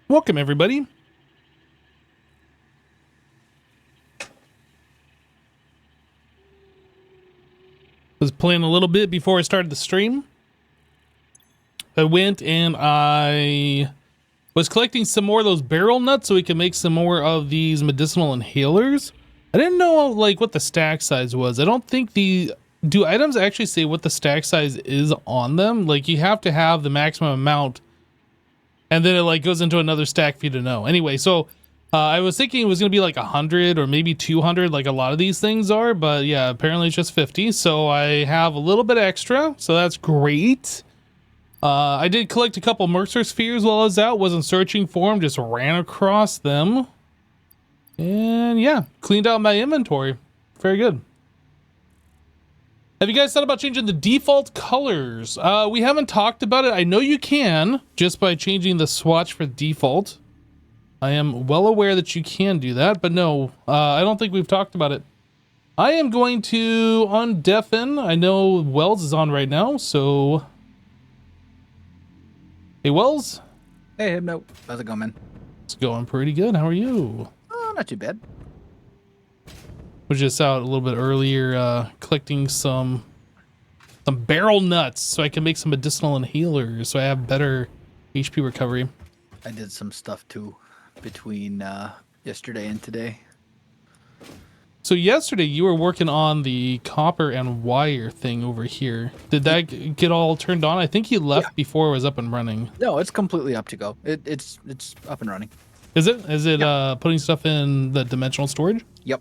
Welcome, everybody. Was playing a little bit before I started the stream. I went and I was collecting some more of those barrel nuts so we can make some more of these medicinal inhalers. I didn't know like what the stack size was. I don't think do items actually say what the stack size is on them? Like you have to have the maximum amount and then it like goes into another stack for you to know. Anyway, so I was thinking it was going to be like 100 or maybe 200 like a lot of these things are, but yeah, apparently it's just 50. So I have a little bit extra, so that's great. I did collect a couple Mercer spheres while I was out. Wasn't searching for them, just ran across them. And yeah, cleaned out my inventory. Very good. Have you guys thought about changing the default colors? We haven't talked about it. I know you can just by changing the swatch for default. I am well aware that you can do that, but no, I don't think we've talked about it. I am going to undeafen. I know Wells is on right now, so... Hey, Wells. Hey, no. How's it going, man? It's going pretty good. How are you? Oh, not too bad. Was just out a little bit earlier collecting some barrel nuts so I can make some medicinal inhalers so I have better HP recovery. I did some stuff too between yesterday and today. So yesterday you were working on the copper and wire thing over here. Did that get all turned on? I think you left before it was up and running. No, it's completely up to go. It's up and running. Is it? Is it putting stuff in the dimensional storage? Yep.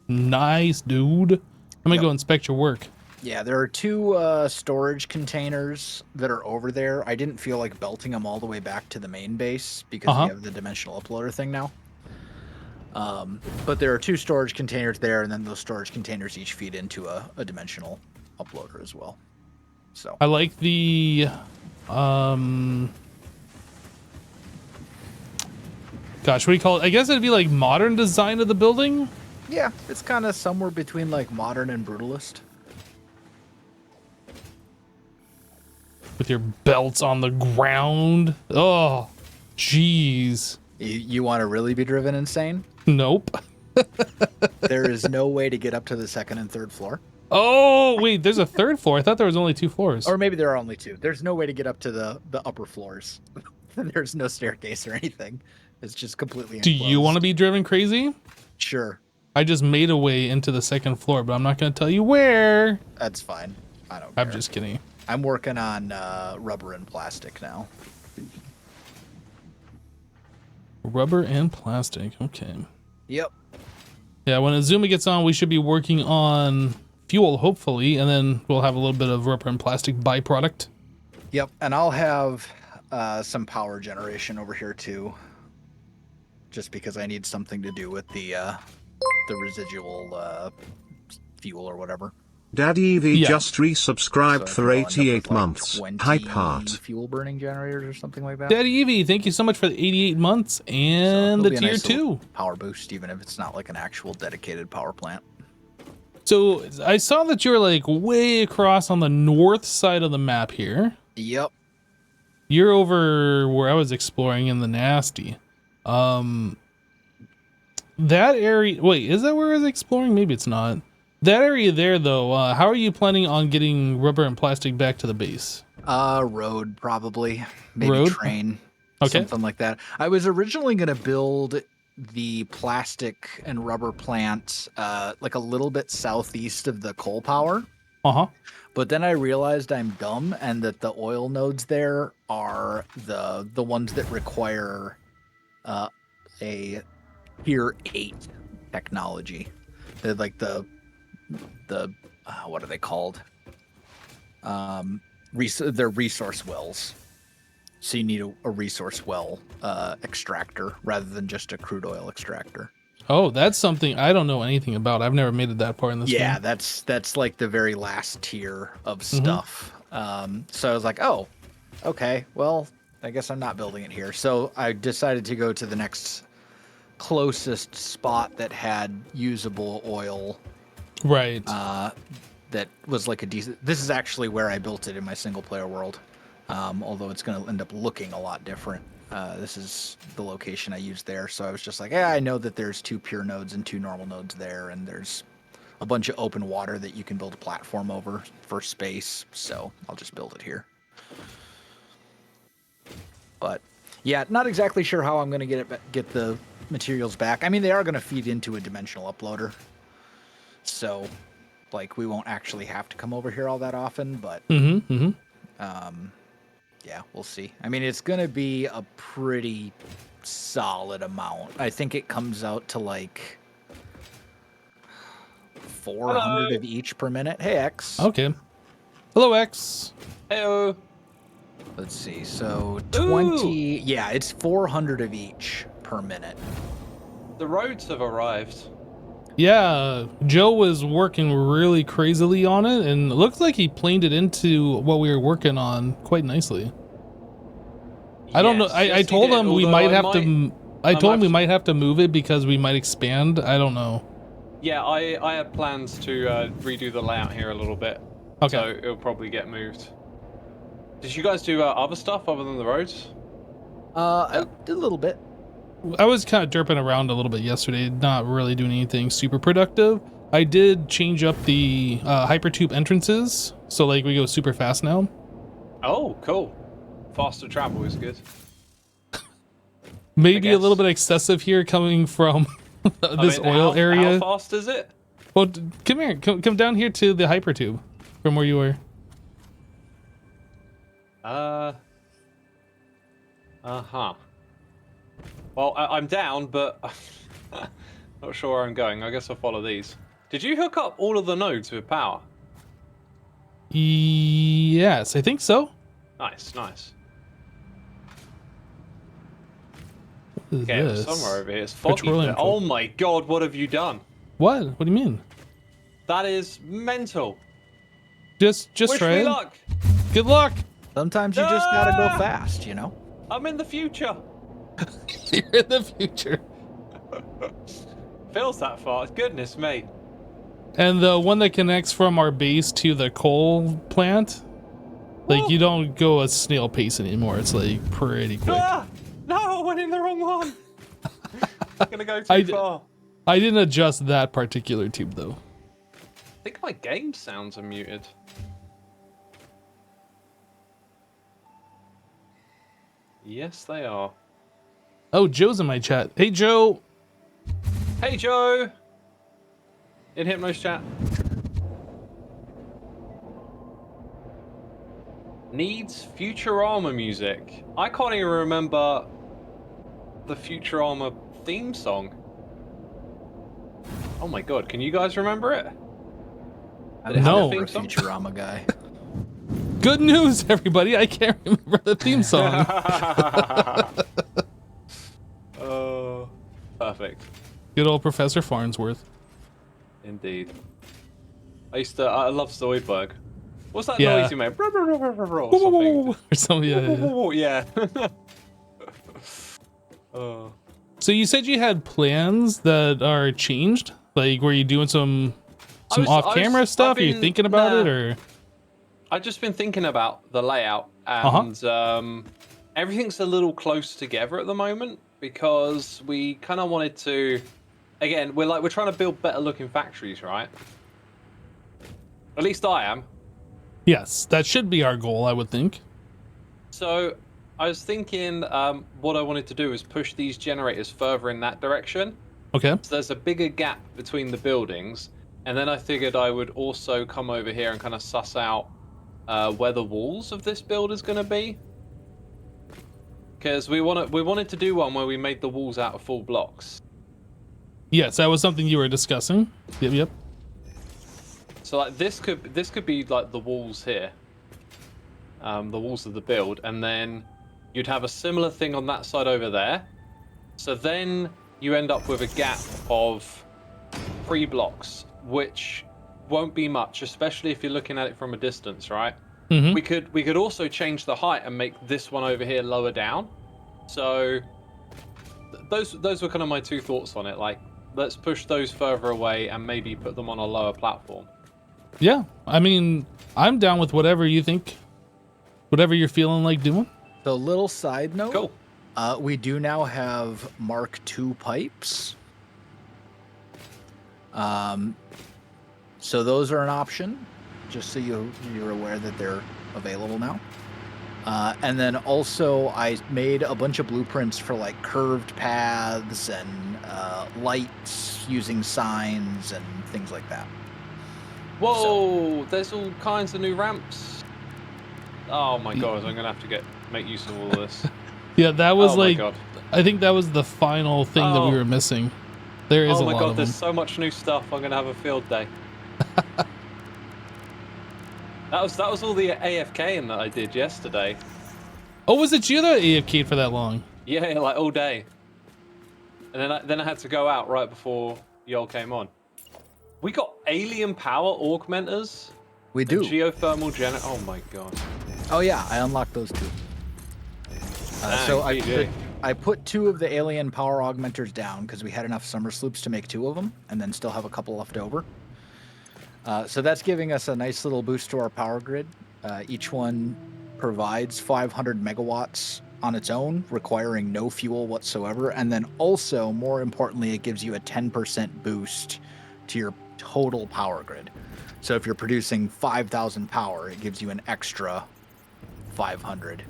Nice, dude. I'm gonna go inspect your work. Yeah, there are two storage containers that are over there. I didn't feel like belting them all the way back to the main base because we have the dimensional uploader thing now. But there are two storage containers there, and then those storage containers each feed into a dimensional uploader as well. So I like the gosh, what do you call it? I guess it'd be like modern design of the building. yeah, it's kind of somewhere between like modern and brutalist. With your belts on the ground. Oh, jeez. You want to really be driven insane? Nope. There is no way to get up to the second and third floor. Oh, wait, there's a third floor. I thought there was only 2 floors. Or maybe there are only 2. There's no way to get up to the upper floors. There's no staircase or anything. It's just completely Do enclosed. you want to be driven crazy? Sure. I just made a way into the second floor, but I'm not going to tell you where. That's fine. I don't care. I'm just kidding. I'm working on rubber and plastic now. Rubber and plastic. Okay. Yep. Yeah, when Azuma gets on, we should be working on fuel, hopefully, and then we'll have a little bit of rubber and plastic byproduct. Yep, and I'll have some power generation over here too, just because I need something to do with the residual fuel or whatever. Daddy V just So resubscribed for I'll end up 88 with, like, months. 20 Hype heart. fuel burning generators or something like that. Daddy Evie, thank you so much for the 88 months and So the it'll be a tier nice little 2. power boost, even if it's not like an actual dedicated power plant. So I saw that you're like way across on the north side of the map here. Yep. You're over where I was exploring in the Nasty. That area, wait, is that where I was exploring? Maybe it's not. That area there, though, how are you planning on getting rubber and plastic back to the base? Road probably, maybe Road? train, Okay. something like that. I was originally going to build the plastic and rubber plant like a little bit southeast of the coal power, but then I realized I'm dumb and that the oil nodes there are the ones that require a tier 8 technology. They're like the what are they called? They're resource wells. So you need a resource well extractor rather than just a crude oil extractor. Oh, that's something I don't know anything about. I've never made it that far in this Yeah, game. that's like the very last tier of stuff. So I was like, oh, okay, well, I guess I'm not building it here. So I decided to go to the next closest spot that had usable oil. Right. That was like a decent. This is actually where I built it in my single player world. Although it's going to end up looking a lot different This is the location I used there. So I was just like, yeah, I know that there's 2 pure nodes and 2 normal nodes there, and there's a bunch of open water that you can build a platform over for space. So I'll just build it here. But yeah, not exactly sure how I'm going to get the materials back. I mean, they are going to feed into a dimensional uploader. So, like, we won't actually have to come over here all that often, but yeah, we'll see. I mean, it's going to be a pretty solid amount. I think it comes out to like 400 of each per minute. Hey, X. Okay. Hello, X. Heyo. Let's see. So 20. Ooh. Yeah, it's 400 of each per minute. The roads have arrived. Yeah, Joe was working really crazily on it, and it looks like he planed it into what we were working on quite nicely. Yes, I don't know. I told him we might have to. I told him we might have to move it because we might expand. I don't know. Yeah, I had plans to redo the layout here a little bit. Okay. So it'll probably get moved. Did you guys do other stuff other than the roads? I did a little bit. I was kind of derping around a little bit yesterday, not really doing anything super productive. I did change up the hypertube entrances, so like we go super fast now. Oh, cool. Faster travel is good. Maybe a little bit excessive here coming from this oil area. How fast is it? Well, come here. Come down here to the hypertube from where you were. Uh-huh. Well, I'm down, but not sure where I'm going. I guess I'll follow these. Did you hook up all of the nodes with power? Yes, I think so. Nice, nice. What is okay, this? Somewhere over here. It's foggy. Oh my god, what have you done? What? What do you mean? That is mental. Just Wish try me it. Luck. Good luck. Sometimes you just gotta go fast, you know? I'm in the future. You're in the future. Feels that far. Goodness me. And the one that connects from our base to the coal plant, like you don't go a snail pace anymore. It's like pretty quick. No, I went in the wrong one. I'm gonna go too far. I didn't adjust that particular tube though. I think my game sounds are muted. Yes, they are. Oh, Joe's in my chat. Hey, Joe. Hey, Joe. In Hypno's chat. Needs Futurama music. I can't even remember the Futurama theme song. Oh my god, can you guys remember it? No. I'm a Futurama guy. Good news, everybody. I can't remember the theme song. Oh, perfect. Good old Professor Farnsworth. Indeed. I love Zoidberg. What's that noise you make? Or something. Yeah. Oh. So you said you had plans that are changed? Like, were you doing some off-camera stuff? Are you thinking about it, or? I've just been thinking about the layout, and everything's a little close together at the moment because we kind of wanted to. Again, we're trying to build better looking factories, right? At least I am. Yes, that should be our goal, I would think. So I was thinking what I wanted to do is push these generators further in that direction. Okay. So there's a bigger gap between the buildings, and then I figured I would also come over here and kind of suss out where the walls of this build is going to be. Because we wanted to do one where we made the walls out of full blocks. Yes, that was something you were discussing. Yep. So like this could be like the walls here, the walls of the build, and then you'd have a similar thing on that side over there. So then you end up with a gap of 3 blocks, which won't be much, especially if you're looking at it from a distance, right? Mm-hmm. We could also change the height and make this one over here lower down. So those were kind of my 2 thoughts on it. Like, let's push those further away and maybe put them on a lower platform. Yeah, I mean, I'm down with whatever you think, whatever you're feeling like doing. So, little side note. Cool. We do now have Mark II pipes. So those are an option, just so you're aware that they're available now. And then also I made a bunch of blueprints for like curved paths and lights using signs and things like that. Whoa, there's all kinds of new ramps. Oh my god, I'm gonna have to make use of all of this. Yeah, that was my god. I think that was the final thing that we were missing. There is a lot of them. Oh my god, there's so much new stuff. I'm gonna have a field day. That was all the AFKing that I did yesterday. Oh, was it you that AFK'd for that long? Yeah, like all day. And then I had to go out right before y'all came on. We got alien power augmenters. We do. Geothermal Oh my god. Oh yeah, I unlocked those two. So I put 2 of the alien power augmenters down because we had enough summer sloops to make 2 of them, and then still have a couple left over. So that's giving us a nice little boost to our power grid. Each one provides 500 megawatts on its own, requiring no fuel whatsoever. And then also, more importantly, it gives you a 10% boost to your total power grid. So if you're producing 5,000 power, it gives you an extra 500.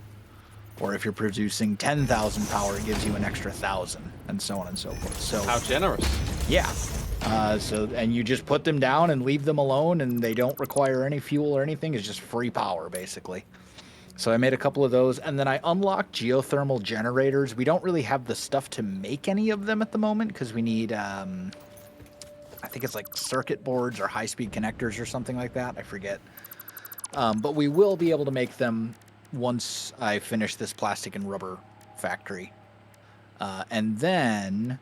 Or if you're producing 10,000 power, it gives you an extra 1,000, and so on and so forth. So how generous. Yeah. And you just put them down and leave them alone, and they don't require any fuel or anything. It's just free power, basically. So I made a couple of those, and then I unlocked geothermal generators. We don't really have the stuff to make any of them at the moment because we need, I think it's like circuit boards or high-speed connectors or something like that. I forget. But we will be able to make them once I finish this plastic and rubber factory. And then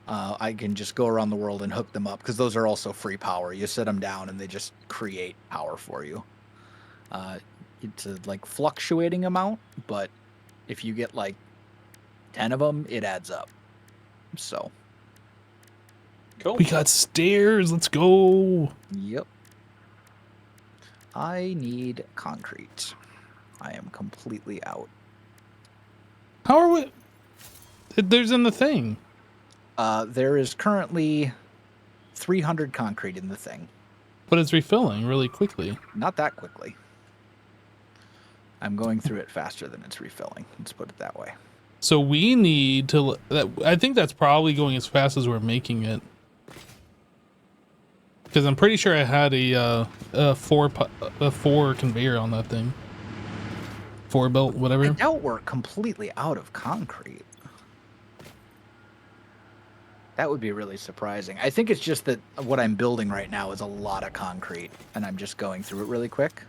I can just go around the world and hook them up because those are also free power. You set them down and they just create power for you. It's a like fluctuating amount, but if you get like 10 of them, it adds up. So cool. We got stairs. Let's go. Yep. I need concrete. I am completely out. How are we? There's in the thing. There is currently 300 concrete in the thing. But it's refilling really quickly. Not that quickly. I'm going through it faster than it's refilling. Let's put it that way. So we need to. I think that's probably going as fast as we're making it. Because I'm pretty sure I had a four conveyor on that thing. 4 belt, whatever. I doubt we're completely out of concrete. That would be really surprising. I think it's just that what I'm building right now is a lot of concrete, and I'm just going through it really quick.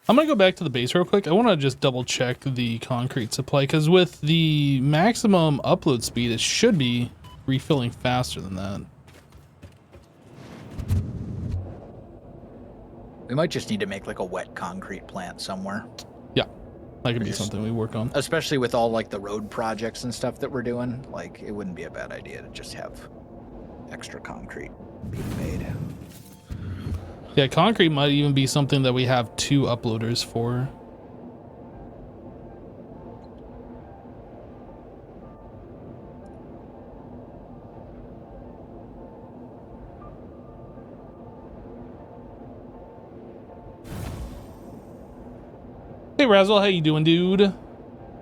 I'm going to go back to the base real quick. I want to just double check the concrete supply, because with the maximum upload speed, it should be refilling faster than that. We might just need to make like a wet concrete plant somewhere. Yeah, that could be something we work on. Especially with all like the road projects and stuff that we're doing. Like, it wouldn't be a bad idea to just have extra concrete being made. Yeah, concrete might even be something that we have 2 uploaders for. Hey Razzle, how you doing, dude?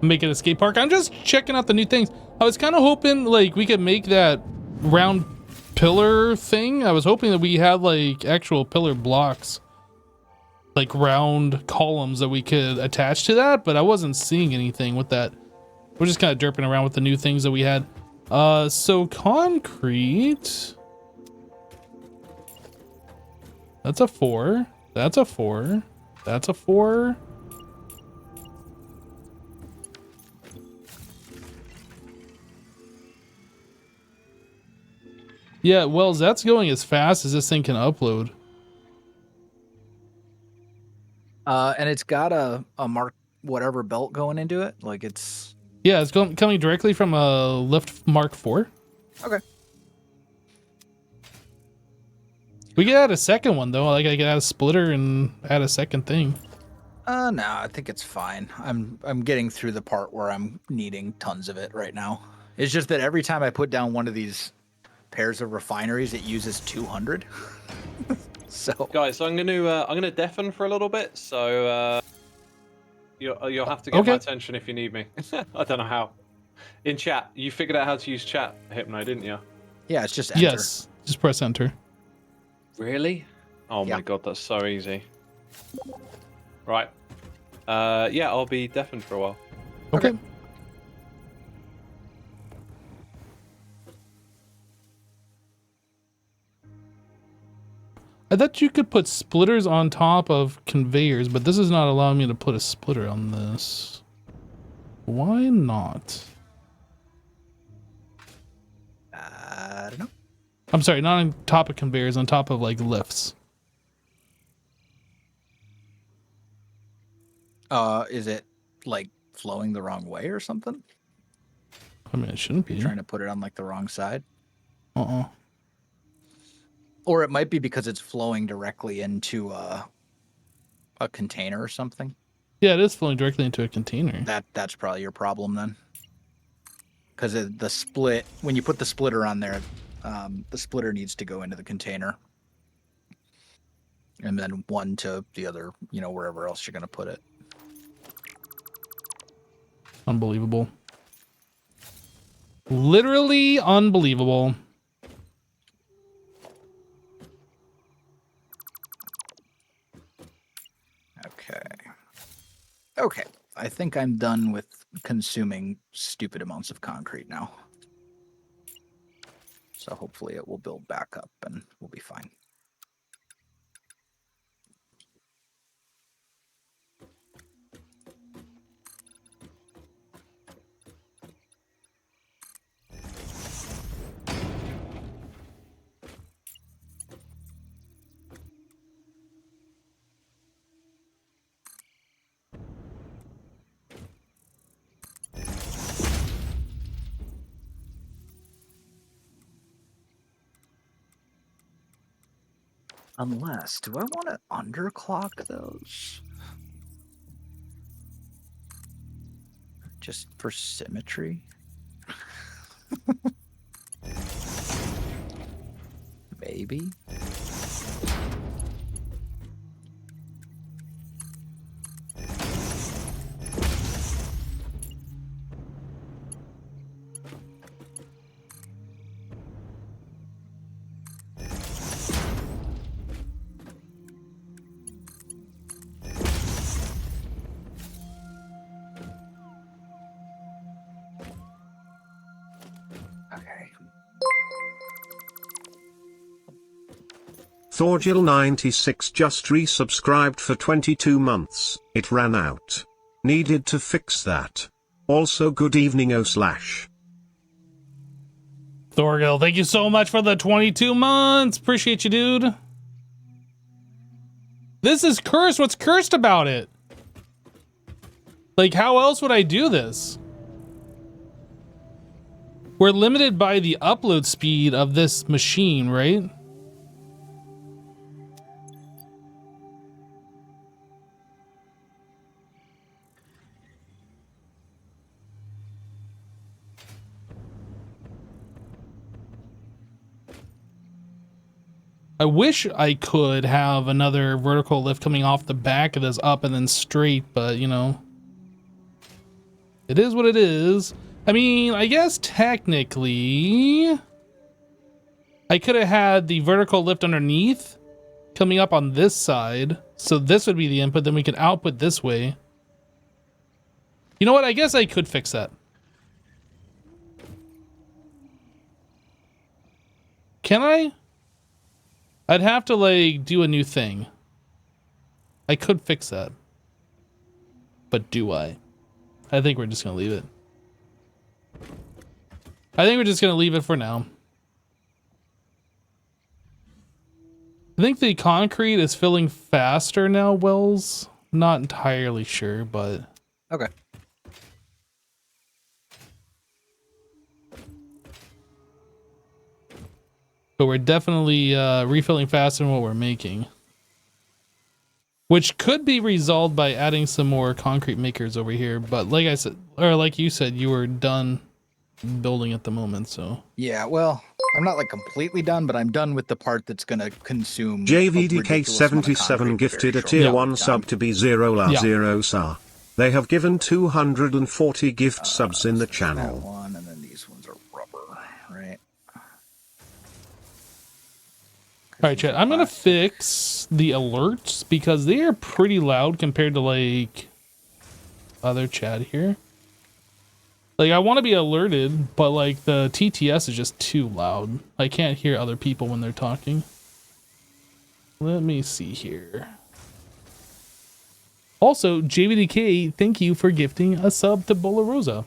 Making a skate park. I'm just checking out the new things. I was kind of hoping like we could make that round pillar thing. I was hoping that we had like actual pillar blocks, like round columns that we could attach to that, but I wasn't seeing anything with that. We're just kind of derping around with the new things that we had. So concrete. That's a 4. That's a 4. That's a 4. Yeah, well, that's going as fast as this thing can upload. And it's got a Mark whatever belt going into it. Like it's... Yeah, it's coming directly from a Lift Mark IV. Okay. We could add a second one, though. Like, I could add a splitter and add a second thing. No, I think it's fine. I'm getting through the part where I'm needing tons of it right now. It's just that every time I put down one of these pairs of refineries, it uses 200. So guys, I'm gonna deafen for a little bit. So you'll have to get my attention if you need me. I don't know how. In chat, you figured out how to use chat, Hypno, didn't you? Yeah, it's just enter. Yes, just press enter. Really? Oh my god, that's so easy. Right. Yeah, I'll be deafened for a while. Okay. I thought you could put splitters on top of conveyors, but this is not allowing me to put a splitter on this. Why not? I don't know. I'm sorry, not on top of conveyors, on top of like lifts. Is it like flowing the wrong way or something? I mean, it shouldn't be. You're trying to put it on like the wrong side. Uh-uh. Or it might be because it's flowing directly into a container or something. Yeah, it is flowing directly into a container. That's probably your problem then. Because the split, when you put the splitter on there, the splitter needs to go into the container. And then one to the other, wherever else you're going to put it. Unbelievable. Literally unbelievable. Okay. I think I'm done with consuming stupid amounts of concrete now. So hopefully it will build back up and we'll be fine. Unless, do I want to underclock those? Just for symmetry? Maybe. Thorgil96 just resubscribed for 22 months. It ran out. Needed to fix that. Also good evening /. Thorgil, thank you so much for the 22 months. Appreciate you, dude. This is cursed. What's cursed about it? Like, how else would I do this? We're limited by the upload speed of this machine, right? I wish I could have another vertical lift coming off the back of this up and then straight, but you know, it is what it is. I mean, I guess technically I could have had the vertical lift underneath coming up on this side. So this would be the input. Then we can output this way. You know what? I guess I could fix that. Can I? I'd have to like do a new thing. I could fix that. But do I? I think we're just gonna leave it. I think we're just gonna leave it for now. I think the concrete is filling faster now, Wells. Not entirely sure, but... Okay. But we're definitely refilling faster than what we're making. which could be resolved by adding some more concrete makers over here. But like I said, or like you said, you were done building at the moment, so. Yeah, well, I'm not like completely done, but I'm done with the part that's going to consume JVDK77 gifted a tier 1 sub to be 0 sar. They have given 240 gift subs in the channel. One, and then these ones are rubber, right? All right, chat. I'm going to fix the alerts because they are pretty loud compared to like other chat here. Like I want to be alerted, but like the TTS is just too loud. I can't hear other people when they're talking. Let me see here. Also, JVDK, thank you for gifting a sub to Bola Rosa.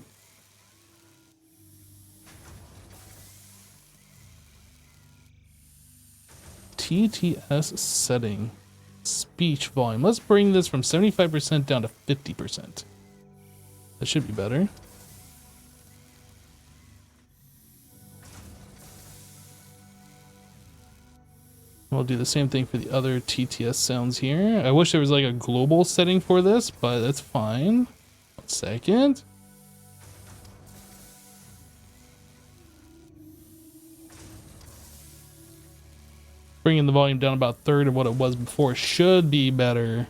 TTS setting. Speech volume. Let's bring this from 75% down to 50%. That should be better. We'll do the same thing for the other TTS sounds here. I wish there was like a global setting for this, but that's fine. 1 second. Bringing the volume down about a third of what it was before should be better.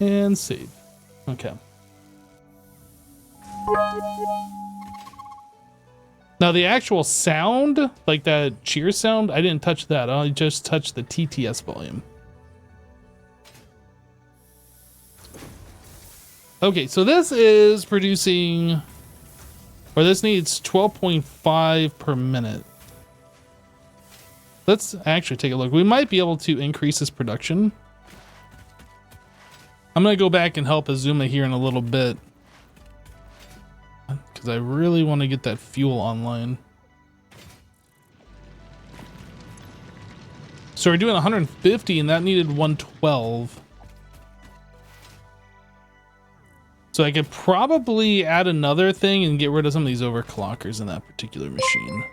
And save. Okay. Now the actual sound, like that cheer sound, I didn't touch that. I just touched the TTS volume. Okay, so this is producing, or this needs 12.5 per minute. Let's actually take a look. We might be able to increase this production. I'm going to go back and help Azuma here in a little bit, because I really want to get that fuel online. So we're doing 150 and that needed 112. So I could probably add another thing and get rid of some of these overclockers in that particular machine.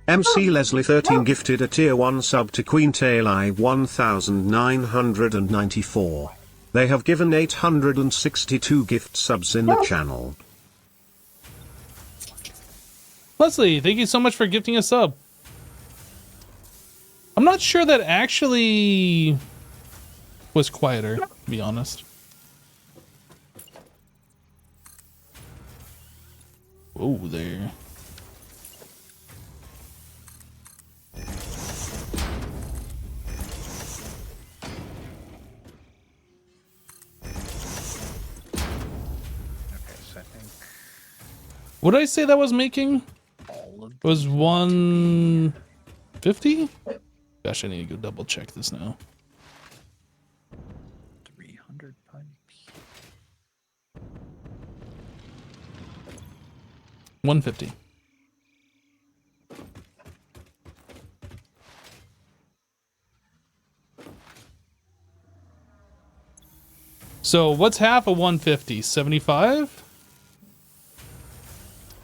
MC Leslie 13 gifted a tier 1 sub to Queen Tail I 1994. They have given 862 gift subs in the channel. Leslie, thank you so much for gifting a sub. I'm not sure that actually was quieter, to be honest. Whoa there. What did I say that was making? It was 150? Gosh, I need to go double check this now. 300 pipes. 150. So what's half of 150? 75?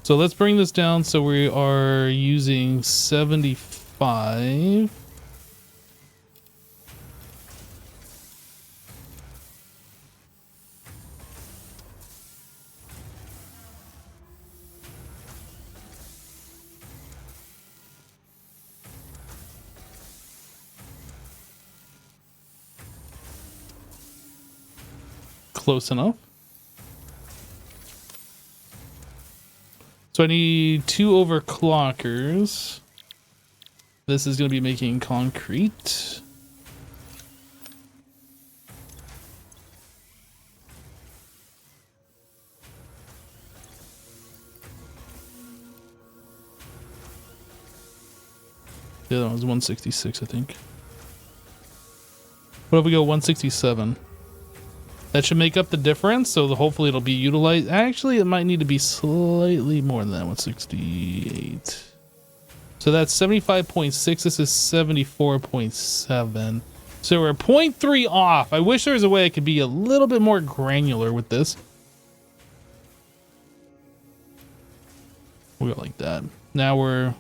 So let's bring this down so we are using 75. Close enough. So I need 2 overclockers. This is going to be making concrete. The other one was 166, I think. What if we go 167? That should make up the difference, so hopefully it'll be utilized. Actually, it might need to be slightly more than that, 168. So that's 75.6. This is 74.7. So we're 0.3 off. I wish there was a way I could be a little bit more granular with this. We'll go like that. Now we're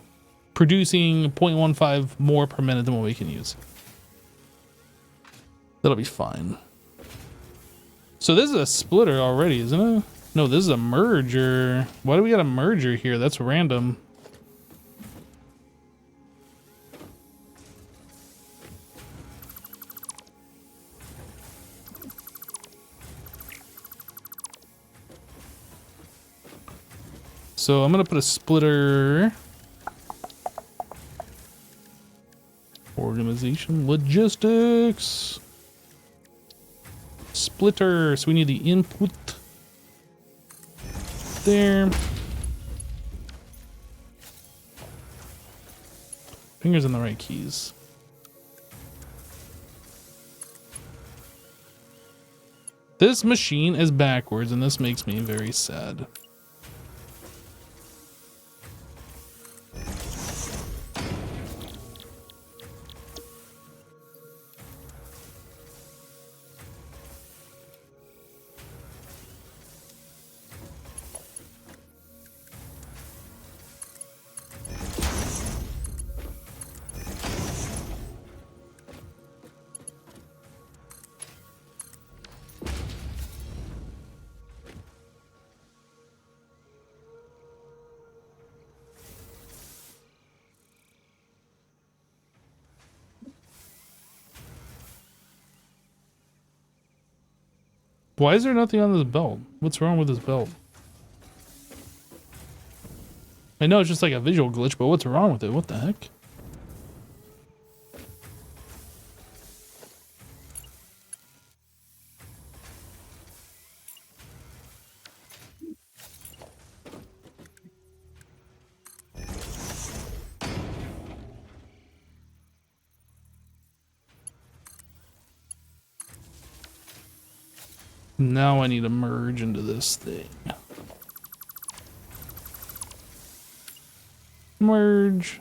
producing 0.15 more per minute than what we can use. That'll be fine. So this is a splitter already, isn't it? No, this is a merger. Why do we got a merger here? That's random. So I'm gonna put a splitter. Organization, logistics. Splitter. So we need the input there. Fingers on the right keys. This machine is backwards, and this makes me very sad. Why is there nothing on this belt? What's wrong with this belt? I know it's just like a visual glitch, but what's wrong with it? What the heck? Now I need to merge into this thing. Merge.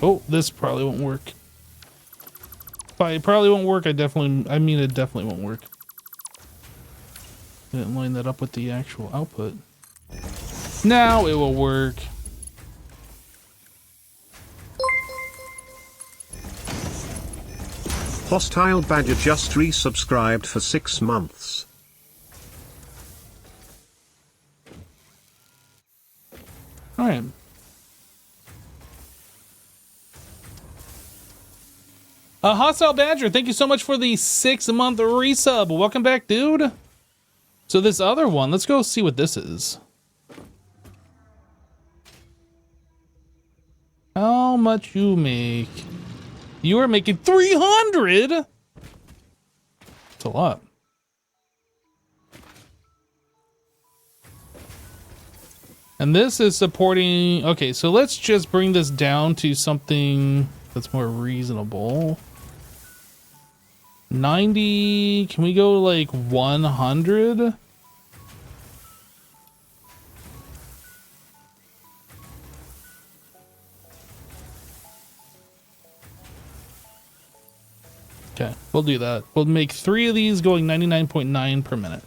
Oh, this probably won't work. It probably won't work. I mean it definitely won't work. I didn't line that up with the actual output. Now it will work. Hostile Badger just resubscribed for 6 months. All right. Hostile Badger, thank you so much for the 6-month resub. Welcome back, dude. So this other one, let's go see what this is. How much you make? You are making 300. That's a lot. And this is supporting. Okay, so let's just bring this down to something that's more reasonable. 90. Can we go like 100? Okay, we'll do that. We'll make 3 of these going 99.9 per minute.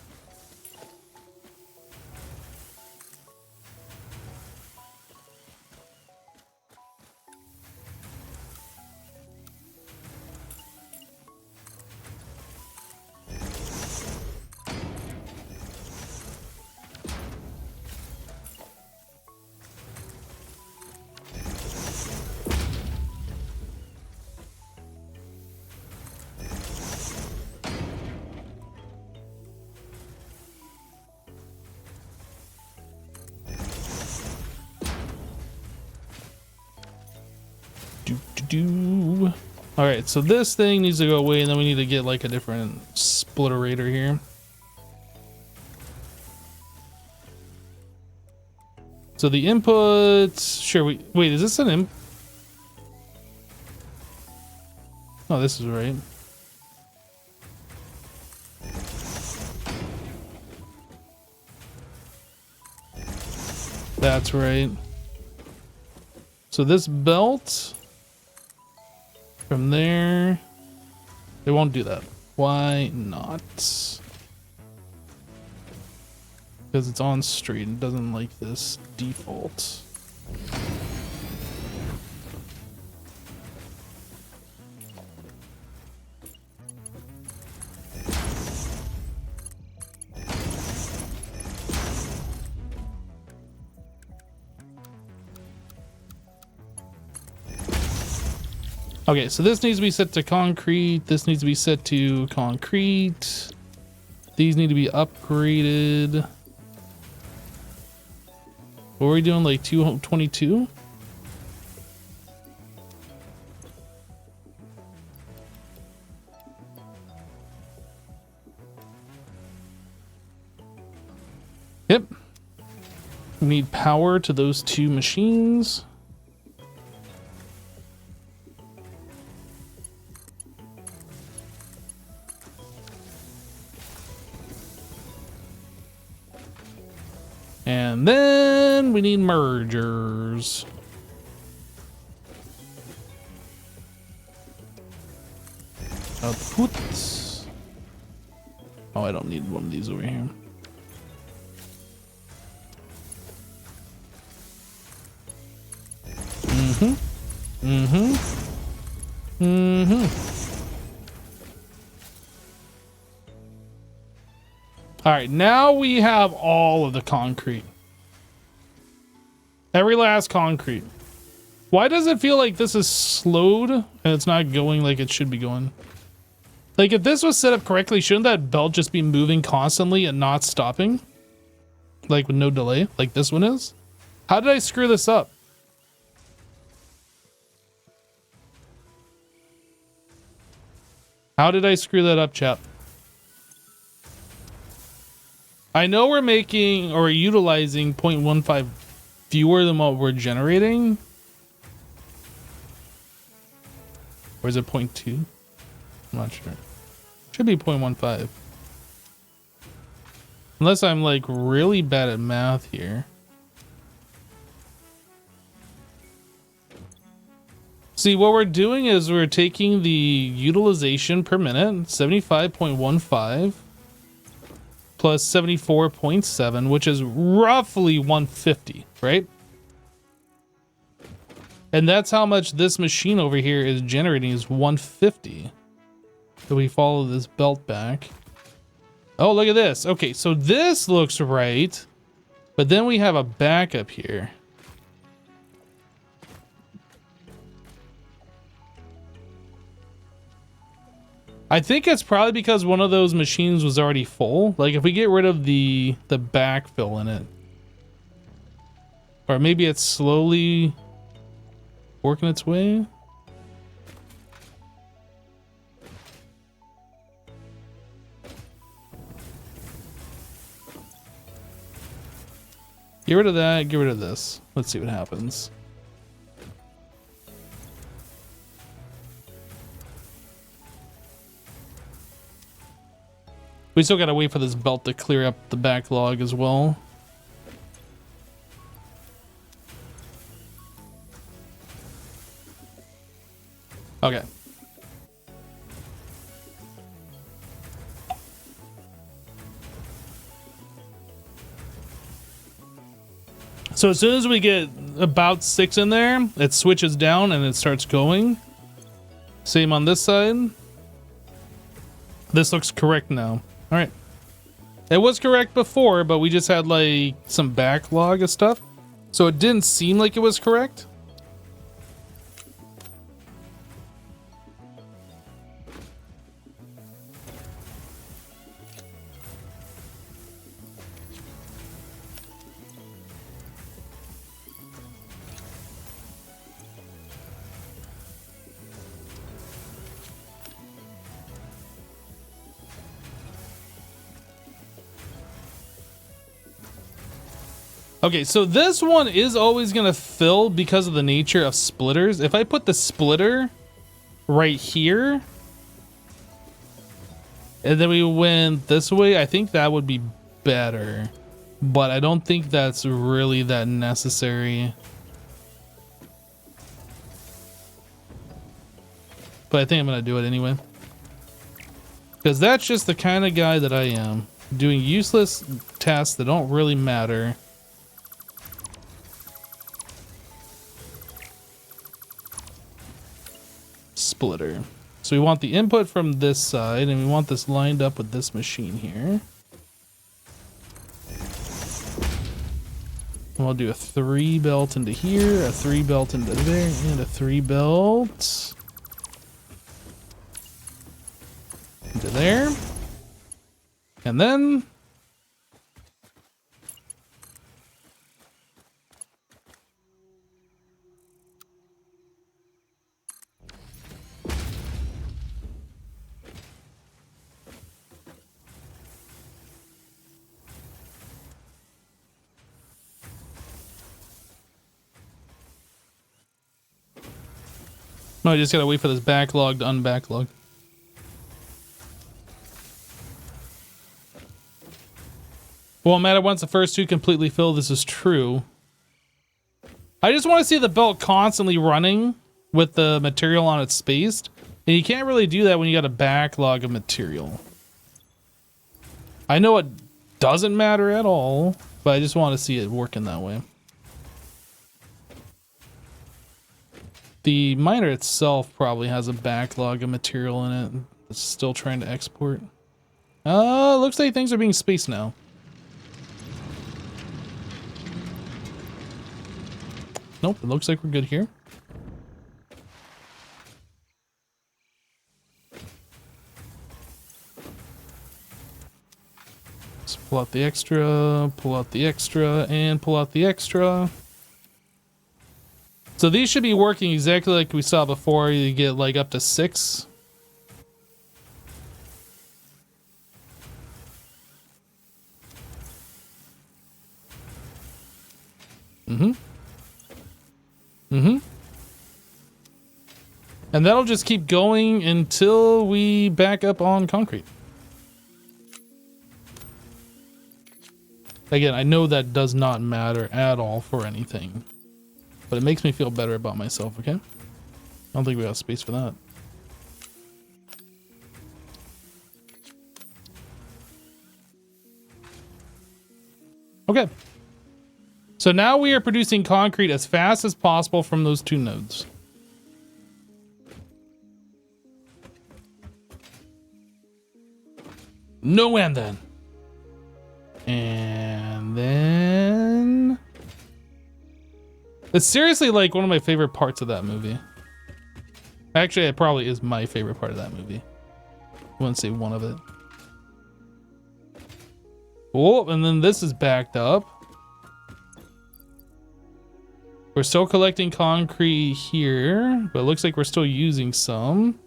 All right, so this thing needs to go away, and then we need to get like a different splitterator here. So the inputs, sure. Wait, is this an Oh, this is right. That's right. So this belt from there It won't do that. Why not? Because it's on street and doesn't like this default. Okay, so this needs to be set to concrete. This needs to be set to concrete. These need to be upgraded. What are we doing, like 222? Yep. We need power to those two machines. And then we need mergers. Outputs. Oh, I don't need one of these over here. All right, now we have all of the concrete. Every last concrete. Why does it feel like this is slowed and it's not going like it should be going? Like, if this was set up correctly, shouldn't that belt just be moving constantly and not stopping? Like with no delay, like this one is? How did I screw this up? How did I screw that up, chap? I know we're making or utilizing 0.15 fewer than what we're generating. Or is it 0.2? I'm not sure. Should be 0.15. Unless I'm like really bad at math here. See, what we're doing is we're taking the utilization per minute, 75.15. Plus 74.7, which is roughly 150, right? And that's how much this machine over here is generating, is 150. So we follow this belt back. Oh, look at this. Okay, so this looks right, but then we have a backup here. I think it's probably because one of those machines was already full. Like if we get rid of the backfill in it. Or maybe it's slowly working its way. Get rid of that, get rid of this. Let's see what happens. We still gotta wait for this belt to clear up the backlog as well. Okay. So as soon as we get about 6 in there, it switches down and it starts going. Same on this side. This looks correct now. All right. It was correct before, but we just had like some backlog of stuff. So it didn't seem like it was correct. Okay, so this one is always gonna fill because of the nature of splitters. If I put the splitter right here, and then we went this way, I think that would be better. But I don't think that's really that necessary. But I think I'm gonna do it anyway. Because that's just the kind of guy that I am. Doing useless tasks that don't really matter. Splitter. So we want the input from this side, and we want this lined up with this machine here. And we'll do a 3 belt into here, a 3 belt into there, and a 3 belt into there. And then no, I just gotta wait for this backlog to unbacklog. Won't matter once the first 2 completely fill. This is true. I just want to see the belt constantly running with the material on it spaced. And you can't really do that when you got a backlog of material. I know it doesn't matter at all, but I just want to see it working that way. The miner itself probably has a backlog of material in it. It's still trying to export. Looks like things are being spaced now. Nope, it looks like we're good here. Let's pull out the extra, pull out the extra, and pull out the extra. So these should be working exactly like we saw before. You get like up to 6. And that'll just keep going until we back up on concrete. Again, I know that does not matter at all for anything, but it makes me feel better about myself, okay? I don't think we got space for that. Okay. So now we are producing concrete as fast as possible from those 2 nodes. No and then. And then... It's seriously like one of my favorite parts of that movie. Actually, it probably is my favorite part of that movie. I wouldn't say one of it. Oh, and then this is backed up. We're still collecting concrete here, but it looks like we're still using some.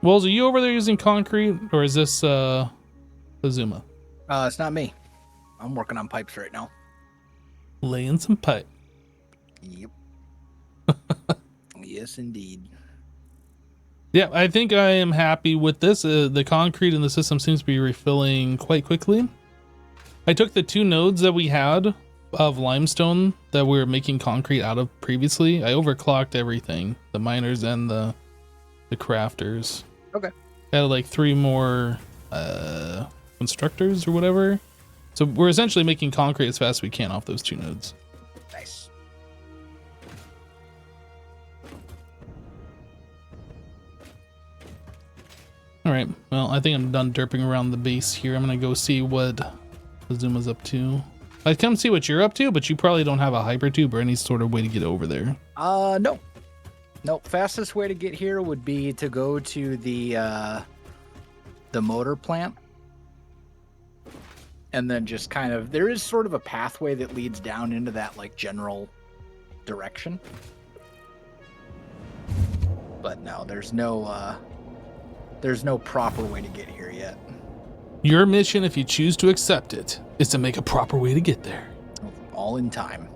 Wells, are you over there using concrete, or is this Azuma? It's not me. I'm working on pipes right now. Laying some pipe. Yep. Yes, indeed. Yeah, I think I am happy with this. The concrete in the system seems to be refilling quite quickly. I took the 2 nodes that we had of limestone that we were making concrete out of previously. I overclocked everything, the miners and the crafters. Okay. Added like 3 more constructors or whatever. So we're essentially making concrete as fast as we can off those 2 nodes. Nice. All right. Well, I think I'm done derping around the base here. I'm going to go see what Azuma's up to. I'd come see what you're up to, but you probably don't have a hypertube or any sort of way to get over there. No. Nope. Fastest way to get here would be to go to the motor plant. And then just kind of, there is sort of a pathway that leads down into that like general direction. But no, there's no proper way to get here yet. Your mission, if you choose to accept it, is to make a proper way to get there. All in time.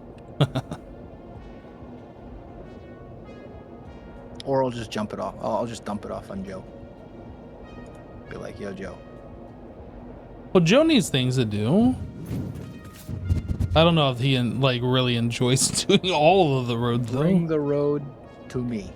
Or I'll just jump it off. I'll just dump it off on Joe. Be like, yo, Joe. Well, Joe needs things to do. I don't know if he like really enjoys doing all of the roads though. Bring the road to me.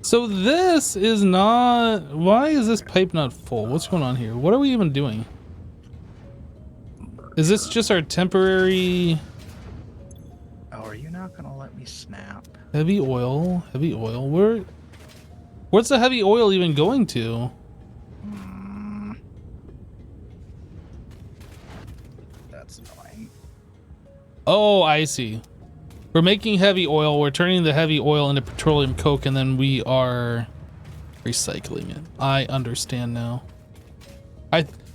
So this is not... Why is this pipe not full? What's going on here? What are we even doing? Is this just our temporary... Oh, are you not gonna let me snap? Heavy oil? Heavy oil? Where's the heavy oil even going to? That's annoying. Oh, I see. We're making heavy oil. We're turning the heavy oil into petroleum coke, and then we are recycling it. I understand now.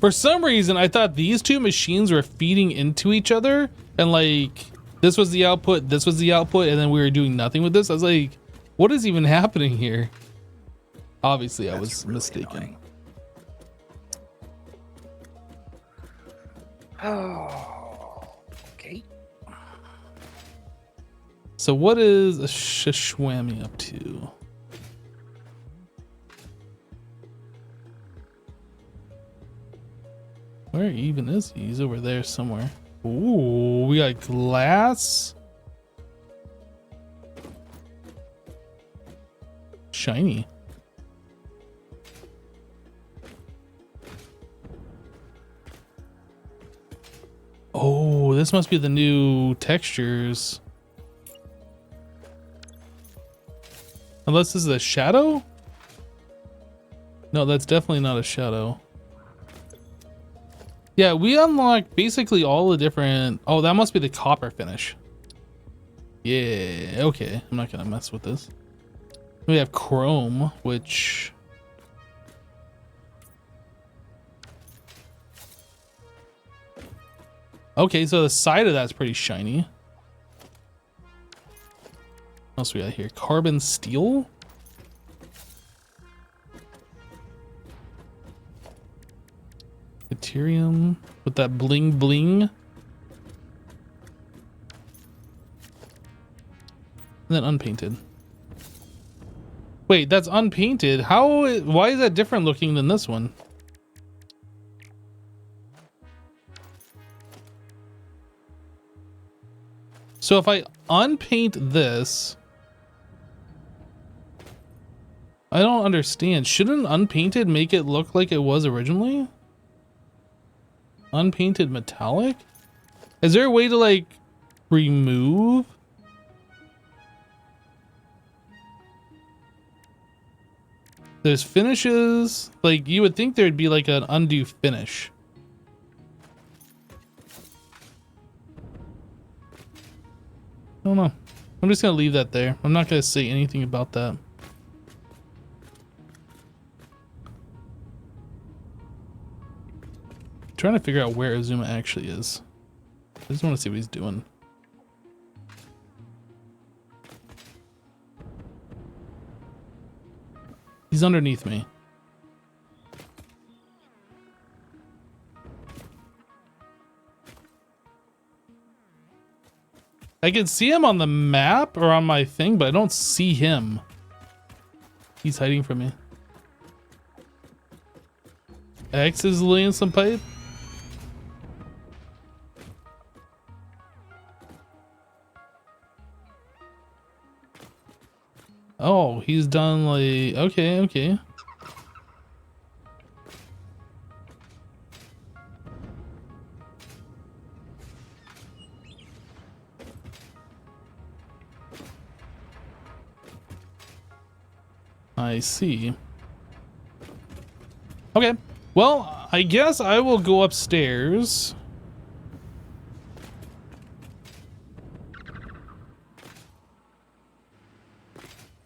For some reason, I thought these two machines were feeding into each other, and like this was the output, this was the output, and then we were doing nothing with this. I was like, what is even happening here? Obviously, I was really mistaken. Oh, okay. So what is a Shishwami up to? Where even is he? He's over there somewhere. Ooh, we got glass. Shiny. Oh, this must be the new textures. Unless this is a shadow? No, that's definitely not a shadow. Yeah, we unlocked basically all the different... Oh, that must be the copper finish. Yeah, okay. I'm not gonna mess with this. We have chrome, which... Okay, so the side of that's pretty shiny. What else we got here? Carbon steel? Deuterium with that bling bling. And then unpainted. Wait, that's unpainted. Why is that different looking than this one? So if I unpaint this, I don't understand. Shouldn't unpainted make it look like it was originally? Unpainted metallic? Is there a way to like remove? There's finishes. Like you would think there'd be like an undo finish. I don't know. I'm just gonna leave that there. I'm not gonna say anything about that. Trying to figure out where Azuma actually is. I just want to see what he's doing. He's underneath me. I can see him on the map or on my thing, but I don't see him. He's hiding from me. X is laying some pipe. Oh, he's done like, okay. I see. Okay, well, I guess I will go upstairs.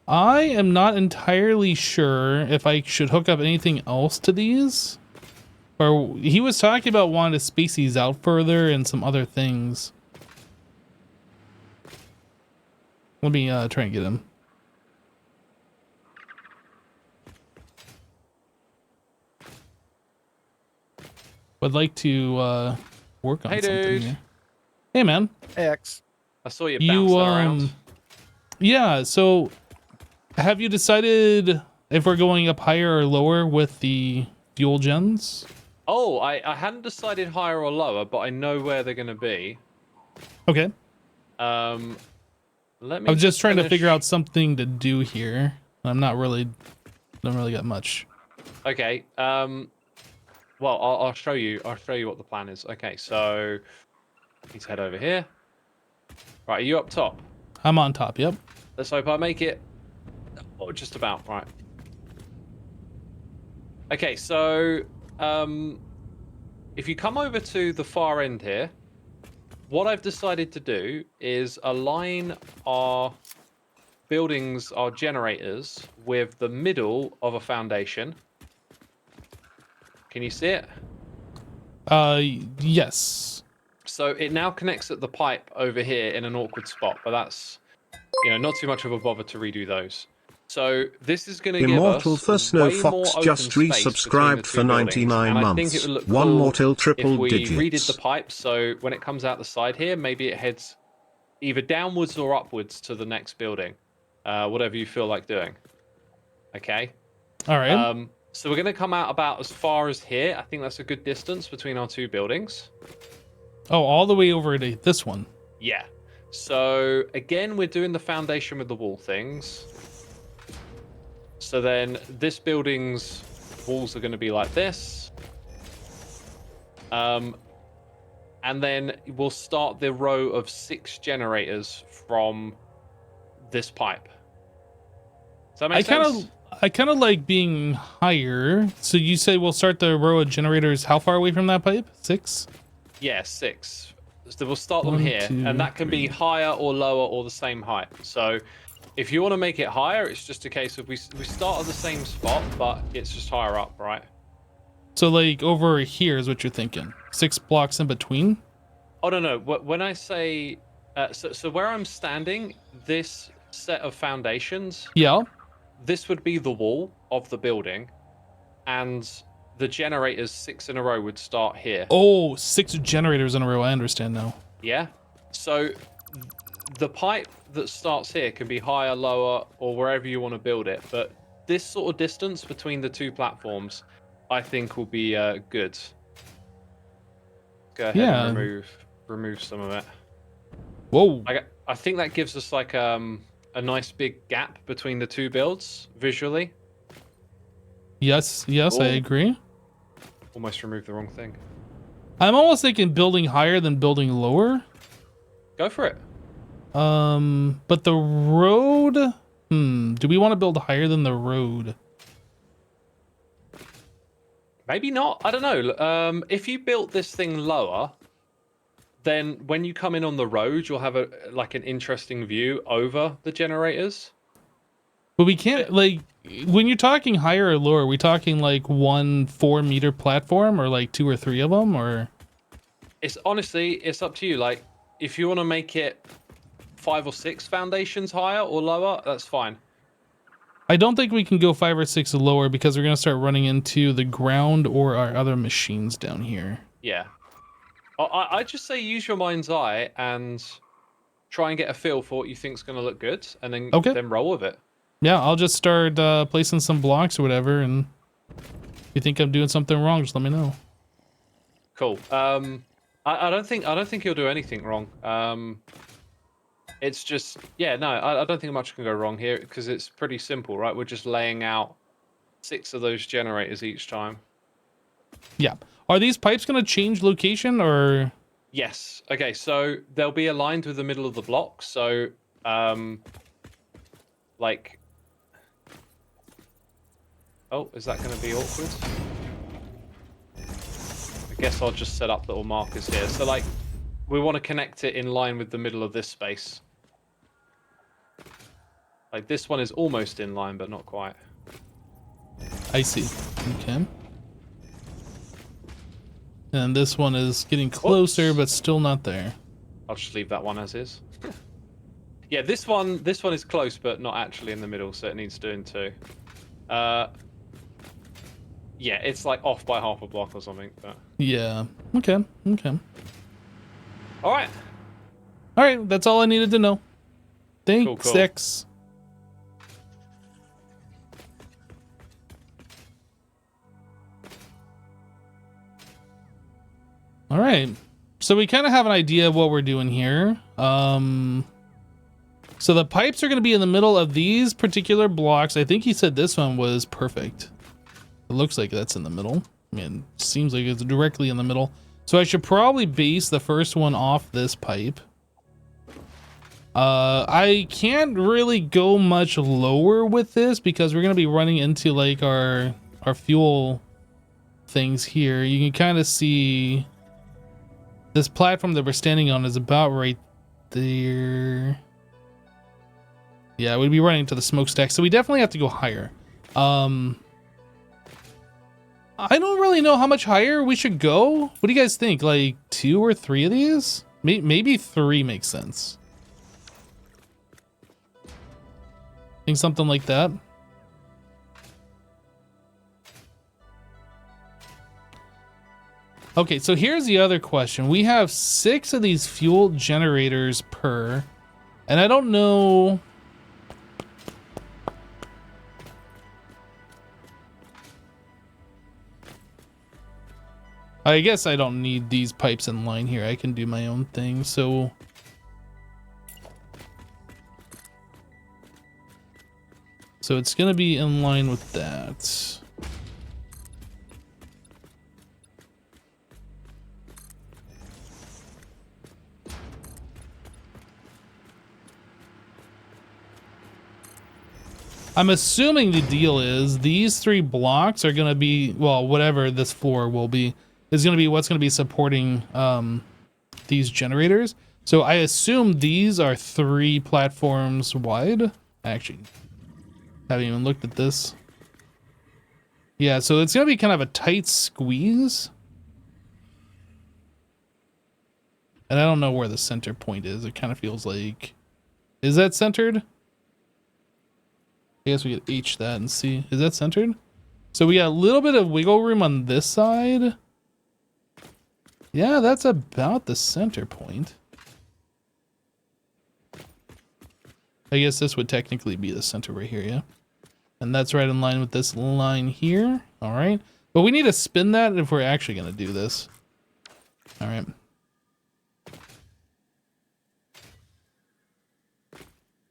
I am not entirely sure if I should hook up anything else to these. Or he was talking about wanting to space these out further and some other things. Let me try and get him. Would like to work on Hey, something dude. here. Hey, man. X. I saw you bouncing around. Yeah, so have you decided if we're going up higher or lower with the fuel gens? Oh, I hadn't decided higher or lower, but I know where they're going to be. Okay. Let me I was just trying to figure finish- out something to do here. I'm not really, don't really got much. Okay. Well, I'll show you. I'll show you what the plan is. Okay, so let's head over here. Right, are you up top? I'm on top. Yep. Let's hope I make it. Oh, just about. Right. Okay, so if you come over to the far end here, what I've decided to do is align our buildings, our generators, with the middle of a foundation. Can you see it? Yes. So it now connects at the pipe over here in an awkward spot, but that's, not too much of a bother to redo those. So this is going to give Immortal us First way Snow more Fox open just space between the resubscribed two for buildings, 99 and I think it months. would look One cool more till triple if we redid digits. the pipe. So when it comes out the side here, maybe it heads either downwards or upwards to the next building, whatever you feel like doing. Okay. All right. So we're going to come out about as far as here. I think that's a good distance between our two buildings. Oh, all the way over to this one. Yeah. So again, we're doing the foundation with the wall things. So then this building's walls are going to be like this. And then we'll start the row of 6 generators from this pipe. Does that make sense? I kind of like being higher. So you say we'll start the row of generators how far away from that pipe? 6? Yeah, 6. So we'll start them 1, here, 2, and that can 3. be higher or lower or the same height. So if you want to make it higher, it's just a case of we start at the same spot, but it's just higher up, right? So like over here is what you're thinking. 6 blocks in between? Oh, no. When I say... so where I'm standing, this set of foundations, Yeah. this would be the wall of the building, and the generators 6 in a row would start here. Oh, 6 generators in a row. I understand now. Yeah. So the pipe that starts here can be higher, lower, or wherever you want to build it. But this sort of distance between the two platforms, I think, will be good. Go ahead and remove some of it. Whoa. I think that gives us like a nice big gap between the two builds visually. Yes, Oh. I agree. Almost removed the wrong thing. I'm almost thinking building higher than building lower. Go for it. But the road, do we want to build higher than the road? Maybe not. I don't know. If you built this thing lower, then when you come in on the road, you'll have an interesting view over the generators. But we can't, like, when you're talking higher or lower, are we talking like 1 4-meter platform or like 2 or 3 of them, or? It's up to you. Like, if you want to make it 5 or 6 foundations higher or lower, that's fine. I don't think we can go 5 or 6 lower because we're going to start running into the ground or our other machines down here. Yeah. I just say use your mind's eye and try and get a feel for what you think's going to look good, and then roll with it. Yeah, I'll just start placing some blocks or whatever, and if you think I'm doing something wrong, just let me know. Cool. I don't think you'll do anything wrong. It's just, I don't think much can go wrong here because it's pretty simple, right? We're just laying out 6 of those generators each time. Yeah. Are these pipes going to change location, or? Yes. Okay, so they'll be aligned with the middle of the block. So, like... Oh, is that going to be awkward? I guess I'll just set up little markers here. So, like, we want to connect it in line with the middle of this space. Like, this one is almost in line, but not quite. I see. Okay. And this one is getting closer, but still not there. I'll just leave that one as is. Yeah, this one is close, but not actually in the middle, so it needs doing too. Yeah, it's like off by half a block or something. But... Yeah. Okay. Okay. All right. All right. That's all I needed to know. Thanks, Cool. Six. All right. So we kind of have an idea of what we're doing here. So the pipes are going to be in the middle of these particular blocks. I think he said this one was perfect. It looks like that's in the middle. I mean, it seems like it's directly in the middle. So I should probably base the first one off this pipe. I can't really go much lower with this because we're going to be running into like our fuel things here. You can kind of see this platform that we're standing on is about right there. Yeah, we'd be running to the smokestack, so we definitely have to go higher. I don't really know how much higher we should go. What do you guys think? Like 2 or 3 of these? Maybe 3 makes sense. Think something like that. Okay, so here's the other question. We have 6 of these fuel generators per, and I don't know. I guess I don't need these pipes in line here. I can do my own thing. So it's going to be in line with that. I'm assuming the deal is these 3 blocks are going to be, well, whatever this floor will be, is going to be what's going to be supporting these generators. So I assume these are 3 platforms wide. I actually haven't even looked at this. Yeah, so it's going to be kind of a tight squeeze. And I don't know where the center point is. It kind of feels like... Is that centered? I guess we could H that and see. Is that centered? So we got a little bit of wiggle room on this side. Yeah, that's about the center point. I guess this would technically be the center right here, yeah? And that's right in line with this line here. All right. But we need to spin that if we're actually going to do this. All right.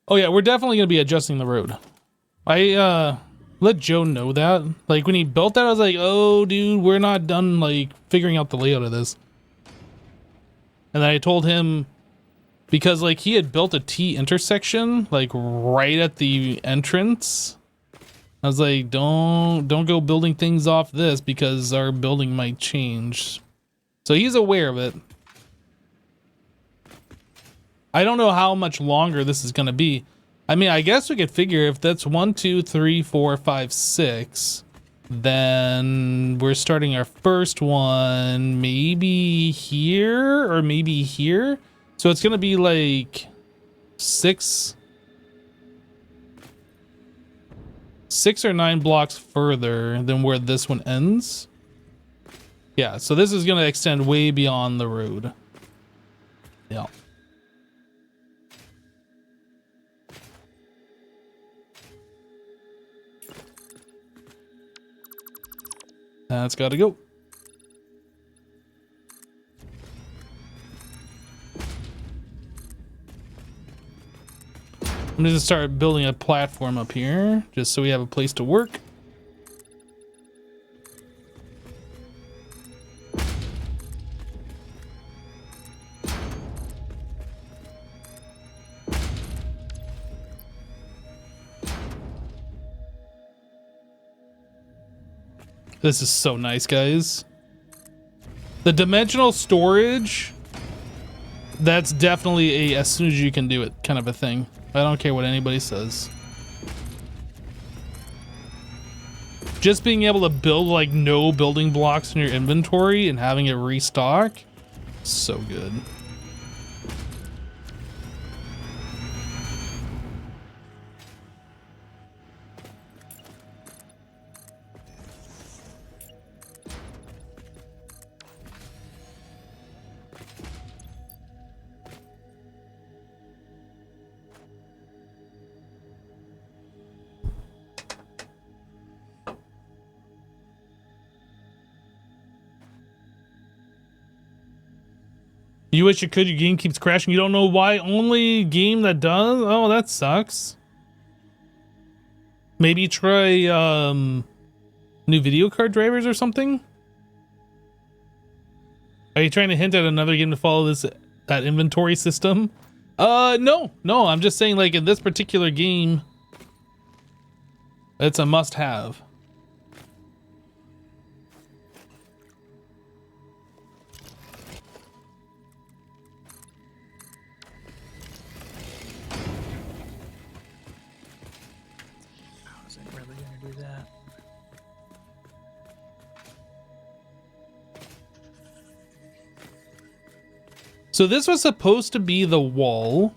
Oh, yeah, we're definitely going to be adjusting the road. I let Joe know that. Like, when he built that, I was like, oh, dude, we're not done, like, figuring out the layout of this. And then I told him, because, like, he had built a T intersection, like, right at the entrance. I was like, don't go building things off this because our building might change. So he's aware of it. I don't know how much longer this is going to be. I mean, I guess we could figure if that's 1, 2, 3, 4, 5, 6, then we're starting our first one maybe here or maybe here. So it's going to be like 6 or 9 blocks further than where this one ends. Yeah, so this is going to extend way beyond the road. Yeah. That's got to go. I'm going to start building a platform up here just so we have a place to work. This is so nice, guys. The dimensional storage, that's definitely a as soon as you can do it kind of a thing. I don't care what anybody says. Just being able to build like no building blocks in your inventory and having it restock, so good. You wish you could. Your game keeps crashing. You don't know why. Only game that does? Oh, that sucks. Maybe try new video card drivers or something? Are you trying to hint at another game to follow that inventory system? No. I'm just saying, like, in this particular game, it's a must-have. How is it really gonna do that? So this was supposed to be the wall.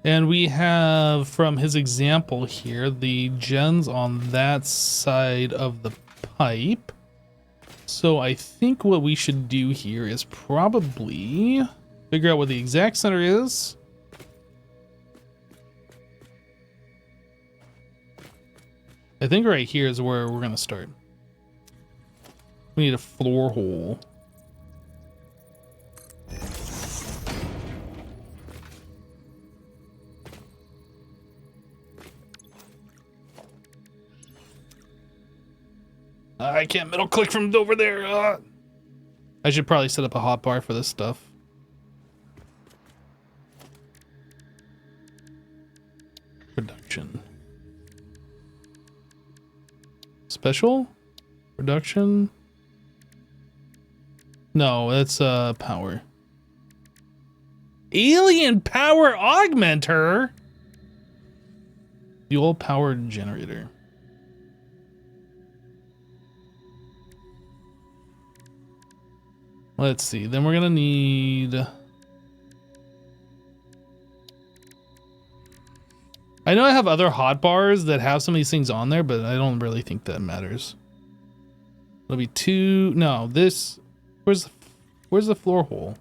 And we have, from his example here, the gens on that side of the pipe. So I think what we should do here is probably figure out what the exact center is. I think right here is where we're going to start. We need a floor hole. I can't middle click from over there. I should probably set up a hotbar for this stuff. Production. Special? Production? No, that's power. Alien power augmenter? Fuel powered generator. Let's see. Then we're gonna need. I know I have other hotbars that have some of these things on there, but I don't really think that matters. It'll be 2. No, this. Where's the floor hole?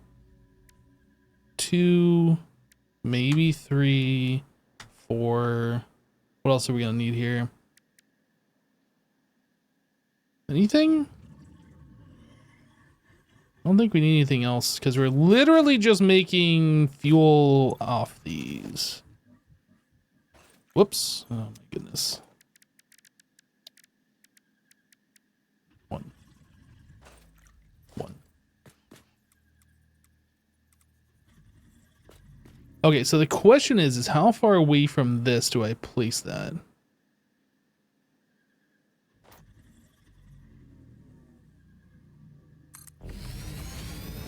2, maybe 3, 4. What else are we gonna need here? Anything? I don't think we need anything else because we're literally just making fuel off these. Whoops. Oh my goodness. 1. Okay, so the question is how far away from this do I place that?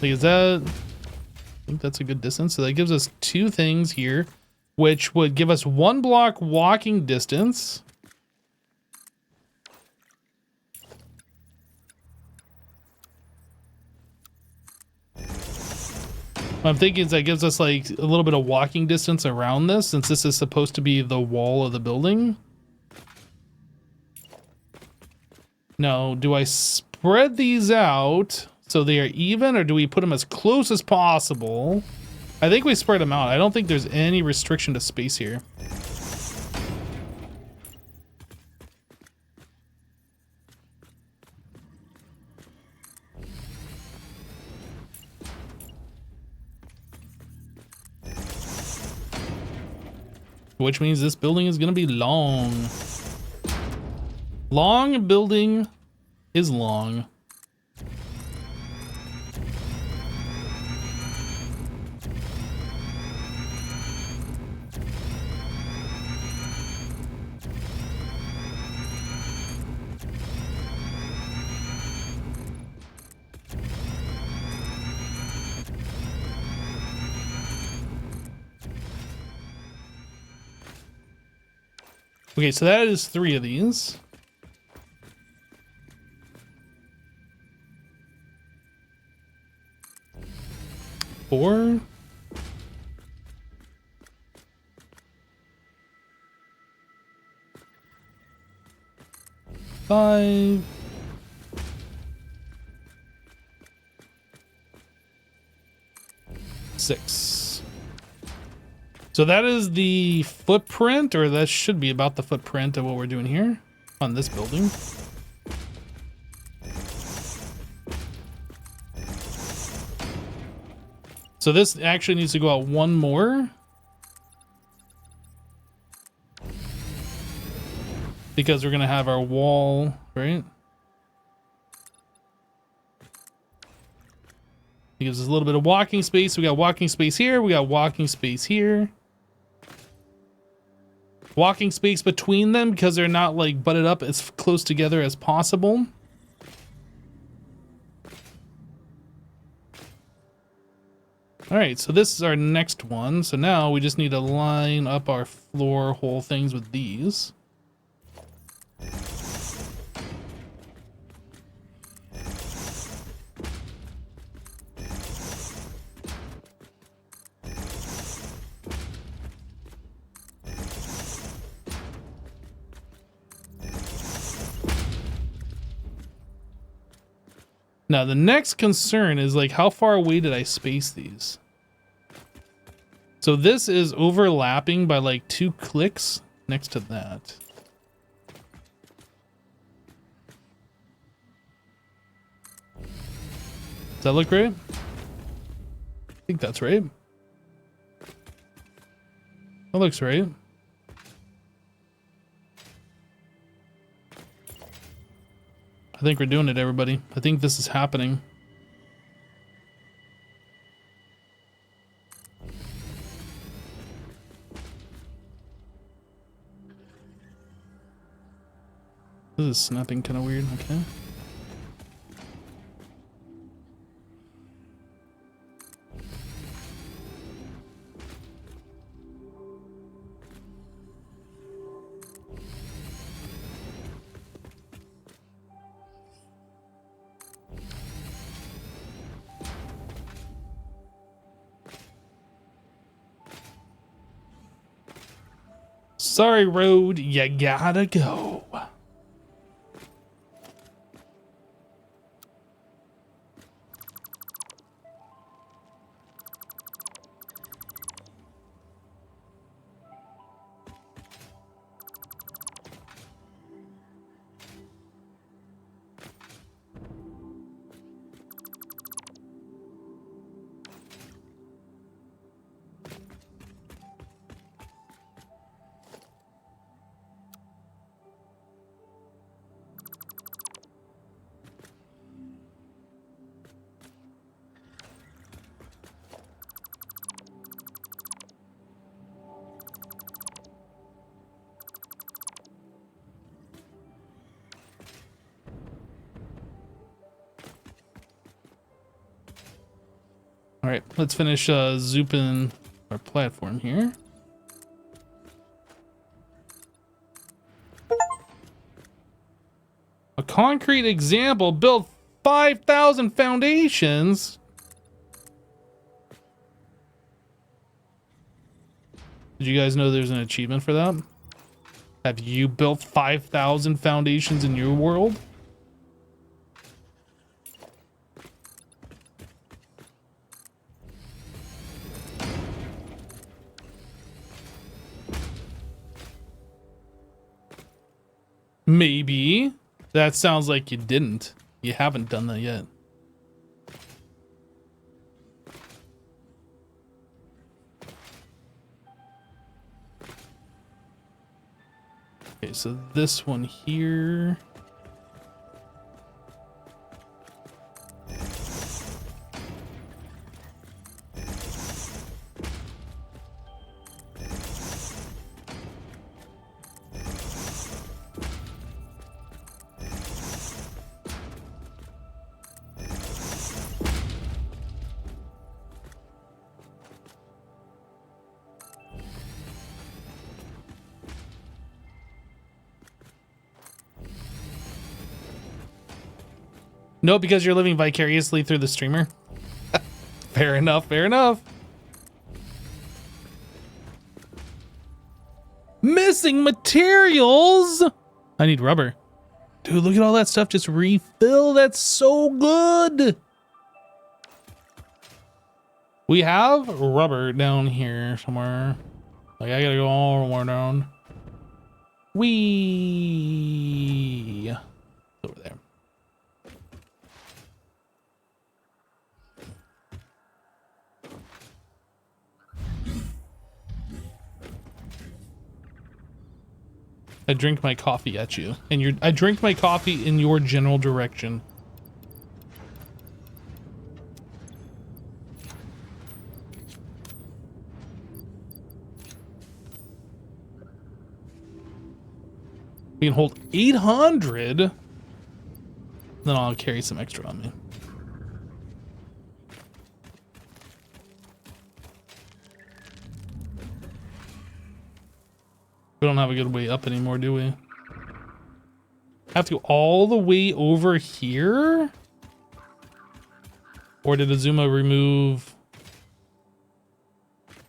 Like, is that, I think that's a good distance. So that gives us 2 things here, which would give us 1 block walking distance. What I'm thinking is that gives us like a little bit of walking distance around this, since this is supposed to be the wall of the building. Now, do I spread these out so they are even, or do we put them as close as possible? I think we spread them out. I don't think there's any restriction to space here. Which means this building is going to be long. Long building is long. Okay, so that is 3 of these. Four. 5. 6. So that is the footprint, or that should be about the footprint of what we're doing here on this building. So this actually needs to go out one more. Because we're going to have our wall, right? It gives us a little bit of walking space. We got walking space here. We got walking space here. Walking space between them because they're not like butted up as close together as possible. All right, so this is our next one. So now we just need to line up our floor hole things with these. Now, the next concern is like, how far away did I space these? So this is overlapping by like 2 clicks next to that. Does that look right? I think that's right. That looks right. I think we're doing it, everybody. I think this is happening. This is snapping kind of weird. Okay. Sorry, road, you gotta go. All right, let's finish zooping our platform here. A concrete example built 5,000 foundations. Did you guys know there's an achievement for that? Have you built 5,000 foundations in your world? Maybe. That sounds like you didn't. You haven't done that yet. Okay, so this one here. No, because you're living vicariously through the streamer. Fair enough, fair enough. Missing materials! I need rubber. Dude, look at all that stuff just refill. That's so good. We have rubber down here somewhere. Like, I gotta go all the way down. Wee. Over there. I drink my coffee at you, and I drink my coffee in your general direction. We can hold 800. Then I'll carry some extra on me. We don't have a good way up anymore, do we? Have to go all the way over here? Or did Azuma remove?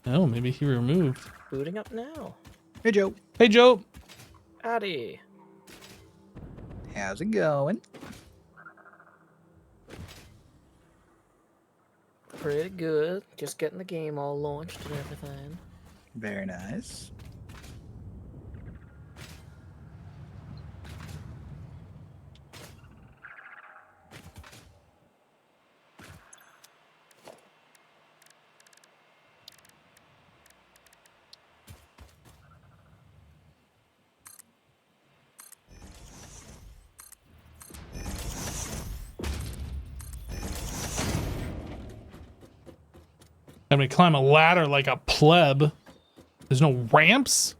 Oh, maybe he removed. Booting up now. Hey, Joe. Hey, Joe. Howdy. How's it going? Pretty good. Just getting the game all launched and everything. Very nice. I'm gonna climb a ladder like a pleb. There's no ramps?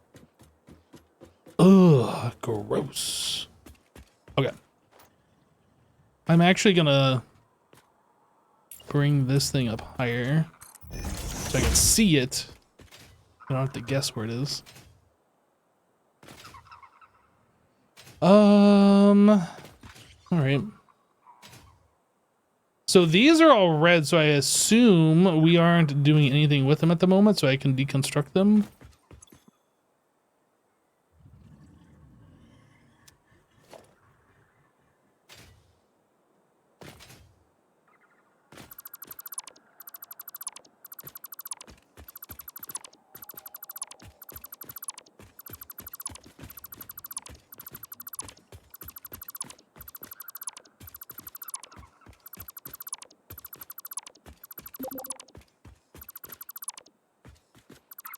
Ugh, gross. Okay. I'm actually gonna bring this thing up higher so I can see it. I don't have to guess where it is. All right. So these are all red, so I assume we aren't doing anything with them at the moment, so I can deconstruct them.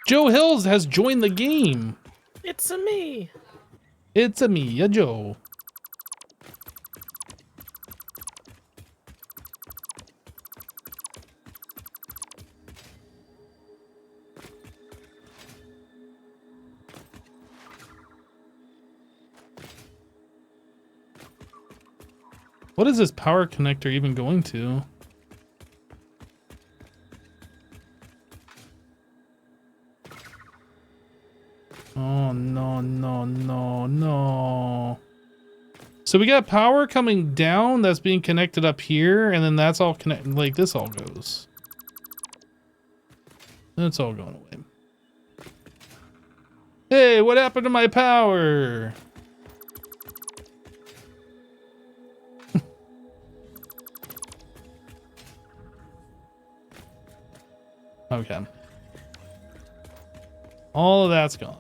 Joe Hills has joined the game. It's a me. It's a me, a Joe. What is this power connector even going to? Oh, no. So we got power coming down that's being connected up here, and then that's all connected, like this all goes. It's all going away. Hey, what happened to my power? Okay. All of that's gone.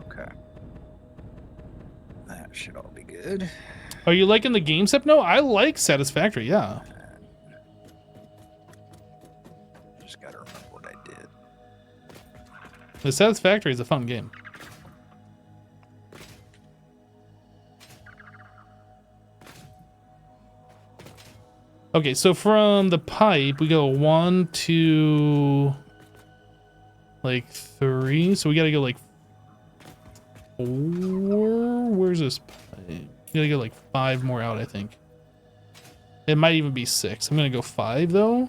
Okay. That should all be good. Are you liking the game step? No, I like Satisfactory, yeah. Just gotta remember what I did. The Satisfactory is a fun game. Okay, so from the pipe, we go 1, 2, like 3. So we gotta go like 4. Where's this pipe? We gotta go like 5 more out, I think. It might even be 6. I'm gonna go 5 though.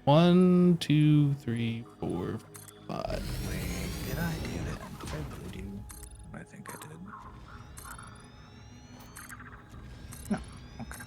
1, 2, 3, 4, 5. Wait, did I do that? Did I really do? I think I did. No. Okay.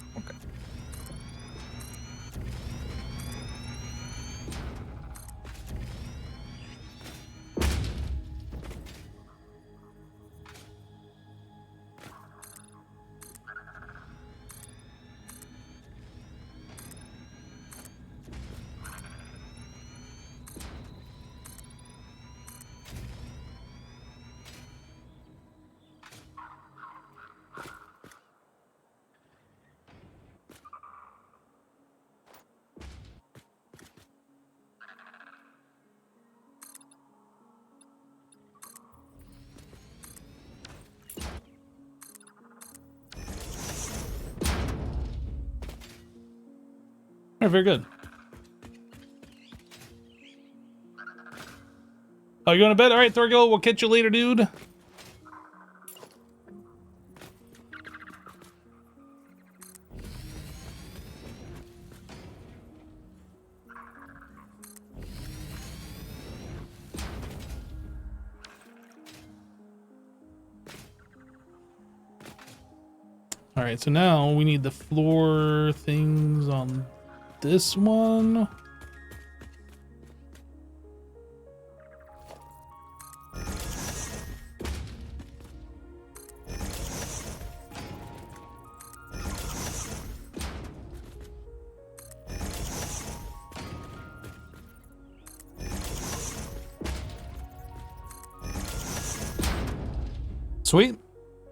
right, very good. Oh, you going to bed? All right, Thorgil, we'll catch you later, dude. All right, so now we need the floor things on this one. Sweet.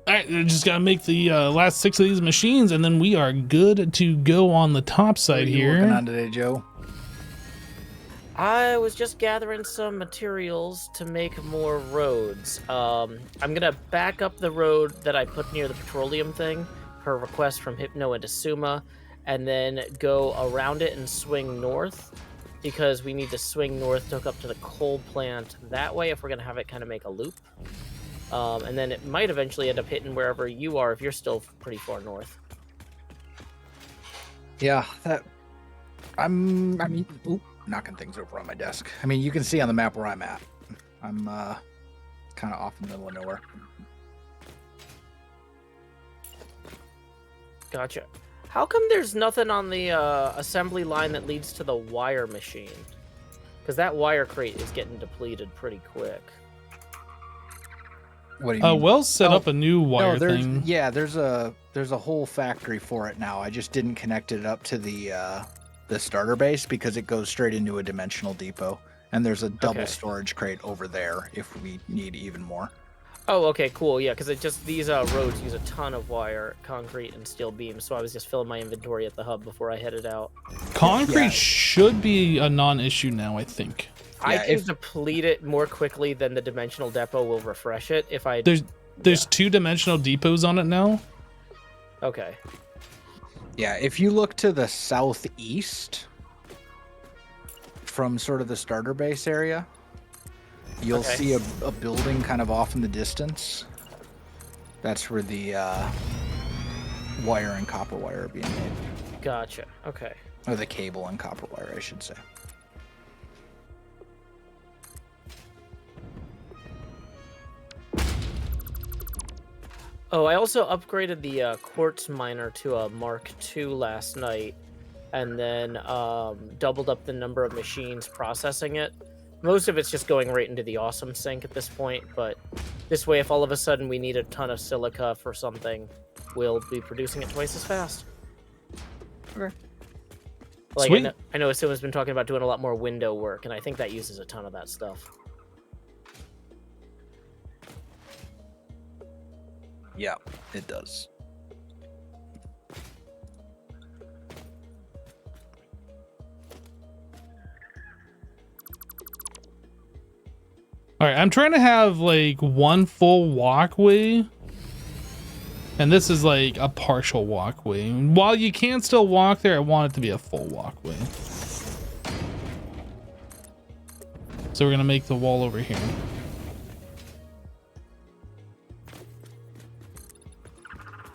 All right, we just gotta make the last 6 of these machines, and then we are good to go on the top side What are you here. working on today, Joe? I was just gathering some materials to make more roads. I'm gonna back up the road that I put near the petroleum thing per request from Hypno and Asuma, and then go around it and swing north, because we need to swing north to hook up to the coal plant that way if we're gonna have it kind of make a loop. And then it might eventually end up hitting wherever you are if you're still pretty far north. Yeah, I mean, oop, knocking things over on my desk. I mean, you can see on the map where I'm at. I'm kind of off in the middle of nowhere. Gotcha. How come there's nothing on the assembly line that leads to the wire machine? Because that wire crate is getting depleted pretty quick. What do you mean? Wells set up a new wire thing. Yeah, there's a whole factory for it now. I just didn't connect it up to the starter base because it goes straight into a dimensional depot, and there's a double storage crate over there if we need even more. Oh, okay, cool. Yeah, because these roads use a ton of wire, concrete, and steel beams. So I was just filling my inventory at the hub before I headed out. Concrete should be a non-issue now, I think. I can deplete it more quickly than the dimensional depot will refresh it if I... There's 2 dimensional depots on it now. Okay. Yeah, if you look to the southeast from sort of the starter base area, you'll see a building kind of off in the distance. That's where the wire and copper wire are being made. Gotcha. Okay. Or the cable and copper wire, I should say. Oh, I also upgraded the quartz miner to a Mark II last night, and then doubled up the number of machines processing it. Most of it's just going right into the awesome sink at this point, but this way, if all of a sudden we need a ton of silica for something, we'll be producing it twice as fast. Okay. Like, Sweet. I know Asuma's been talking about doing a lot more window work, and I think that uses a ton of that stuff. Yeah, it does. All right, I'm trying to have like one full walkway, and this is like a partial walkway. While you can still walk there, I want it to be a full walkway. So we're gonna make the wall over here.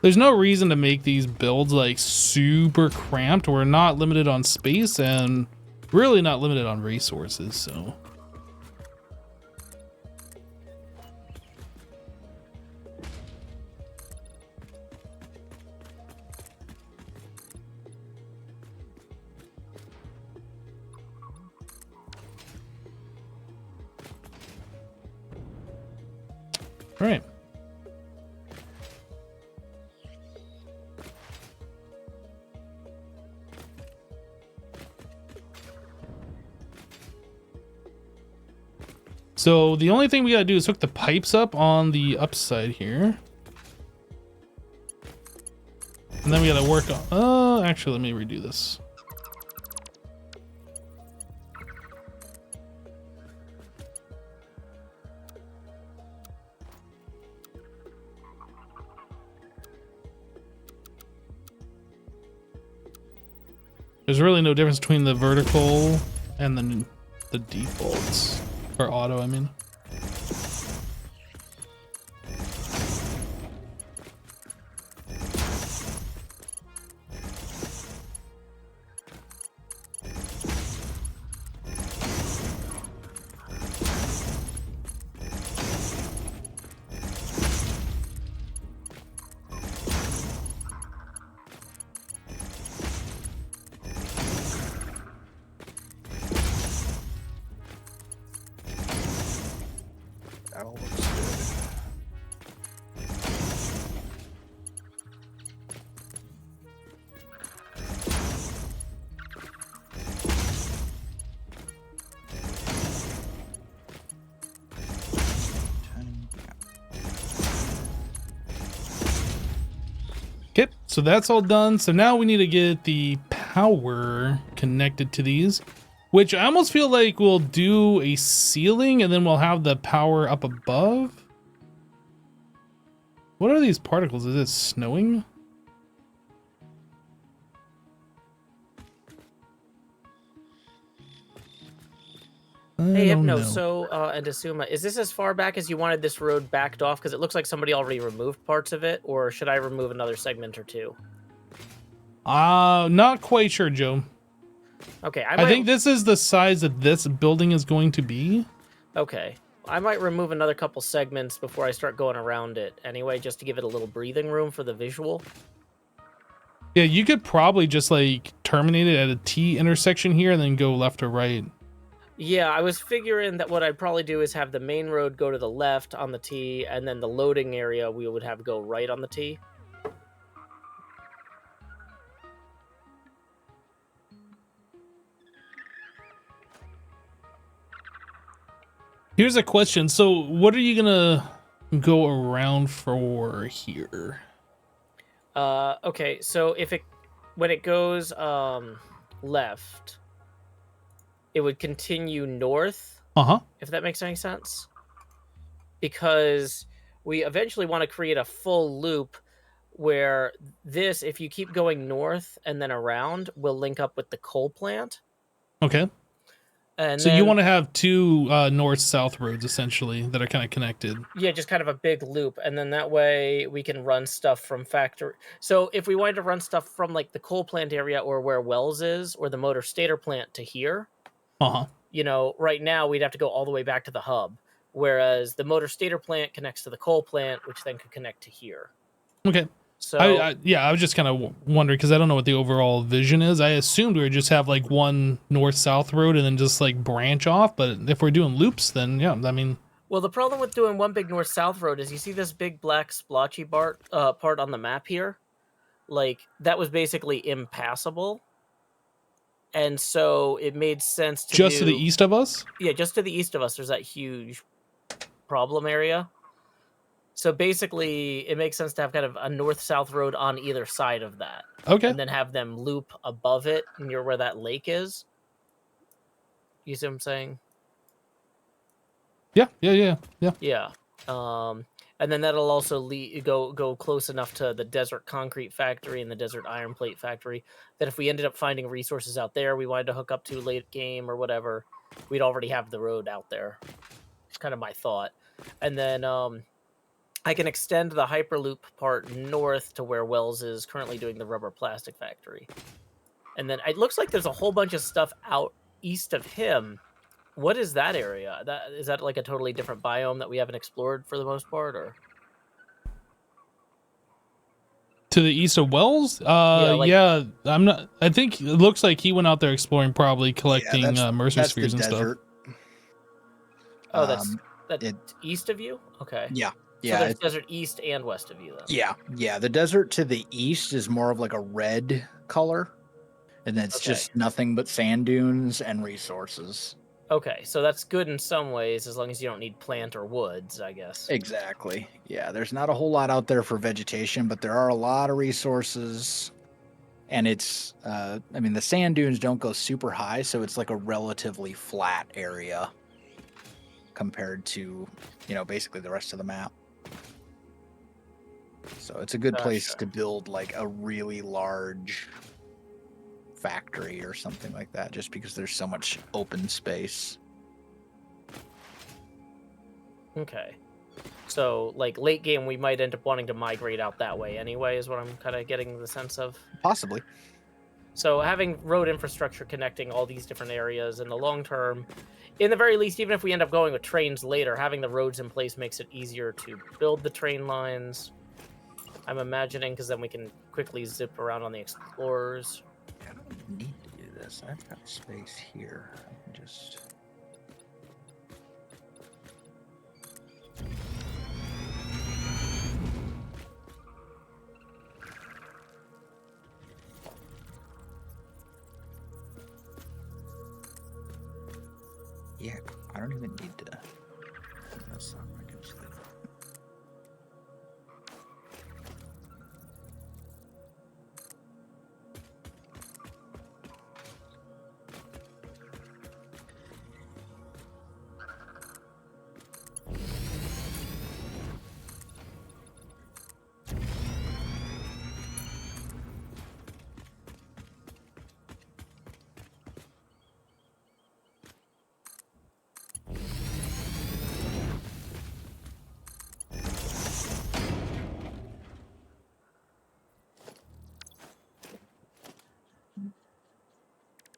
There's no reason to make these builds like super cramped. We're not limited on space and really not limited on resources, so. All right. So the only thing we gotta do is hook the pipes up on the upside here. And then we gotta work on, actually, let me redo this. There's really no difference between the vertical and the defaults, or auto, I mean. That all looks good. Okay, so that's all done. So now we need to get the power connected to these, which I almost feel like we'll do a ceiling and then we'll have the power up above. What are these particles? Is it snowing? Hey, I don't Hypno, know. so, and Asuma, is this as far back as you wanted this road backed off? Because it looks like somebody already removed parts of it, or should I remove another segment or two? Not quite sure, Joe. Okay, I think this is the size that this building is going to be. Okay, I might remove another couple segments before I start going around it anyway, just to give it a little breathing room for the visual. Yeah, you could probably just like terminate it at a T intersection here and then go left or right. Yeah, I was figuring that what I'd probably do is have the main road go to the left on the T, and then the loading area we would have go right on the T. Here's a question. So what are you gonna go around for here? Okay, so when it goes left, it would continue north. If that makes any sense. Because we eventually want to create a full loop where this, if you keep going north and then around, will link up with the coal plant. Okay. And so you want to have two north-south roads essentially that are kind of connected. Yeah, just kind of a big loop, and then that way we can run stuff from factory. So if we wanted to run stuff from like the coal plant area or where Wells is, or the motor stator plant to here, you know, right now we'd have to go all the way back to the hub, whereas the motor stator plant connects to the coal plant, which then could connect to here. Okay. So I was just kind of wondering because I don't know what the overall vision is. I assumed we would just have like one north-south road and then just like branch off. But if we're doing loops, then yeah, I mean. Well, the problem with doing one big north-south road is you see this big black splotchy part on the map here? Like, that was basically impassable. And so it made sense to Just to the east of us? Yeah, just to the east of us, there's that huge problem area. So basically, it makes sense to have kind of a north-south road on either side of that. Okay. And then have them loop above it near where that lake is. You see what I'm saying? Yeah. Yeah. And then that'll also go close enough to the desert concrete factory and the desert iron plate factory that if we ended up finding resources out there we wanted to hook up to late game or whatever, we'd already have the road out there. It's kind of my thought. And then I can extend the Hyperloop part north to where Wells is currently doing the rubber plastic factory. And then it looks like there's a whole bunch of stuff out east of him. What is that area? Is that like a totally different biome that we haven't explored for the most part, or? To the east of Wells? Yeah, I'm not. I think it looks like he went out there exploring, probably collecting Mercer spheres and desert. stuff. Oh, that's east of you? Okay. Yeah. So there's desert east and west of you then. Yeah. The desert to the east is more of like a red color, and it's just nothing but sand dunes and resources. Okay, so that's good in some ways, as long as you don't need plant or woods, I guess. Exactly. Yeah, there's not a whole lot out there for vegetation, but there are a lot of resources. And it's, I mean, the sand dunes don't go super high, so it's like a relatively flat area compared to, you know, basically the rest of the map. So it's a good place to build like a really large factory or something like that, just because there's so much open space. Okay. So, like, late game, we might end up wanting to migrate out that way anyway, is what I'm kind of getting the sense of. Possibly. So, having road infrastructure connecting all these different areas in the long term, in the very least, even if we end up going with trains later, having the roads in place makes it easier to build the train lines. I'm imagining, because then we can quickly zip around on the Explorers. I don't need to do this. I've got space here. I can just... Yeah, I don't even need to... That's not I can just leave it.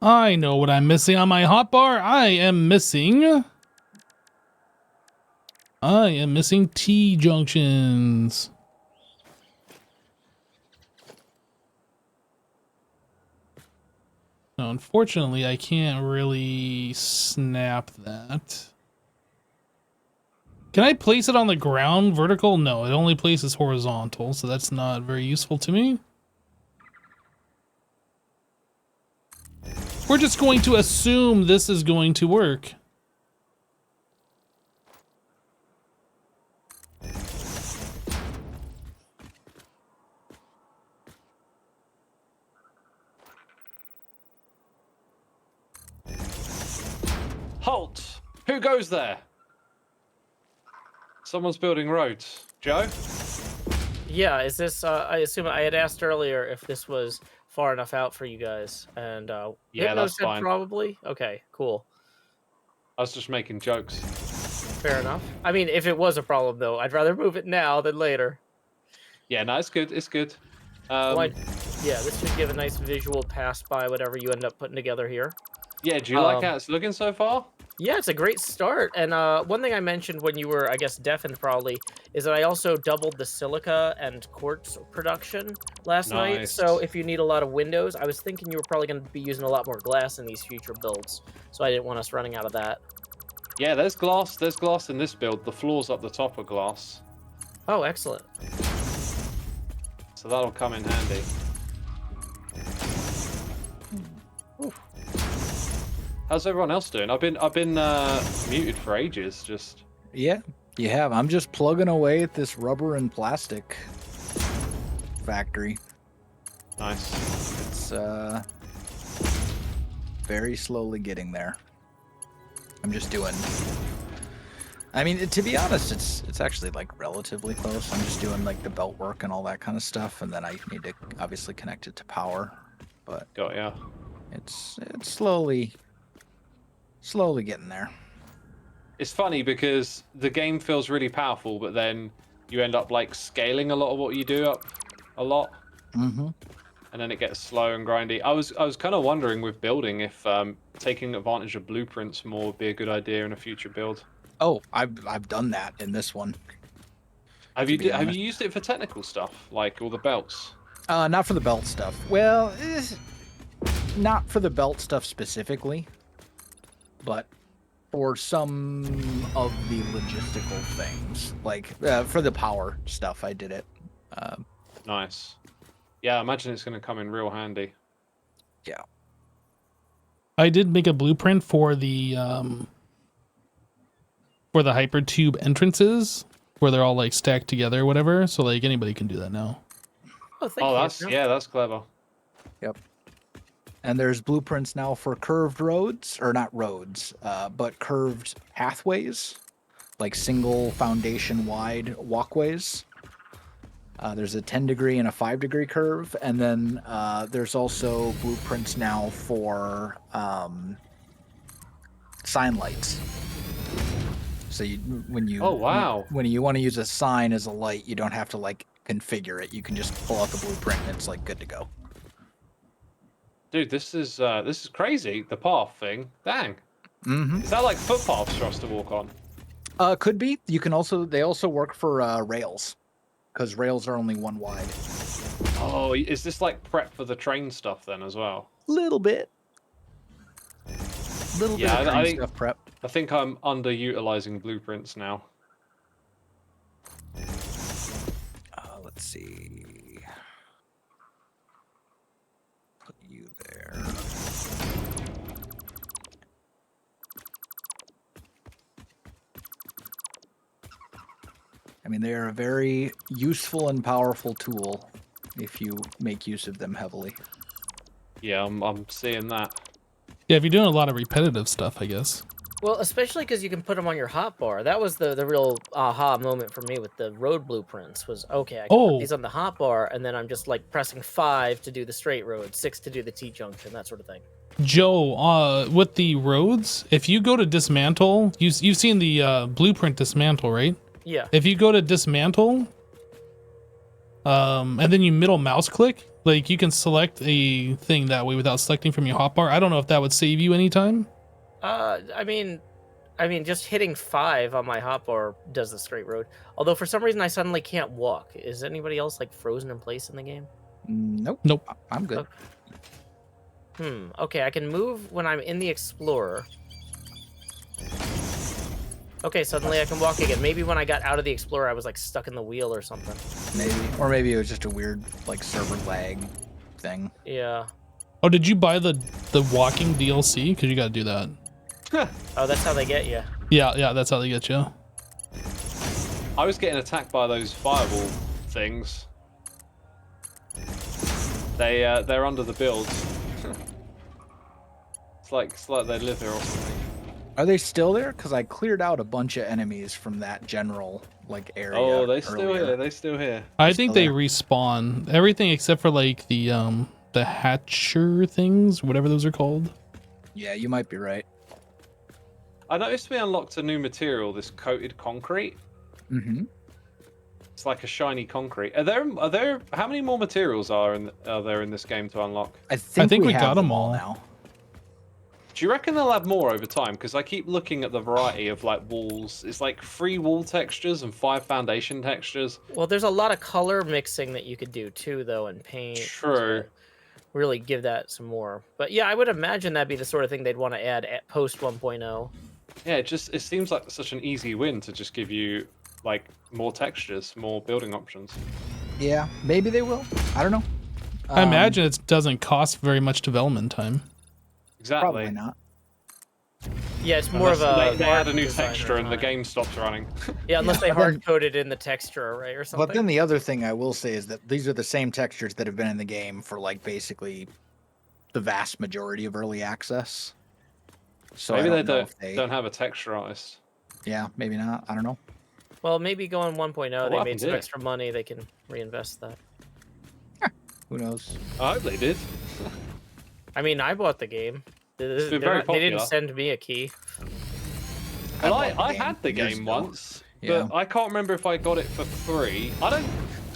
I know what I'm missing on my hotbar. I am missing T-junctions. No, unfortunately, I can't really snap that. Can I place it on the ground vertical? No, it only places horizontal, so that's not very useful to me. We're just going to assume this is going to work. Halt! Who goes there? Someone's building roads. Joe? Yeah, is this, I assume I had asked earlier if this was far enough out for you guys, and yeah, Hypno that's said fine. Probably. Okay, cool. I was just making jokes. Fair enough. I mean, if it was a problem, though, I'd rather move it now than later. Yeah, no, it's good. It's good. Yeah, this should give a nice visual pass by whatever you end up putting together here. Yeah, do you like how it's looking so far? Yeah, it's a great start. And one thing I mentioned when you were, I guess, deafened probably, is that I also doubled the silica and quartz production last night. So if you need a lot of windows, I was thinking you were probably going to be using a lot more glass in these future builds. So I didn't want us running out of that. Yeah, there's glass. There's glass in this build. The floors up the top are glass. Oh, excellent. So that'll come in handy. Ooh. How's everyone else doing? I've been muted for ages. Just Yeah, you have. I'm just plugging away at this rubber and plastic factory. nice. It's very slowly getting there. I'm just doing. I mean, to be honest, it's actually like relatively close. I'm just doing like the belt work and all that kind of stuff, and then I need to obviously connect it to power. But Got ya. it's slowly getting there. It's funny because the game feels really powerful, but then you end up like scaling a lot of what you do up a lot. Mm-hmm. And then it gets slow and grindy. I was kind of wondering with building if taking advantage of blueprints more would be a good idea in a future build. Oh, I've done that in this one. Have you used it for technical stuff, like all the belts? Not for the belt stuff. Well, not for the belt stuff specifically, but for some of the logistical things, like for the power stuff, I did it. Nice. Yeah, I imagine it's going to come in real handy. Yeah. I did make a blueprint for the hypertube entrances where they're all like stacked together or whatever. So like anybody can do that now. Oh, thank you. That's clever. Yep. And there's blueprints now for curved roads, or not roads, but curved pathways, like single foundation wide walkways. There's a 10 degree and a 5 degree curve, and then there's also blueprints now for sign lights. So when you when you want to use a sign as a light, you don't have to like configure it. You can just pull out the blueprint and it's like good to go. Dude, this is crazy. The path thing. Dang. Mm-hmm. Is that like footpaths for us to walk on? Could be. You can also they also work for rails, because rails are only 1 wide. Oh, is this like prep for the train stuff then as well? Little bit. Little bit of train stuff prep. I think I'm underutilizing blueprints now. Let's see. Put you there. I mean, they are a very useful and powerful tool if you make use of them heavily. Yeah, I'm seeing that. Yeah, if you're doing a lot of repetitive stuff, I guess. Well, especially because you can put them on your hotbar. That was the real aha moment for me with the road blueprints. Was okay, I can put these on the hotbar, and then I'm just like pressing 5 to do the straight road, 6 to do the T-junction, that sort of thing. Joe, with the roads, if you go to dismantle, you've seen the blueprint dismantle, right? Yeah. If you go to dismantle, and then you middle mouse click, like you can select a thing that way without selecting from your hotbar. I don't know if that would save you any time. I mean, just hitting 5 on my hotbar does the straight road. Although for some reason I suddenly can't walk. Is anybody else like frozen in place in the game? Nope. Nope. I'm good. Okay. Okay, I can move when I'm in the Explorer. Okay, suddenly I can walk again. Maybe when I got out of the Explorer, I was like stuck in the wheel or something. Maybe, or maybe it was just a weird like server lag thing. Yeah. Oh, did you buy the walking DLC? Because you got to do that. Oh, that's how they get you. Yeah, that's how they get you. I was getting attacked by those fireball things. They're under the builds. it's like they live here or something. Are they still there? Because I cleared out a bunch of enemies from that general like area. Oh, they still here. They still here. I think they respawn everything except for like the hatcher things, whatever those are called. Yeah, you might be right. I noticed we unlocked a new material, this coated concrete. Mm-hmm. It's like a shiny concrete. Are there how many more materials are there in this game to unlock? I think we got them all now. Do you reckon they'll add more over time? Because I keep looking at the variety of like walls. It's like 3 wall textures and 5 foundation textures. Well, there's a lot of color mixing that you could do too, though, and paint. True. Really give that some more. But yeah, I would imagine that'd be the sort of thing they'd want to add at post 1.0. Yeah, it seems like such an easy win to just give you like more textures, more building options. Yeah, maybe they will. I don't know. I imagine it doesn't cost very much development time. Exactly. Probably not. Yeah, it's more of a... They add a new texture and the game stops running. Yeah, unless they hard-coded in the texture, right, or something. But then the other thing I will say is that these are the same textures that have been in the game for like basically the vast majority of early access. So maybe they don't have a texture artist. Yeah, maybe not. I don't know. Well, maybe going 1.0, they made some extra money. They can reinvest that. Who knows? I hope they did. I mean, I bought the game. It's been they didn't send me a key. Well, I had the game once, but I can't remember if I got it for free. I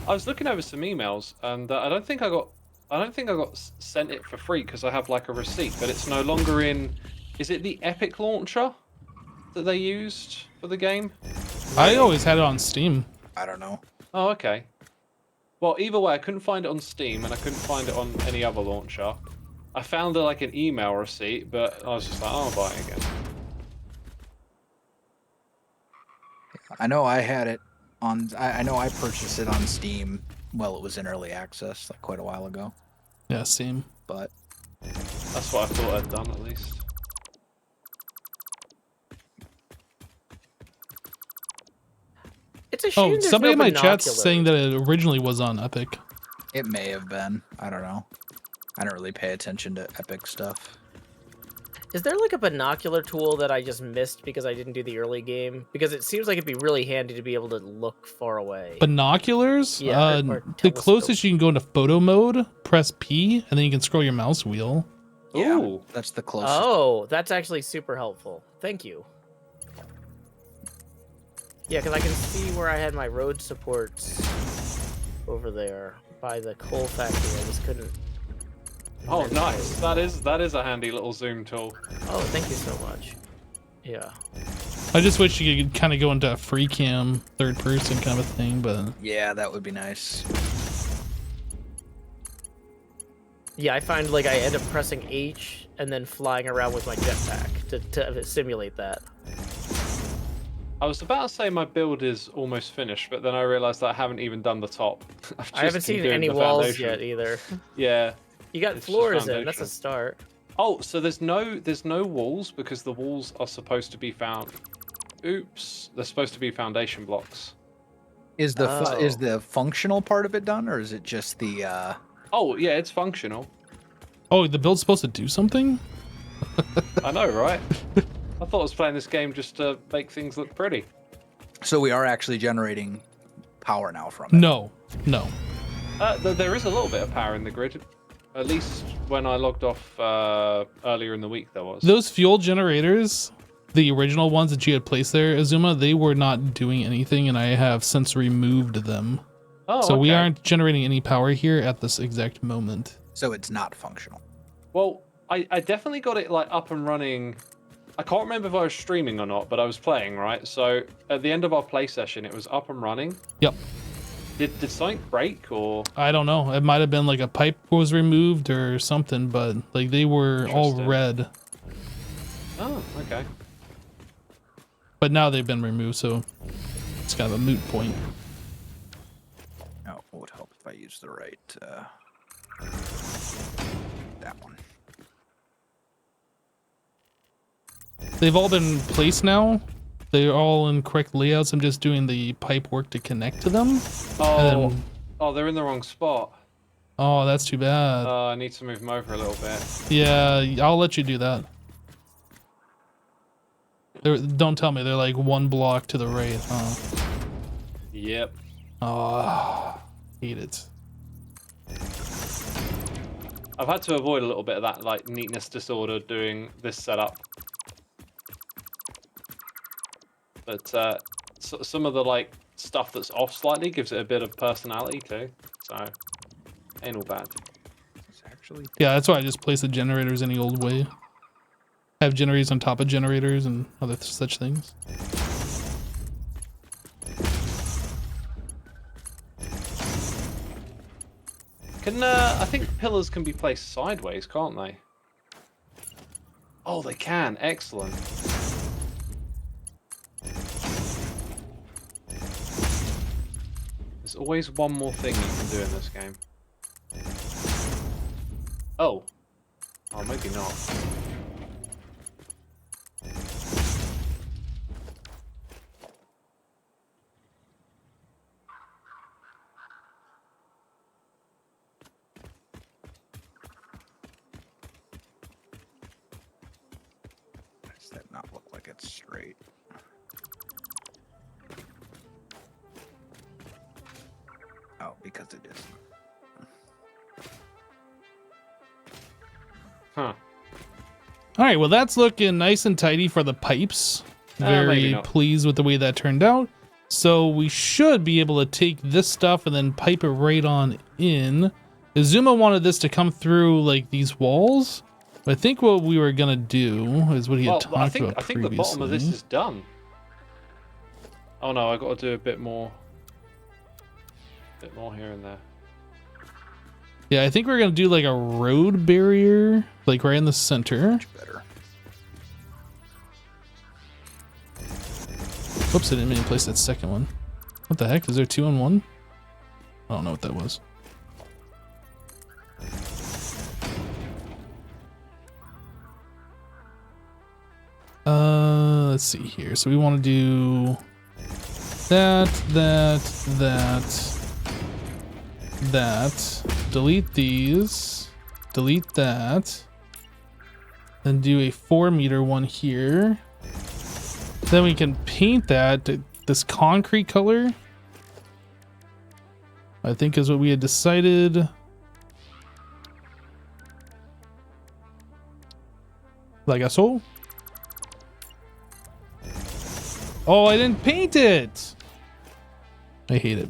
was looking over some emails, and I don't think I got sent it for free because I have like a receipt, but it's no longer in. Is it the Epic launcher that they used for the game? I always had it on Steam. I don't know. Oh, okay. Well, either way, I couldn't find it on Steam, and I couldn't find it on any other launcher. I found like an email receipt, but I was just like, oh, I'll buy it again. I know I had it on. I know I purchased it on Steam. Well, it was in early access like quite a while ago. Yeah, Steam. But that's what I thought I'd done at least. It's a shame. Oh, somebody in my chat's saying that it originally was on Epic. It may have been. I don't know. I don't really pay attention to Epic stuff. Is there like a binocular tool that I just missed because I didn't do the early game? Because it seems like it'd be really handy to be able to look far away. Binoculars? Yeah, or the closest you can go into photo mode, press P, and then you can scroll your mouse wheel. Yeah, Ooh. that's the closest. Oh, that's actually super helpful. Thank you. Yeah, because I can see where I had my road supports over there by the coal factory. I just couldn't. Oh, nice. That is a handy little zoom tool. Oh, thank you so much. Yeah. I just wish you could kind of go into a free cam, third person kind of a thing, but Yeah, that would be nice. Yeah, I find like I end up pressing H and then flying around with my jetpack to simulate that. I was about to say my build is almost finished, but then I realized that I haven't even done the top. I haven't seen any walls yet either. Yeah. You got It's just floors in. That's a foundation. start. Oh, so there's no walls because the walls are supposed to be found. Oops, they're supposed to be foundation blocks. Is the Oh. is the functional part of it done, or is it just the? Oh yeah, it's functional. oh, the build's supposed to do something? I know, right? I thought I was playing this game just to make things look pretty. So we are actually generating power now from it. No. There is a little bit of power in the grid. At least when I logged off earlier in the week, there was. Those fuel generators, the original ones that you had placed there, Azuma, they were not doing anything, and I have since removed them. Oh, So we okay. aren't generating any power here at this exact moment. So it's not functional. Well, I definitely got it like up and running. I can't remember if I was streaming or not, but I was playing, right? So at the end of our play session, it was up and running. Yep. Did something break or? I don't know. It might have been like a pipe was removed or something, but like they were all Interesting. red. Oh, okay. But now they've been removed, so it's kind of a moot point. Oh, it would help if I use the right. That one. They've all been placed now. They're all in correct layouts. I'm just doing the pipe work to connect to them. Oh, And then- oh, they're in the wrong spot. Oh, that's too bad. I need to move them over a little bit. Yeah, I'll let you do that. Don't tell me they're like one block to the right, huh? Yep. Oh, hate it. I've had to avoid a little bit of that like neatness disorder doing this setup. But some of the like stuff that's off slightly gives it a bit of personality too. So ain't all bad. It's actually. Yeah, that's why I just place the generators any old way. Have generators on top of generators and other such things. Can I think pillars can be placed sideways, can't they? Oh, they can. Excellent. There's always one more thing you can do in this game. Oh. Oh, maybe not. Does that not look like it's straight? Oh, because it is. Huh. All right, well, that's looking nice and tidy for the pipes. maybe Very not. pleased with the way that turned out. So we should be able to take this stuff and then pipe it right on in. Azuma wanted this to come through like these walls. But I think what we were gonna do is what he had Well, talked I think about the bottom of this previously. is done. Oh no, I got to do a bit more. Bit more here and there. Yeah, I think we're gonna do like a road barrier, like right in the center. Much better. Whoops, I didn't mean to place that second one. What the heck? Is there two in one? I don't know what that was. Let's see here. So we want to do that. Delete these. Delete that. Then do a 4-meter one here. Then we can paint that to this concrete color. I think is what we had decided. Like a soul. Oh, I didn't paint it. I hate it.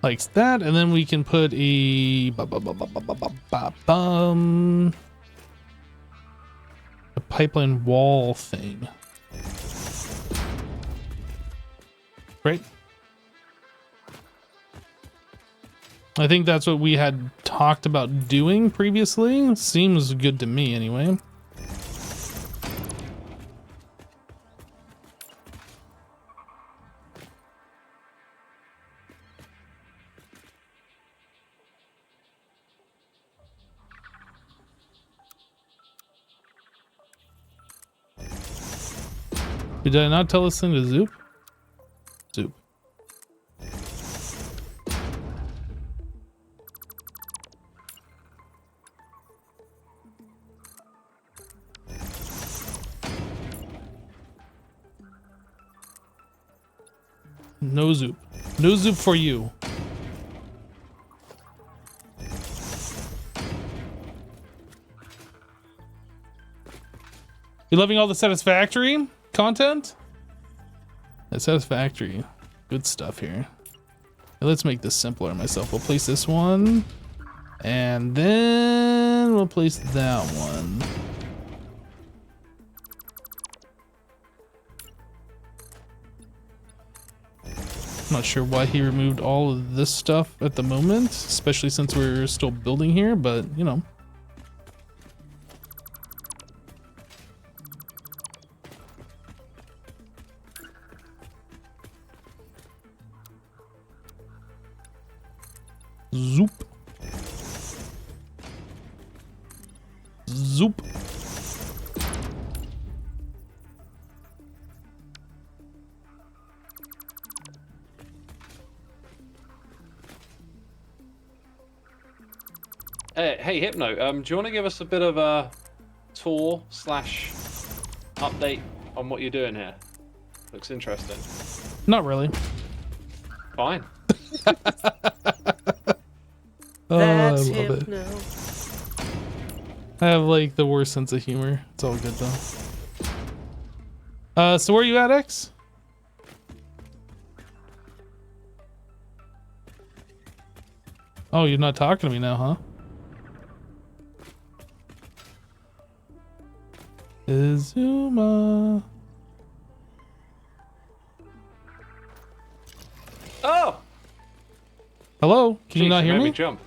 Like that, and then we can put a pipeline wall thing. Right? I think that's what we had talked about doing previously. Seems good to me anyway. Did I not tell this thing to zoop? Zoop. No zoop. No zoop for you. You loving all the Satisfactory content? That's Satisfactory. Good stuff here. Let's make this simpler on myself. We'll place this one. And then we'll place that one. I'm not sure why he removed all of this stuff at the moment, especially since we're still building here, but you know. Zoop. Zoop. Hey, Hypno, do you want to give us a bit of a tour / update on what you're doing here? Looks interesting. Not really. Fine. Oh, That's I love it. Hypno. I have like the worst sense of humor. It's all good though. So where are you at, X? Oh, you're not talking to me now, huh? Izuma. Oh! Hello? Can you Jeez, not hear made me? Jump.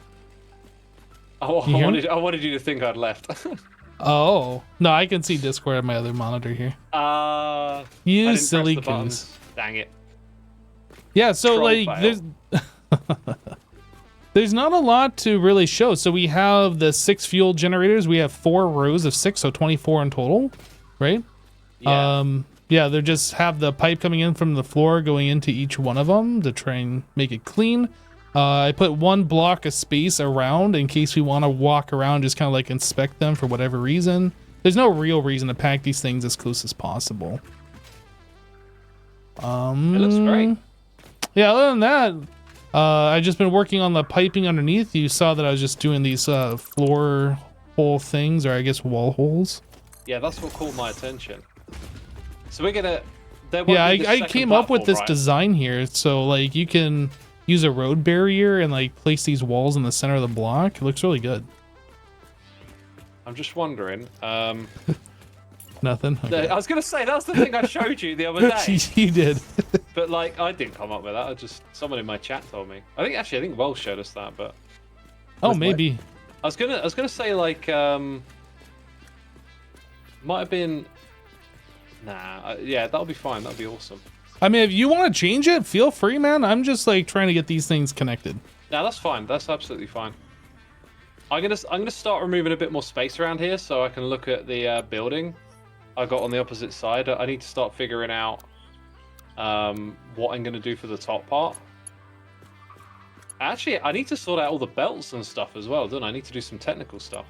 Oh, You hear me? I wanted you to think I'd left. Oh. No, I can see Discord on my other monitor here. I You didn't silly press the goose. buttons. Dang it. Yeah, so Troll like fail. there's there's not a lot to really show. So we have the 6 fuel generators. We have 4 rows of 6, so 24 in total, right? Yeah. Yeah, they just have the pipe coming in from the floor going into each one of them to try and make it clean. I put 1 block of space around in case we want to walk around, just kind of like inspect them for whatever reason. There's no real reason to pack these things as close as possible. It looks great. Yeah, other than that, I've just been working on the piping underneath. You saw that I was just doing these floor hole things, or I guess wall holes. Yeah, that's what caught my attention. So we're gonna. Yeah, I came up with this design here, so like you can use a road barrier and like place these walls in the center of the block. It looks really good. I'm just wondering. Nothing. Okay. I was gonna say that's the thing I showed you the other day, You did. but like I didn't come up with that. Someone in my chat told me. I think Wells showed us that, but Oh, maybe. I was gonna say like might have been. Nah, yeah, that'll be fine. That'll be awesome. I mean, if you want to change it, feel free, man. I'm just like trying to get these things connected. No, that's fine. That's absolutely fine. I'm gonna start removing a bit more space around here so I can look at the building I got on the opposite side. I need to start figuring out what I'm gonna do for the top part. Actually, I need to sort out all the belts and stuff as well, don't I? I need to do some technical stuff.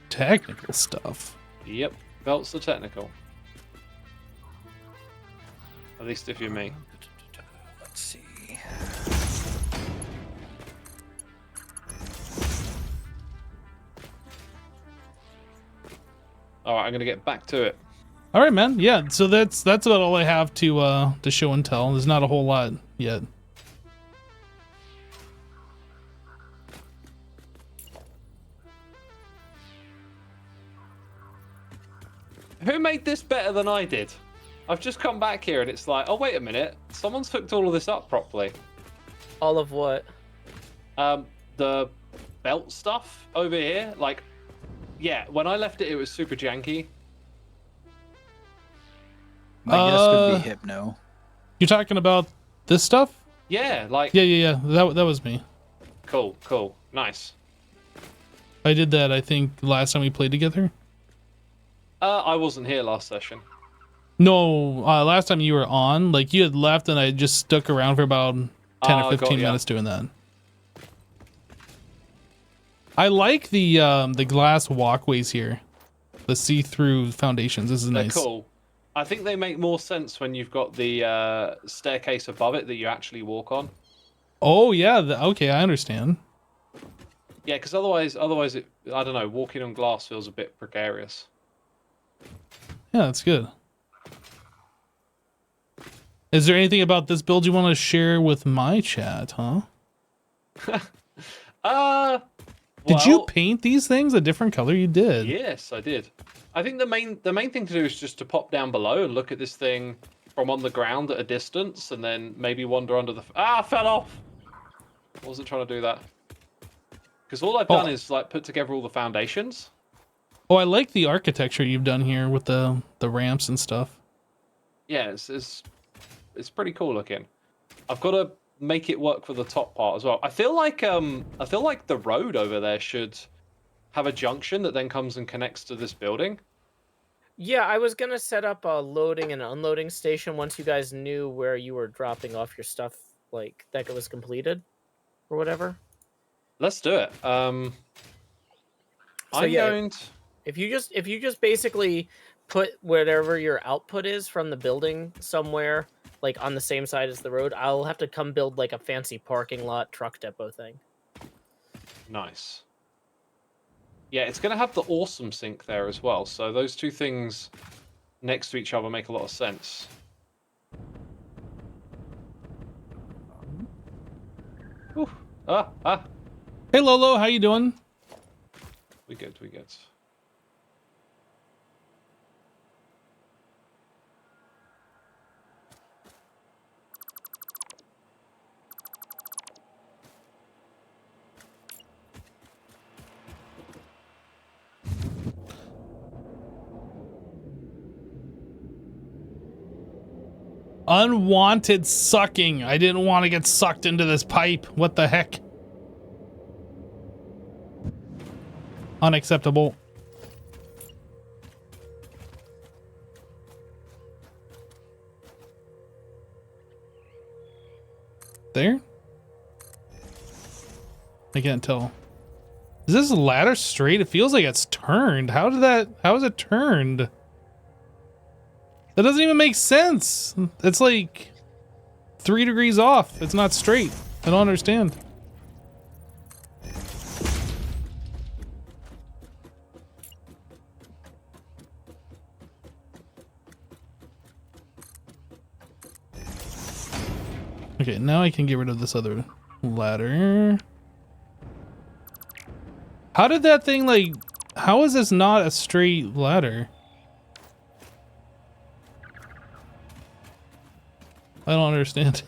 Technical stuff. Yep, belts are technical. At least if you're me. Let's see. All right, I'm gonna get back to it. All right, man. Yeah, so that's about all I have to show and tell. There's not a whole lot yet. Who made this better than I did? I've just come back here and it's like, oh wait a minute, someone's hooked all of this up properly. All of what? The belt stuff over here, like, yeah, when I left it, it was super janky. My guess would be Hypno. You're talking about this stuff? Yeah, like. Yeah. That was me. Cool, nice. I did that, I think, last time we played together. I wasn't here last session. No, last time you were on, like you had left and I just stuck around for about 10 or 15 minutes doing that. I like the glass walkways here. The see-through foundations. This is nice. They're cool. I think they make more sense when you've got the staircase above it that you actually walk on. Oh yeah, okay, I understand. Yeah, because otherwise, I don't know, walking on glass feels a bit precarious. Yeah, that's good. Is there anything about this build you want to share with my chat, huh? Did you paint these things a different color? You did. Yes, I did. I think the main thing to do is just to pop down below and look at this thing from on the ground at a distance, and then maybe wander under the. I fell off. I wasn't trying to do that. Because all I've done is like put together all the foundations. Oh, I like the architecture you've done here with the ramps and stuff. Yeah, it's pretty cool looking. I've got to make it work for the top part as well. I feel like the road over there should have a junction that then comes and connects to this building. Yeah, I was gonna set up a loading and unloading station once you guys knew where you were dropping off your stuff, like that was completed, or whatever. Let's do it. If you just basically put whatever your output is from the building somewhere, like on the same side as the road, I'll have to come build like a fancy parking lot truck depot thing. Nice. Yeah, it's going to have the awesome sink there as well. So those two things next to each other make a lot of sense. Ooh. Hey Lolo, how you doing? We good. Unwanted sucking. I didn't want to get sucked into this pipe. What the heck? Unacceptable. There? I can't tell. Is this ladder straight? It feels like it's turned. How is it turned? That doesn't even make sense. It's like 3 degrees off. It's not straight. I don't understand. Okay, now I can get rid of this other ladder. How did that thing, like, how is this not a straight ladder? I don't understand.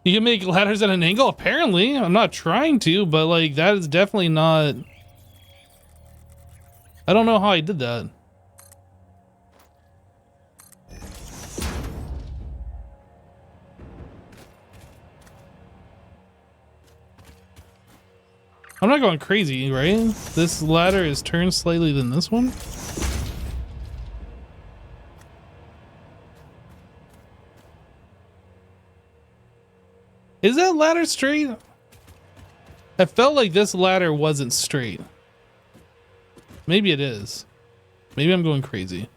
You can make ladders at an angle? Apparently. I'm not trying to, but like that is definitely not... I don't know how I did that. I'm not going crazy, right? This ladder is turned slightly than this one. Is that ladder straight? I felt like this ladder wasn't straight. Maybe it is. Maybe I'm going crazy.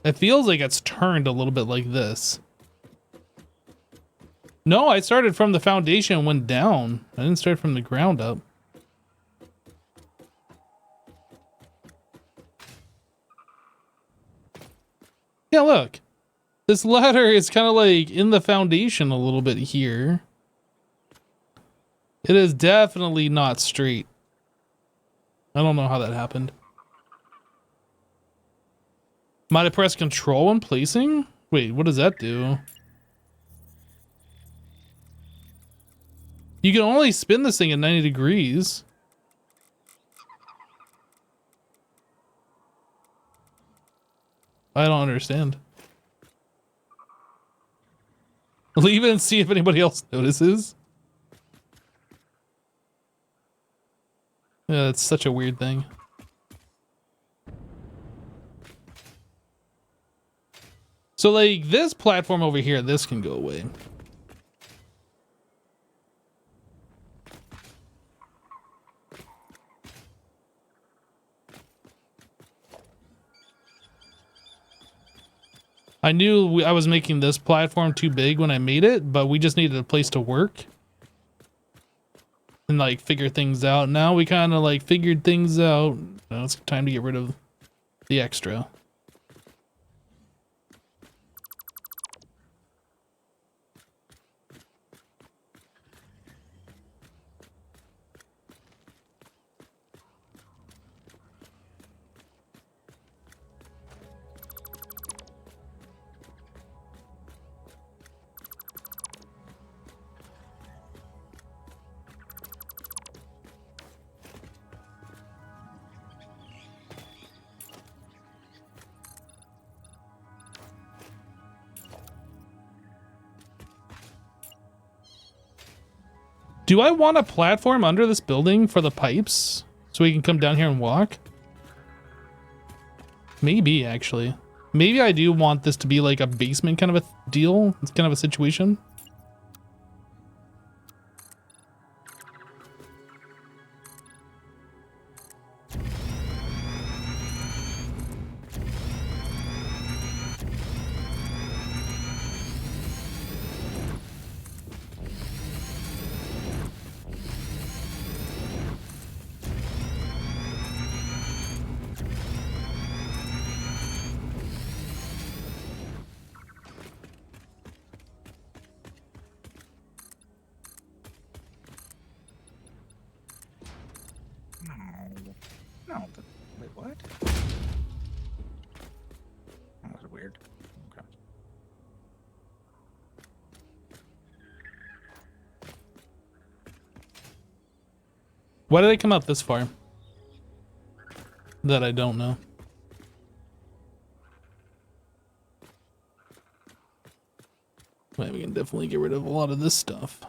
It feels like it's turned a little bit like this. No, I started from the foundation and went down. I didn't start from the ground up. Yeah, look. This ladder is kind of like in the foundation a little bit here. It is definitely not straight. I don't know how that happened. Might have pressed control when placing? Wait, what does that do? You can only spin this thing at 90 degrees. I don't understand. Leave it and see if anybody else notices. Yeah, that's such a weird thing. So like this platform over here, this can go away. I knew I was making this platform too big when I made it, but we just needed a place to work and like figure things out. Now we kind of like figured things out. Now it's time to get rid of the extra. Do I want a platform under this building for the pipes so we can come down here and walk? Maybe, actually. Maybe I do want this to be like a basement kind of a deal. It's kind of a situation. No, but wait, what? That was weird. Okay. Why did I come up this far? That I don't know. Wait, we can definitely get rid of a lot of this stuff.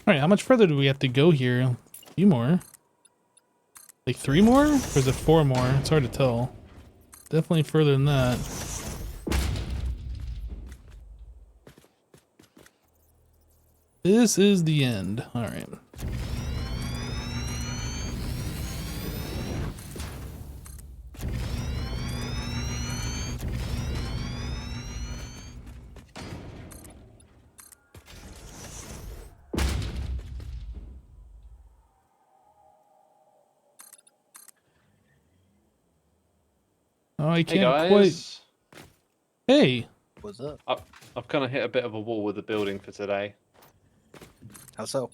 All right, how much further do we have to go here? A few more. Like 3 more? Or is it 4 more? It's hard to tell. Definitely further than that. This is the end. All right. Oh, I Hey can't quite. guys. Hey. What's up? I've kind of hit a bit of a wall with the building for today. How so?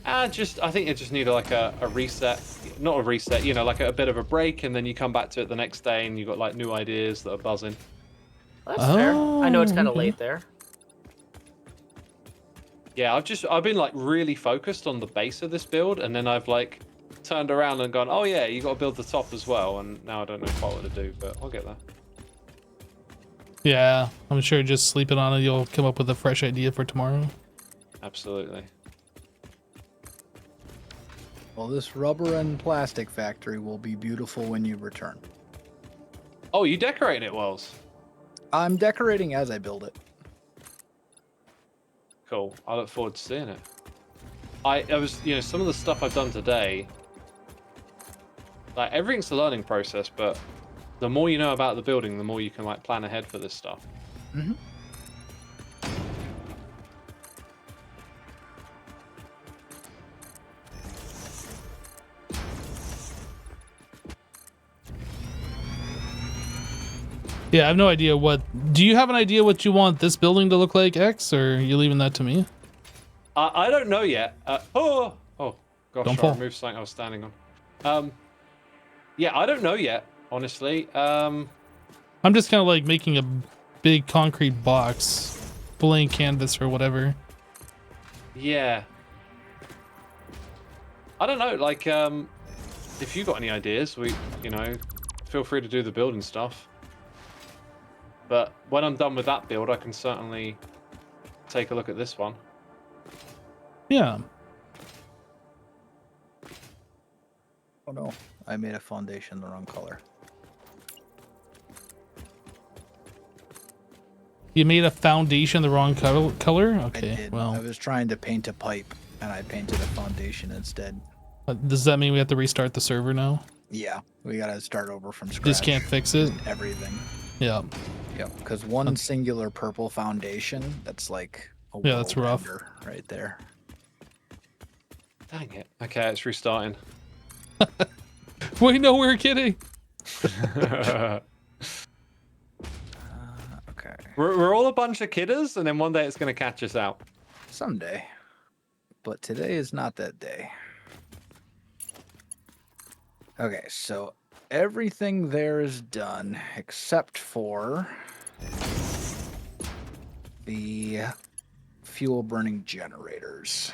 I think it just needed like a reset. Not a reset, you know, like a bit of a break, and then you come back to it the next day and you've got like new ideas that are buzzing. That's fair. I know it's kind of okay. late there. Yeah, I've been like really focused on the base of this build, and then I've like turned around and gone, oh yeah, you got to build the top as well, and now I don't know quite what to do, but I'll get there. Yeah, I'm sure just sleeping on it, you'll come up with a fresh idea for tomorrow. Absolutely. Well, this rubber and plastic factory will be beautiful when you return. Oh, you decorating it, Wells? I'm decorating as I build it. Cool. I look forward to seeing it. I was, you know, some of the stuff I've done today, like everything's a learning process, but the more you know about the building, the more you can like plan ahead for this stuff. Mm-hmm. Yeah, I have no idea what. Do you have an idea what you want this building to look like, X, or are you leaving that to me? I don't know yet. Oh gosh, Don't I fall. removed something I was standing on. Yeah, I don't know yet, honestly. I'm just kind of like making a big concrete box, blank canvas or whatever. Yeah. I don't know, like, if you got any ideas, you know, feel free to do the building stuff. But when I'm done with that build, I can certainly take a look at this one. Yeah. Oh no, I made a foundation the wrong color. You made a foundation the wrong color? I Okay, did. well. I was trying to paint a pipe, and I painted a foundation instead. Does that mean we have to restart the server now? Yeah, we gotta start over from scratch. Just can't fix it? Everything. Yeah. Yep, because one singular purple foundation, that's like a Yeah, that's rough. world ender right there. Dang it. Okay, it's restarting. Wait, no, we're kidding. Okay. We're all a bunch of kidders, and then one day it's going to catch us out. Someday. But today is not that day. Okay, so everything there is done except for the fuel burning generators.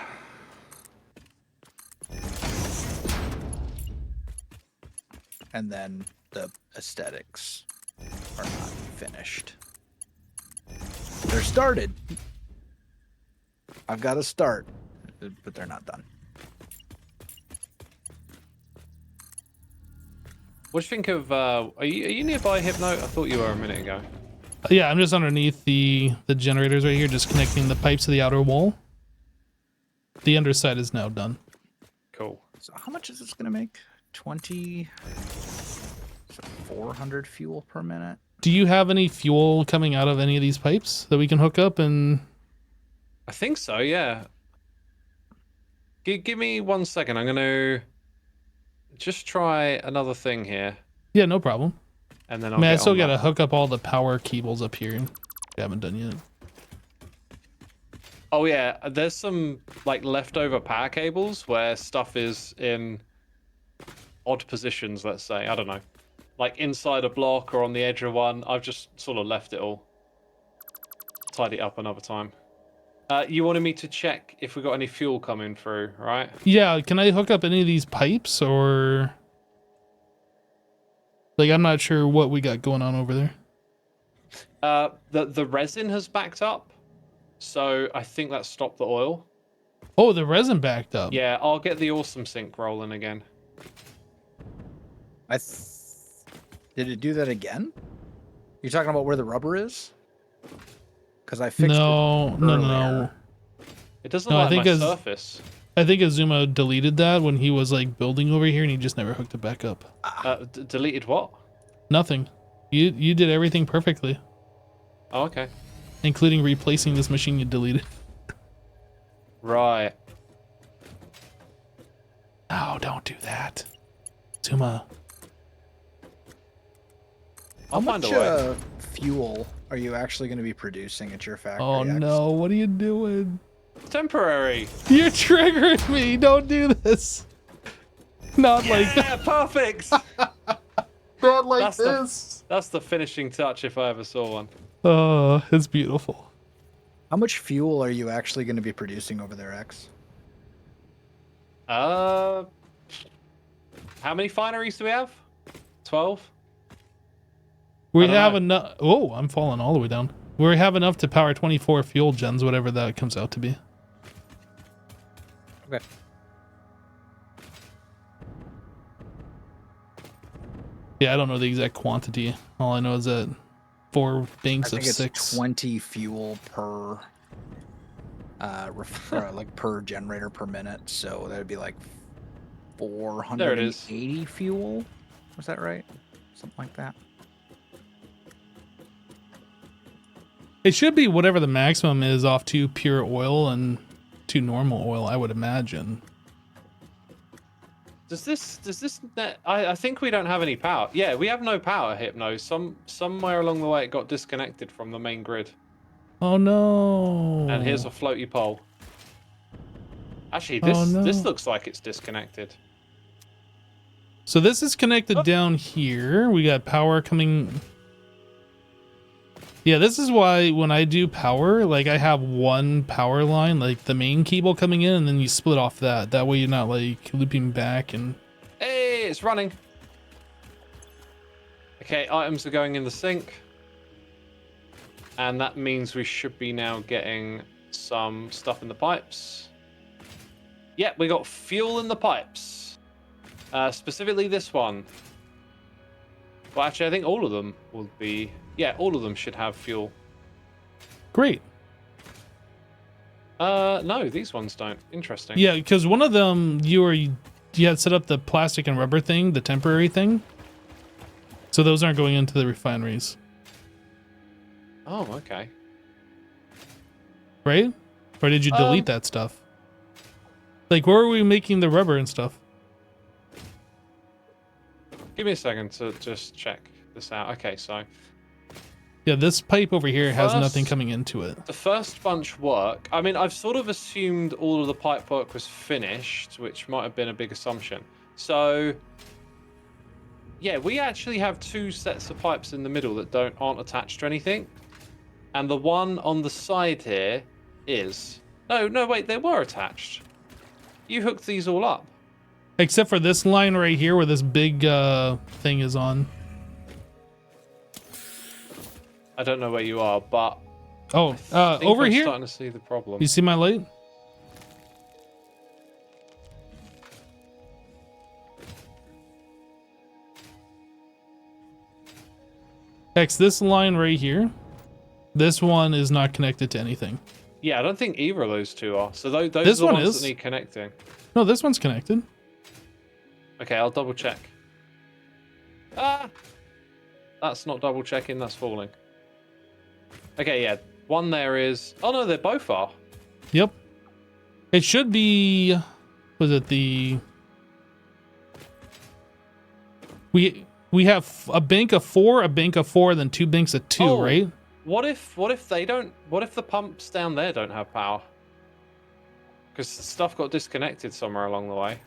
And then the aesthetics are not finished. They're started. I've got to start, but they're not done. What do you think of, are you nearby Hypno? I thought you were a minute ago. Yeah, I'm just underneath the generators right here, just connecting the pipes to the outer wall. The underside is now done. Cool. So how much is this going to make? 20... 400 fuel per minute? Do you have any fuel coming out of any of these pipes that we can hook up and... I think so, yeah. Give me 1 second. I'm going to just try another thing here. Yeah, no problem. And then I mean, I still got gotta hook up all the power cables up here. We haven't done yet. Oh yeah, there's some like leftover power cables where stuff is in odd positions, let's say. I don't know. Like inside a block or on the edge of one. I've just sort of left it all. Tidy it up another time. You wanted me to check if we got any fuel coming through, right? Yeah, can I hook up any of these pipes or... Like, I'm not sure what we got going on over there. The resin has backed up. So I think that stopped the oil. Oh, the resin backed up. Yeah, I'll get the awesome sink rolling again. Did it do that again? You're talking about where the rubber is? Because I fixed No. It doesn't No, I like think my as- surface. I think Azuma deleted that when he was like building over here and he just never hooked it back up. Deleted what? Nothing. You did everything perfectly, Oh, okay. including replacing this machine you deleted. Right. No, don't do that. Azuma. I'll find a way. Fuel are you actually going to be producing at your factory? Oh no, what are you doing? It's temporary. You're triggering me. Don't do this. Not like that. Yeah, perfect. Not like That's this. That's the finishing touch if I ever saw one. Oh, it's beautiful. How much fuel are you actually going to be producing over there, X? How many fineries do we have? 12? We have enough. Oh, I'm falling all the way down. We have enough to power 24 fuel gens, whatever that comes out to be. Okay. Yeah, I don't know the exact quantity. All I know is that 4 banks I of think 6. it's 20 fuel per, like per generator per minute. So that'd be like 480 fuel. Was that right? Something like that. It should be whatever the maximum is off 2 pure oil and 2 normal oil, I would imagine. Does this I think we don't have any power. Yeah, we have no power, Hypno. Somewhere along the way it got disconnected from the main grid. Oh no. And here's a floaty pole. Actually, this looks like it's disconnected. So this is connected down here. We got power coming. Yeah, this is why when I do power, like I have one power line, like the main cable coming in, and then you split off that. That way you're not like looping back and... Hey, it's running. Okay, items are going in the sink. And that means we should be now getting some stuff in the pipes. Yep, we got fuel in the pipes. Specifically this one. Well, actually, I think all of them will be... Yeah, all of them should have fuel. Great. No, these ones don't. Interesting. Yeah, because one of them, you had set up the plastic and rubber thing, the temporary thing. So those aren't going into the refineries. Oh, okay. Right? Or did you delete that stuff? Like, where are we making the rubber and stuff? Give me a second to just check this out. Okay, so... Yeah, this pipe over here has nothing coming into it. The first bunch work. I mean, I've sort of assumed all of the pipe work was finished, which might have been a big assumption. So, yeah, we actually have 2 sets of pipes in the middle that aren't attached to anything. And the one on the side here is... No, wait, they were attached. You hooked these all up. Except for this line right here where this big thing is on. I don't know where you are, but... Oh, over here? I'm starting to see the problem. You see my light? X, this line right here, this one is not connected to anything. Yeah, I don't think either of those 2 are. So those this are the one ones is. that need connecting. No, this one's connected. Okay, I'll double check. Ah! That's not double checking, that's falling. Okay, yeah. One there is... Oh, no, they both are. Yep. It should be... Was it the... We have a bank of 4, then 2 banks of 2, right? What if they don't... What if the pumps down there don't have power? Because stuff got disconnected somewhere along the way.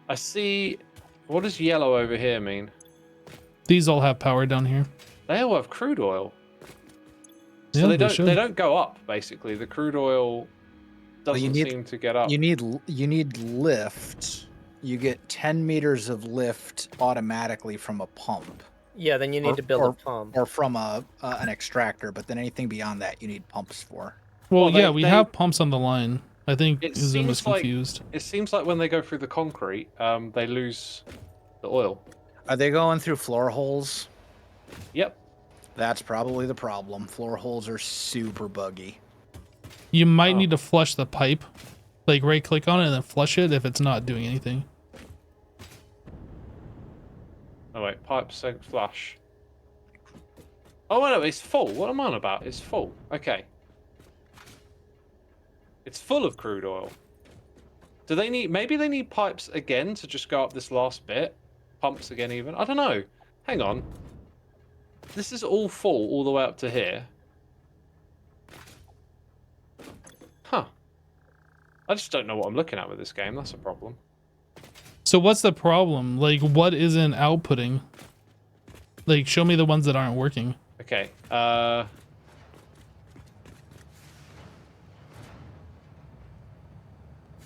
I see... What does yellow over here mean? These all have power down here. They all have crude oil. So Yeah, they don't go up, basically. The crude oil doesn't seem to get up. You need lift. You get 10 meters of lift automatically from a pump. Yeah, then you need to build a pump. Or from an extractor, but then anything beyond that you need pumps for. Well, yeah, we have pumps on the line. I think Zoom was like, confused. It seems like when they go through the concrete, they lose the oil. Are they going through floor holes? Yep. That's probably the problem. Floor holes are super buggy. You might need to flush the pipe. Like right click on it and then flush it if it's not doing anything. Oh wait, pipe sink flush. Oh no, it's full. What am I on about? It's full. Okay. It's full of crude oil. Do they need... Maybe they need pipes again to just go up this last bit? Pumps again even? I don't know. Hang on. this is all full all the way up to here. Huh. I just don't know what I'm looking at with this game. That's a problem. So what's the problem? Like, what isn't outputting? Like, show me the ones that aren't working. Okay.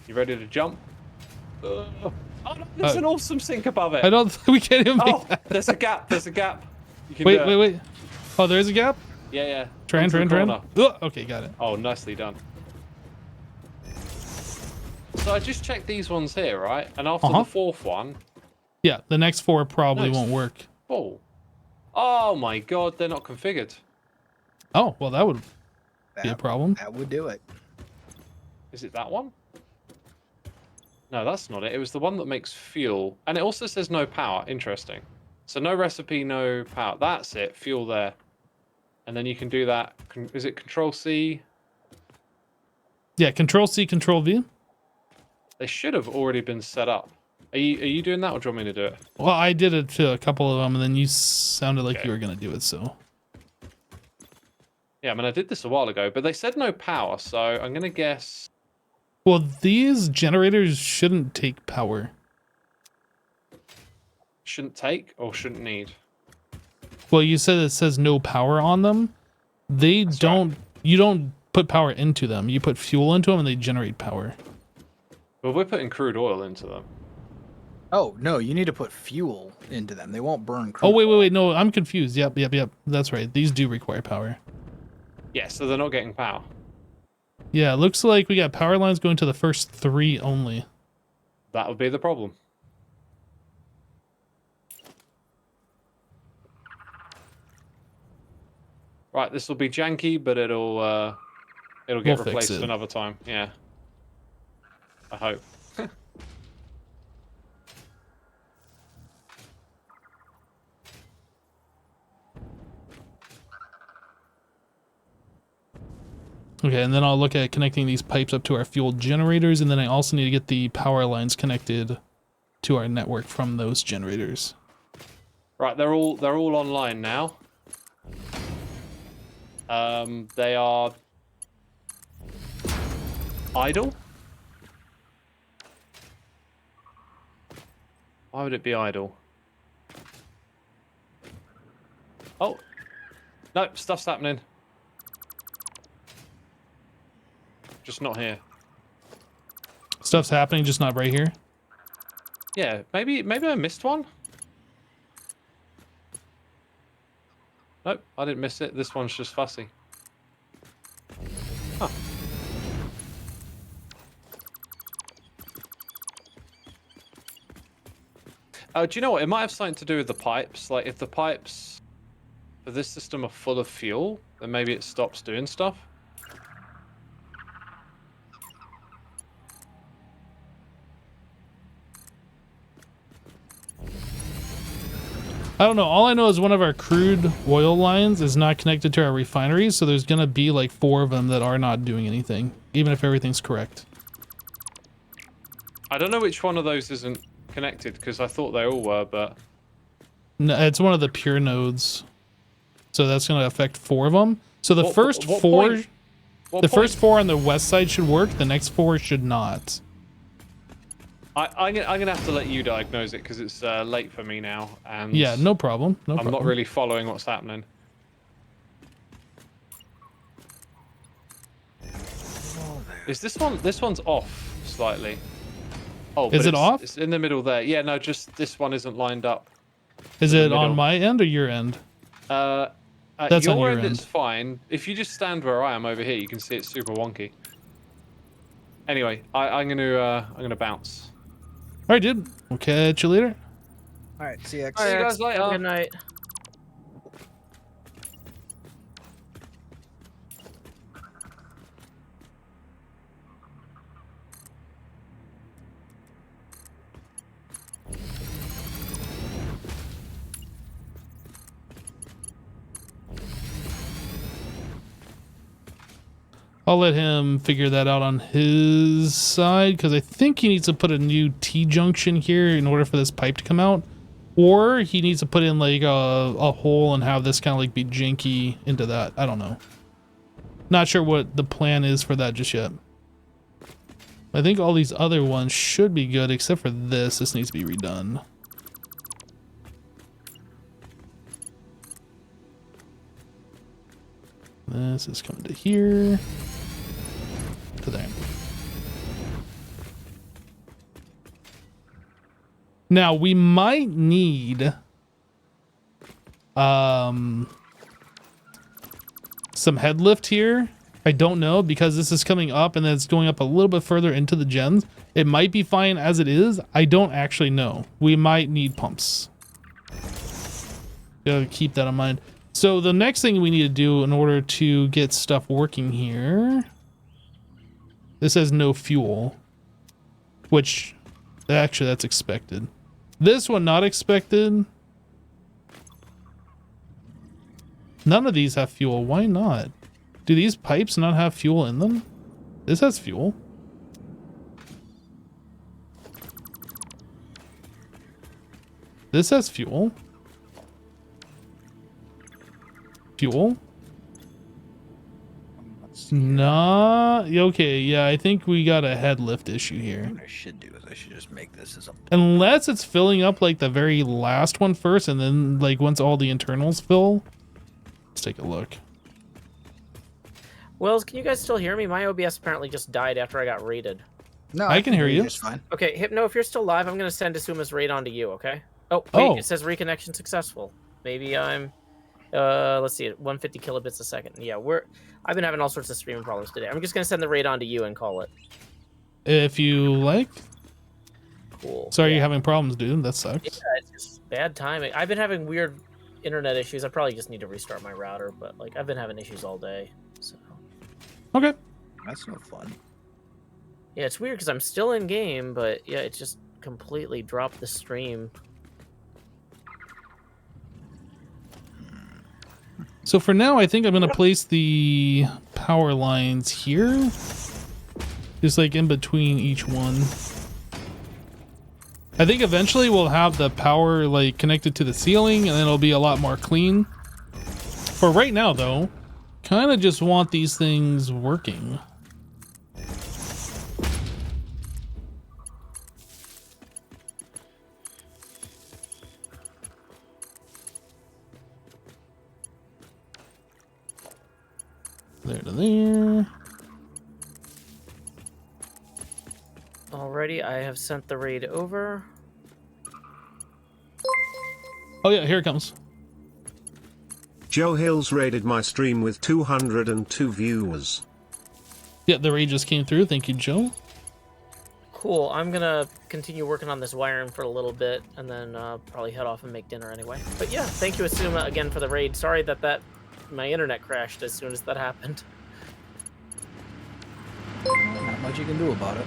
You ready to jump? Oh, no, there's an awesome sink above it. I don't. We can't even make that. There's a gap. There's a gap. You can Wait. Oh, there is a gap? Yeah. Tran. Okay, got it. Oh, nicely done. So I just checked these ones here, right? And after the fourth one... Yeah, the next 4 probably won't work. Oh my god, they're not configured. Oh, well, that would be a problem. That would do it. Is it that one? No, that's not it. It was the one that makes fuel. And it also says no power. Interesting. So no recipe, no power. That's it. Fuel there. And then you can do that. Is it Control-C? Yeah, Control-C, Control-V. They should have already been set up. Are you doing that, or do you want me to do it? Well, I did it to a couple of them, and then you sounded like you were going to do it, so... Yeah, I mean, I did this a while ago, but they said no power, so I'm going to guess... Well, these generators shouldn't take power. Shouldn't take, or shouldn't need? Well, you said it says no power on them. That's don't... Right. You don't put power into them. You put fuel into them, and they generate power. Well, we're putting crude oil into them. Oh, no, you need to put fuel into them. They won't burn crude oil. Wait. oil. No, I'm confused. Yep. That's right. These do require power. Yeah, so they're not getting power. Yeah, it looks like we got power lines going to the first 3 only. That would be the problem. Right, this will be janky, but it'll get replaced another time. Yeah. I hope. Okay, and then I'll look at connecting these pipes up to our fuel generators, and then I also need to get the power lines connected to our network from those generators. Right, they're all online now. They are idle. Why would it be idle? Oh, no, stuff's happening. Just not here. Stuff's happening, just not right here. Yeah, maybe I missed one. Nope, I didn't miss it. This one's just fussy. Huh. Do you know what? It might have something to do with the pipes. Like, if the pipes for this system are full of fuel, then maybe it stops doing stuff. I don't know. All I know is one of our crude oil lines is not connected to our refinery, so there's going to be like 4 of them that are not doing anything, even if everything's correct. I don't know which one of those isn't connected, because I thought they all were, but... No, it's one of the pure nodes. So that's going to affect 4 of them. So the first 4... The first 4 on the west side should work, the next 4 should not. I'm gonna have to let you diagnose it because it's late for me now, and yeah, no problem. I'm not really following what's happening. Is this one? This one's off slightly. Oh, is it off? It's in the middle there. Yeah, no, just this one isn't lined up. Is it on my end or your end? That's on your end. It's fine. If you just stand where I am over here, you can see it's super wonky. Anyway, I'm gonna bounce. All right, dude. We'll catch you later. All right, see you guys later. Good night. I'll let him figure that out on his side, because I think he needs to put a new T-junction here in order for this pipe to come out. Or he needs to put in like a hole and have this kind of like be janky into that. I don't know. Not sure what the plan is for that just yet. I think all these other ones should be good except for this. This needs to be redone. This is coming to here. To there. Now we might need some head lift here. I don't know because this is coming up and then it's going up a little bit further into the gens. It might be fine as it is. I don't actually know. We might need pumps. Gotta keep that in mind. So the next thing we need to do in order to get stuff working here, this has no fuel, which actually that's expected. This one not expected. None of these have fuel. Why not? Do these pipes not have fuel in them? This has fuel. This has fuel. Fuel? Nah. Okay, yeah, I think we got a head lift issue here. What I should do is I should just make this as a... Unless it's filling up like the very last one first and then like once all the internals fill. Let's take a look. Wells, can you guys still hear me? My OBS apparently just died after I got raided. No, I can hear you. Just fine. Okay, Hypno, if you're still live, I'm going to send Asuma's raid on to you, okay? Oh, wait, it says reconnection successful. Maybe I'm... let's see, 150 kilobits a second. Yeah, I've been having all sorts of streaming problems today. I'm just going to send the raid on to you and call it. If you like. Cool. Sorry you're having problems, dude. That sucks. Yeah, it's just bad timing. I've been having weird internet issues. I probably just need to restart my router, but like I've been having issues all day, so... Okay. That's no fun. Yeah, it's weird because I'm still in game, but yeah, it just completely dropped the stream. So for now, I think I'm going to place the power lines here. Just like in between each one. I think eventually we'll have the power like connected to the ceiling and then it'll be a lot more clean. For right now though, kind of just want these things working. There to there. Alrighty, I have sent the raid over. Oh yeah, here it comes. Joe Hills raided my stream with 202 viewers. Yeah, the raid just came through. Thank you, Joe. Cool, I'm gonna continue working on this wiring for a little bit and then probably head off and make dinner anyway. But yeah, thank you Asuma again for the raid. Sorry that my internet crashed as soon as that happened. Not much you can do about it.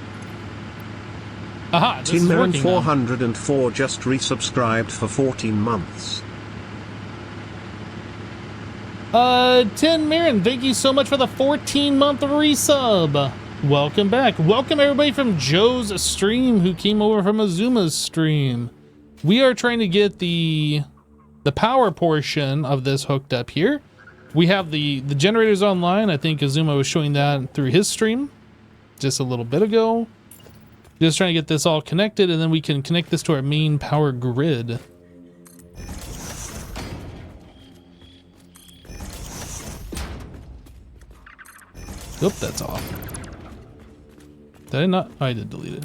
Aha, this is working now. 404 just resubscribed for 14 months. 10 Marin, thank you so much for the 14-month resub. Welcome back. Welcome everybody from Joe's stream who came over from Azuma's stream. We are trying to get the power portion of this hooked up here. We have the generators online. I think Azuma was showing that through his stream just a little bit ago. Just trying to get this all connected and then we can connect this to our main power grid. Oop, that's off. Did I not? Oh, I did delete it.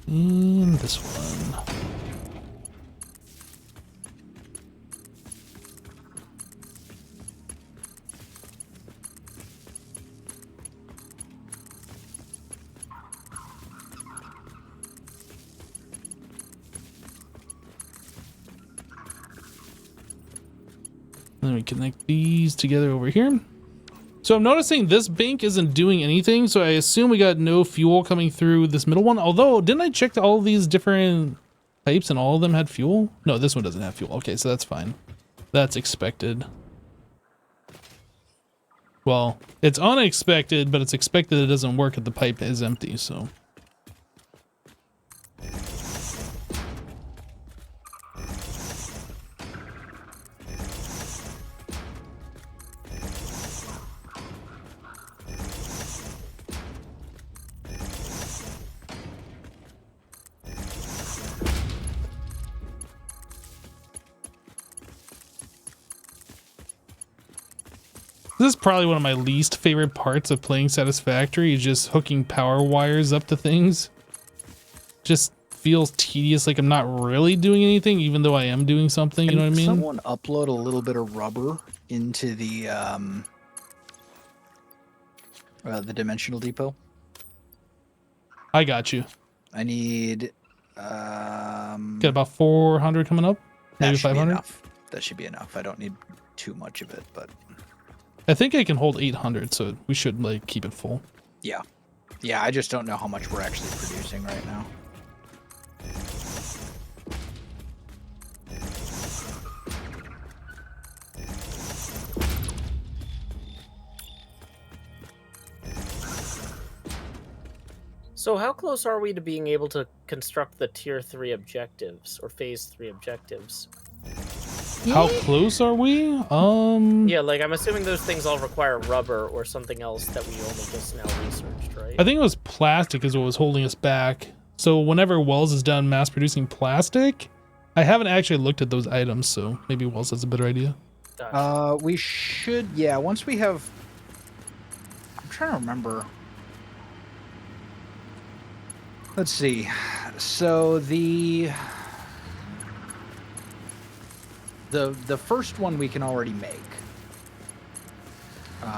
And this one. Then we connect these together over here. So I'm noticing this bank isn't doing anything, so I assume we got no fuel coming through this middle one. Although, didn't I check all these different pipes and all of them had fuel? No, this one doesn't have fuel. Okay, so that's fine. That's expected. Well, it's unexpected, but it's expected it doesn't work if the pipe is empty, so. This is probably one of my least favorite parts of playing Satisfactory, is just hooking power wires up to things. Just feels tedious, like I'm not really doing anything, even though I am doing something, you know what I mean? Someone upload a little bit of rubber into the dimensional depot. I got you. I need Got about 400 coming up, maybe 500. That should be enough. I don't need too much of it, but I think I can hold 800, so we should like keep it full. yeah. Yeah, I just don't know how much we're actually producing right now. So how close are we to being able to construct the tier 3 objectives or phase 3 objectives? How close are we? Yeah, like I'm assuming those things all require rubber or something else that we only just now researched, right? I think it was plastic is what was holding us back. So whenever Wells is done mass producing plastic, I haven't actually looked at those items, so maybe Wells has a better idea. Gotcha. We should, yeah, once we have, I'm trying to remember. Let's see. So the first one we can already make,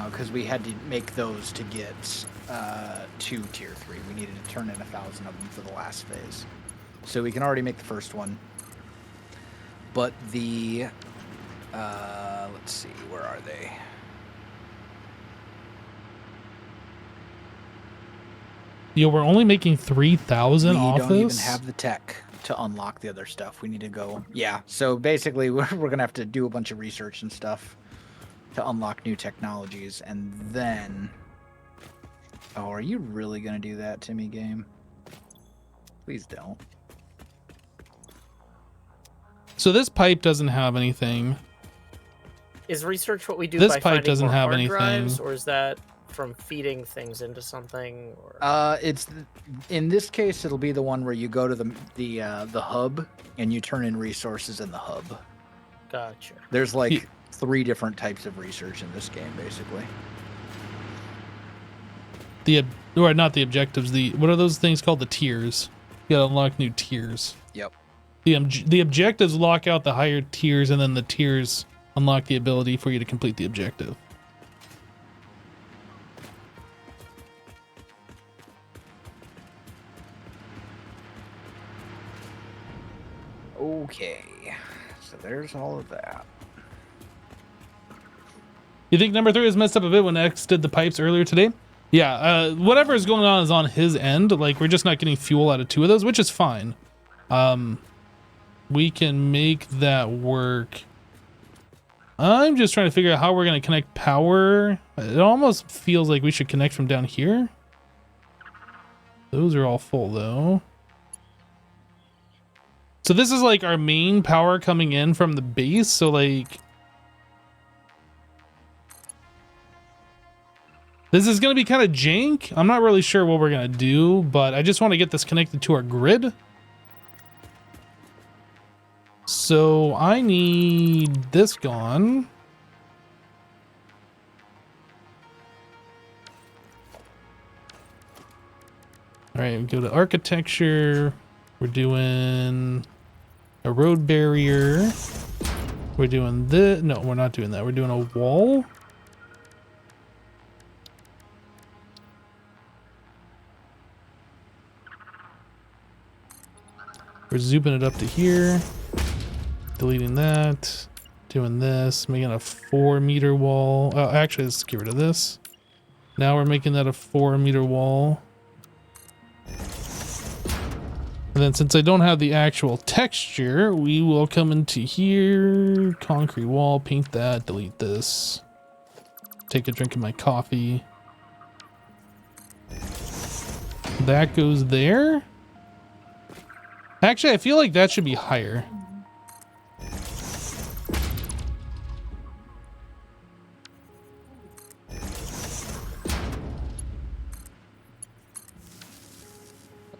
because we had to make those to get to tier 3. We needed to turn in 1,000 of them for the last phase, so we can already make the first one. But the let's see, where are they? Yo, we're only making 3,000 off this? We don't even have the tech to unlock the other stuff. We need to go. Yeah, so basically we're going to have to do a bunch of research and stuff to unlock new technologies. And then... Oh, are you really going to do that to me, game? Please don't. So this pipe doesn't have anything. Is research what we do This by pipe finding doesn't more have hard anything. drives, or is that from feeding things into something? Or... It's in this case it'll be the one where you go to the hub and you turn in resources in the hub. Gotcha. There's like 3 different types of research in this game, basically. Or not the objectives. What are those things called? The tiers. You gotta unlock new tiers. Yep. The objectives lock out the higher tiers, and then the tiers unlock the ability for you to complete the objective. Okay, so there's all of that. You think number 3 was messed up a bit when X did the pipes earlier today? Yeah, whatever is going on is on his end. Like, we're just not getting fuel out of 2 of those, which is fine. We can make that work. I'm just trying to figure out how we're going to connect power. It almost feels like we should connect from down here. Those are all full, though. So this is like our main power coming in from the base. So like, this is going to be kind of jank. I'm not really sure what we're going to do, but I just want to get this connected to our grid. So I need this gone. All right, we go to architecture. We're doing a road barrier. We're doing this. No, we're not doing that. We're doing a wall. We're zooming it up to here. Deleting that. Doing this. Making a 4-meter wall. Oh, actually, let's get rid of this. Now we're making that a 4-meter wall. And then since I don't have the actual texture, we will come into here, concrete wall, paint that, delete this. take a drink of my coffee. That goes there. Actually, I feel like that should be higher.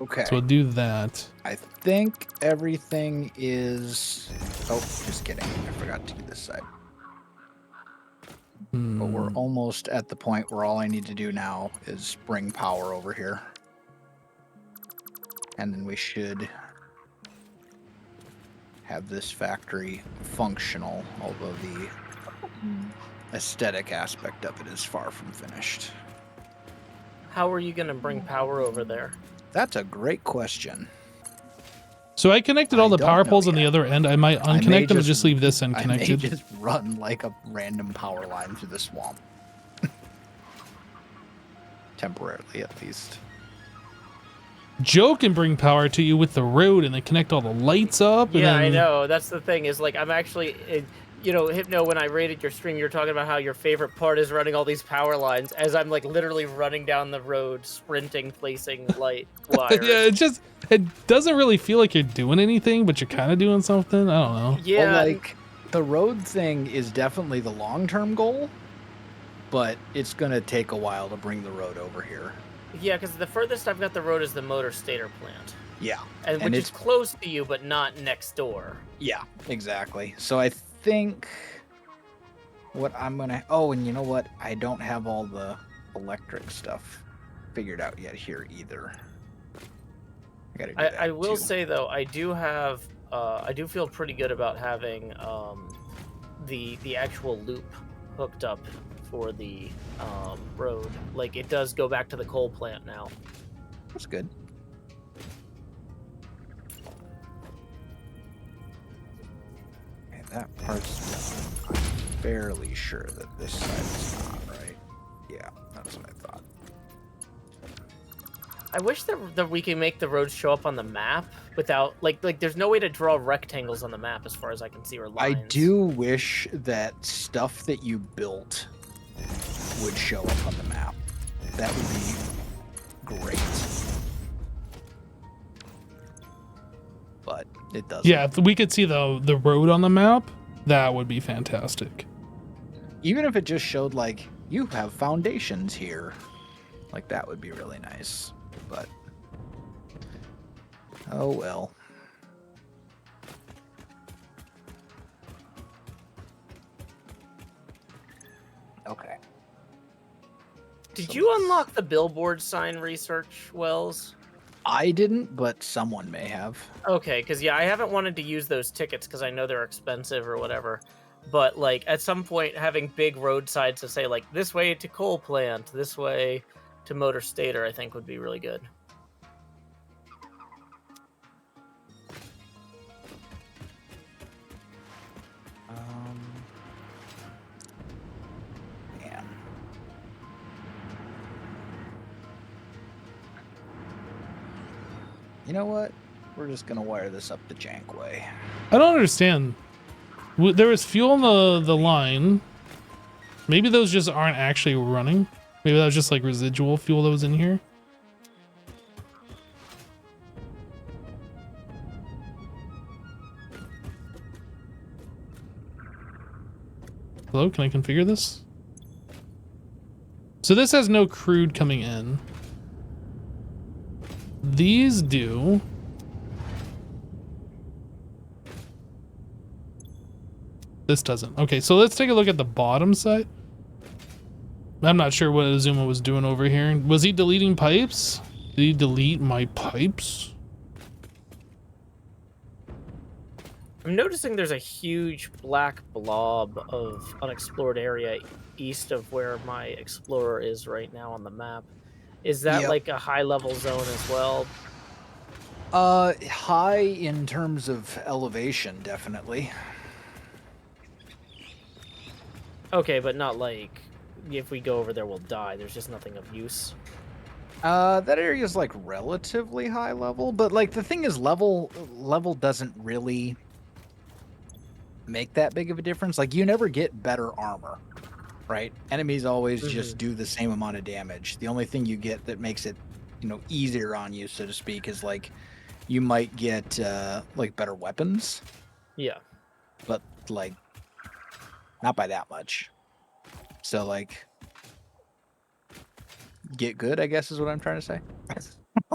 Okay. So we'll do that. I think everything is... Oh, just kidding. I forgot to do this side. But we're almost at the point where all I need to do now is bring power over here. And then we should have this factory functional, although the aesthetic aspect of it is far from finished. How are you going to bring power over there? That's a great question. So I connected all the power poles on the other end. I might unconnect them and just leave this end I connected. may just run like a random power line through the swamp. Temporarily, at least. Joe can bring power to you with the road and then connect all the lights up. Yeah, and then... I know. That's the thing is like I'm actually, you know, Hypno, when I rated your stream, you're talking about how your favorite part is running all these power lines as I'm like literally running down the road, sprinting, placing light wires. Yeah, it doesn't really feel like you're doing anything, but you're kind of doing something. I don't know. Yeah, well, like the road thing is definitely the long-term goal, but it's going to take a while to bring the road over here. Yeah, because the furthest I've got the road is the motor stator plant. Yeah. And which is close to you, but not next door. Yeah, exactly. So I think what I'm going to... Oh, and you know what? I don't have all the electric stuff figured out yet here either. I gotta do that I will too. say, though, I do have... I do feel pretty good about having the actual loop hooked up for the road. Like, it does go back to the coal plant now. That's good. Okay, that part's done. I'm fairly sure that this side is not, right? Yeah, that's what I thought. I wish that we can make the roads show up on the map without, like there's no way to draw rectangles on the map as far as I can see, or lines. I do wish that stuff that you built would show up on the map. That would be great. But it doesn't. Yeah, if we could see the road on the map, that would be fantastic. Even if it just showed, like, you have foundations here. Like, that would be really nice. But, oh well. Okay. Did you unlock the billboard sign research, Wells? I didn't, but someone may have. Okay, because yeah, I haven't wanted to use those tickets because I know they're expensive or whatever. But like at some point, having big road signs to say like this way to coal plant, this way to motor stator, I think would be really good. Man. You know what? We're just gonna wire this up the jank way. I don't understand. There was fuel on the line. Maybe those just aren't actually running. Maybe that was just like residual fuel that was in here. Hello, can I configure this? So this has no crude coming in. These do. This doesn't. Okay, so let's take a look at the bottom side. I'm not sure what Azuma was doing over here. Was he deleting pipes? Did he delete my pipes? I'm noticing there's a huge black blob of unexplored area east of where my explorer is right now on the map. Is that like a high level zone as well? High in terms of elevation, definitely. Okay, but not like if we go over there we'll die. There's just nothing of use. That area is like relatively high level, but like the thing is level doesn't really make that big of a difference. Like you never get better armor right? Enemies always just do the same amount of damage. The only thing you get that makes it, easier on you, so to speak, is like you might get like better weapons. Yeah. But like not by that much. So like get good, I guess is what I'm trying to say.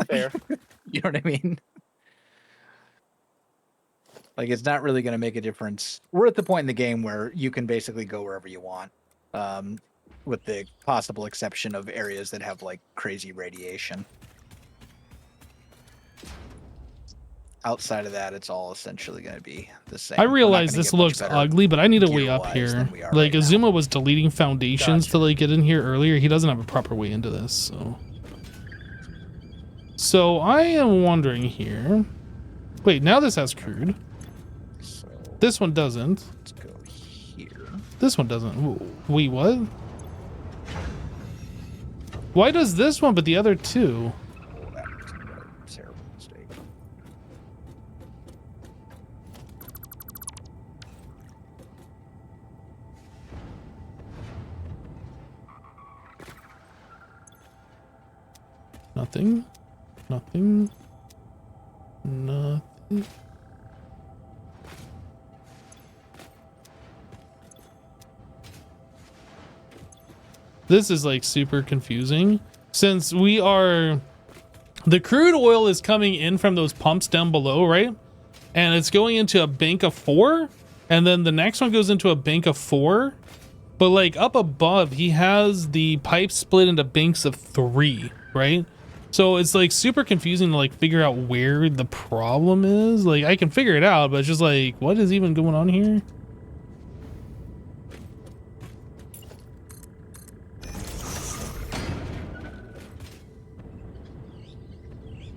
Fair. You know what I mean? Like it's not really going to make a difference. We're at the point in the game where you can basically go wherever you want, with the possible exception of areas that have like crazy radiation. Outside of that, it's all essentially going to be the same. I realize this looks ugly, but I need a way up here. Like Azuma was deleting foundations to like get in here earlier. He doesn't have a proper way into this, so I am wondering here. Wait, now this has crude. So this one doesn't. Let's go here. This one doesn't. Wait, what? Why does this one but the other two? Oh, that was a terrible mistake. Nothing. Nothing. Nothing. This is like super confusing since the crude oil is coming in from those pumps down below, right? And it's going into a bank of 4, and then the next one goes into a bank of 4. But like up above, he has the pipe split into banks of 3, right? So it's like super confusing to like figure out where the problem is. Like I can figure it out, but it's just like, what is even going on here?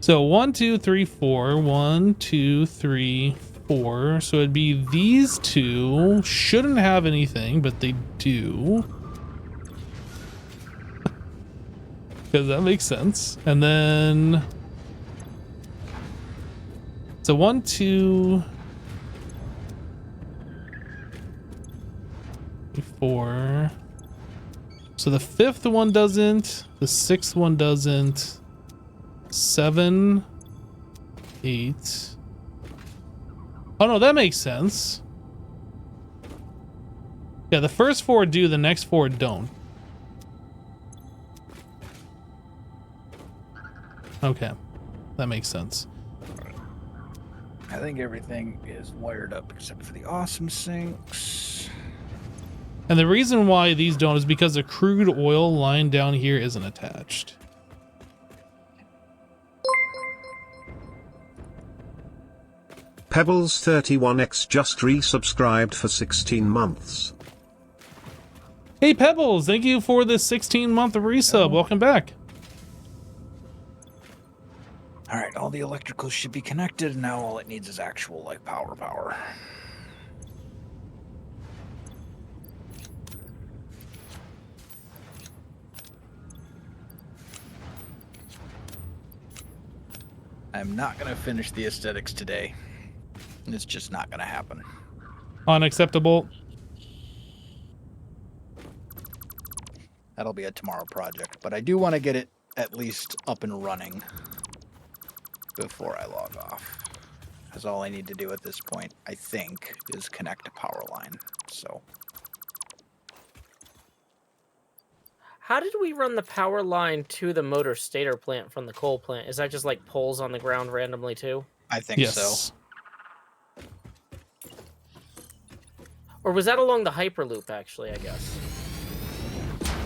So 1, 2, 3, 4. 1, 2, 3, 4. So it'd be these two shouldn't have anything, but they do. Because that makes sense. And then so 1, 2, 3, 4. So the 5th one doesn't. The 6th one doesn't. 7, 8. Oh no, that makes sense. Yeah, the first 4 do, the next 4 don't. Okay, that makes sense. I think everything is wired up except for the awesome sinks. And the reason why these don't is because the crude oil line down here isn't attached. Pebbles31x just resubscribed for 16 months. Hey Pebbles, thank you for the 16-month resub. Welcome back. All right, all the electricals should be connected. Now all it needs is actual like power. I'm not gonna finish the aesthetics today. It's just not gonna happen. Unacceptable. That'll be a tomorrow project, but I do want to get it at least up and running before I log off. Because all I need to do at this point, I think, is connect a power line. So how did we run the power line to the motor stator plant from the coal plant? Is that just like poles on the ground randomly too? I think so. Or was that along the Hyperloop, actually, I guess?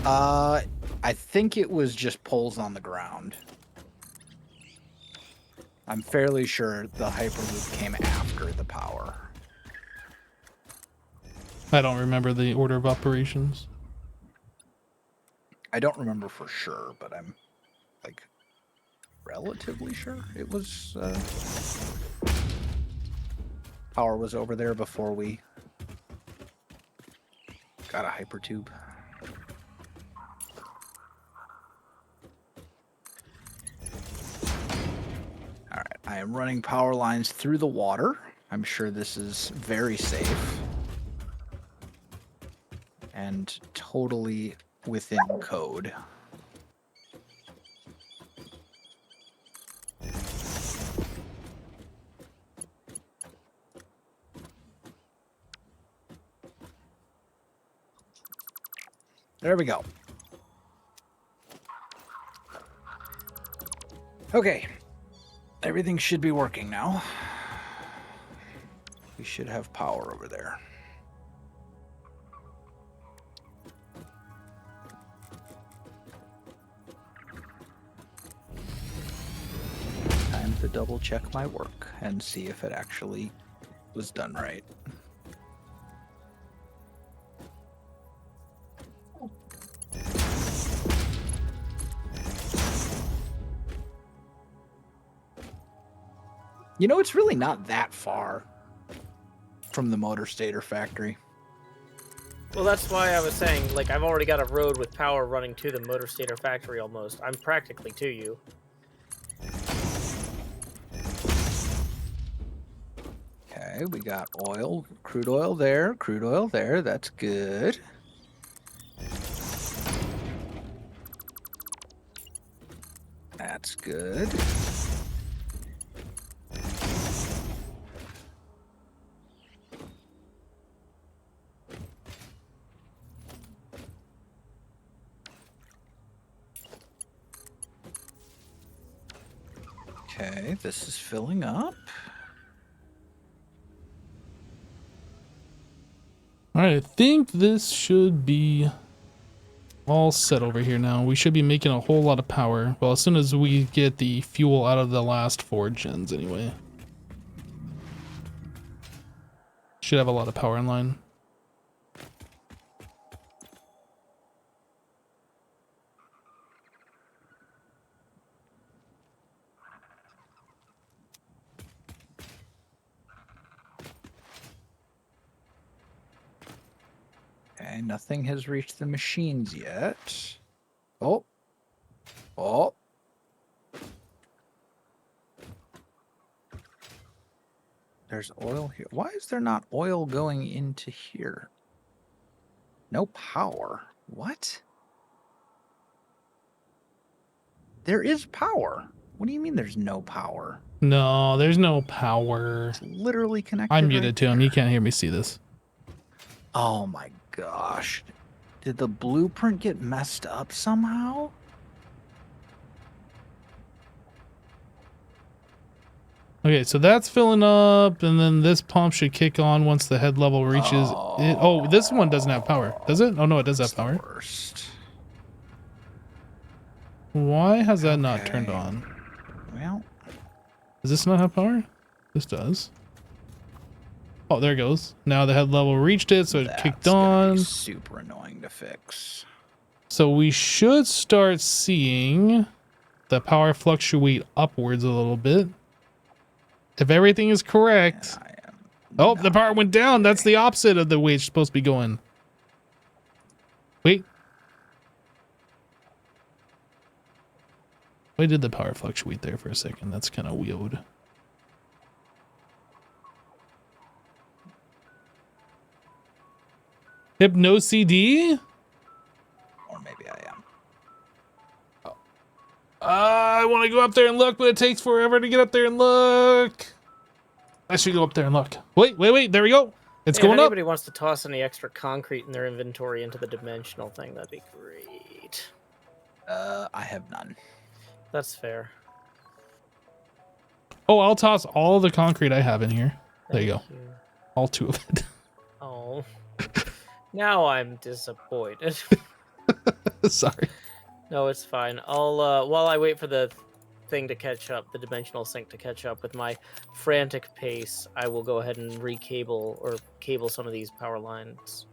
I think it was just poles on the ground. I'm fairly sure the Hyperloop came after the power. I don't remember the order of operations. I don't remember for sure, but I'm like relatively sure it was power was over there before we got a hypertube. All right, I am running power lines through the water. I'm sure this is very safe. and totally within code. There we go. Okay. Everything should be working now. We should have power over there. Time to double check my work and see if it actually was done right. You know, it's really not that far from the motor stator factory. Well, that's why I was saying, like, I've already got a road with power running to the motor stator factory almost. I'm practically to you. Okay, we got oil, crude oil there, crude oil there. That's good. That's good. Okay, this is filling up. All right, I think this should be all set over here now. We should be making a whole lot of power. Well, as soon as we get the fuel out of the last 4 gens anyway. Should have a lot of power in line. Okay, nothing has reached the machines yet. Oh. Oh. There's oil here. Why is there not oil going into here? No power. What? There is power. What do you mean there's no power? No, there's no power. It's literally connected. I'm muted right to him. there. He can't hear me see this. Oh my gosh. Did the blueprint get messed up somehow? Okay, so that's filling up, and then this pump should kick on once the head level reaches it. Oh, this one doesn't have power, does it? Oh no, it does have power. Worst. Why has that not turned Okay. on? Well, Does this not have power? This does. Oh, there it goes. Now the head level reached it, so it that's kicked gonna on. be super annoying to fix. So we should start seeing the power fluctuate upwards a little bit. If everything is correct. I am Oh, the power went down. That's the opposite of the way it's supposed to be going. Wait. Why did the power fluctuate there for a second? That's kind of weird. Hypno CD? Or maybe I am. I want to go up there and look, but it takes forever to get up there and look. I should go up there and look. Wait. There we go. It's going if up. anybody wants to toss any extra concrete in their inventory into the dimensional thing, that'd be great. I have none. That's fair. Oh, I'll toss all the concrete I have in here. There you go. Thank you. All 2 of it. Oh. Now I'm disappointed. Sorry. No, it's fine. I'll while I wait for the thing to catch up, the dimensional sync to catch up with my frantic pace, I will go ahead and recable or cable some of these power lines.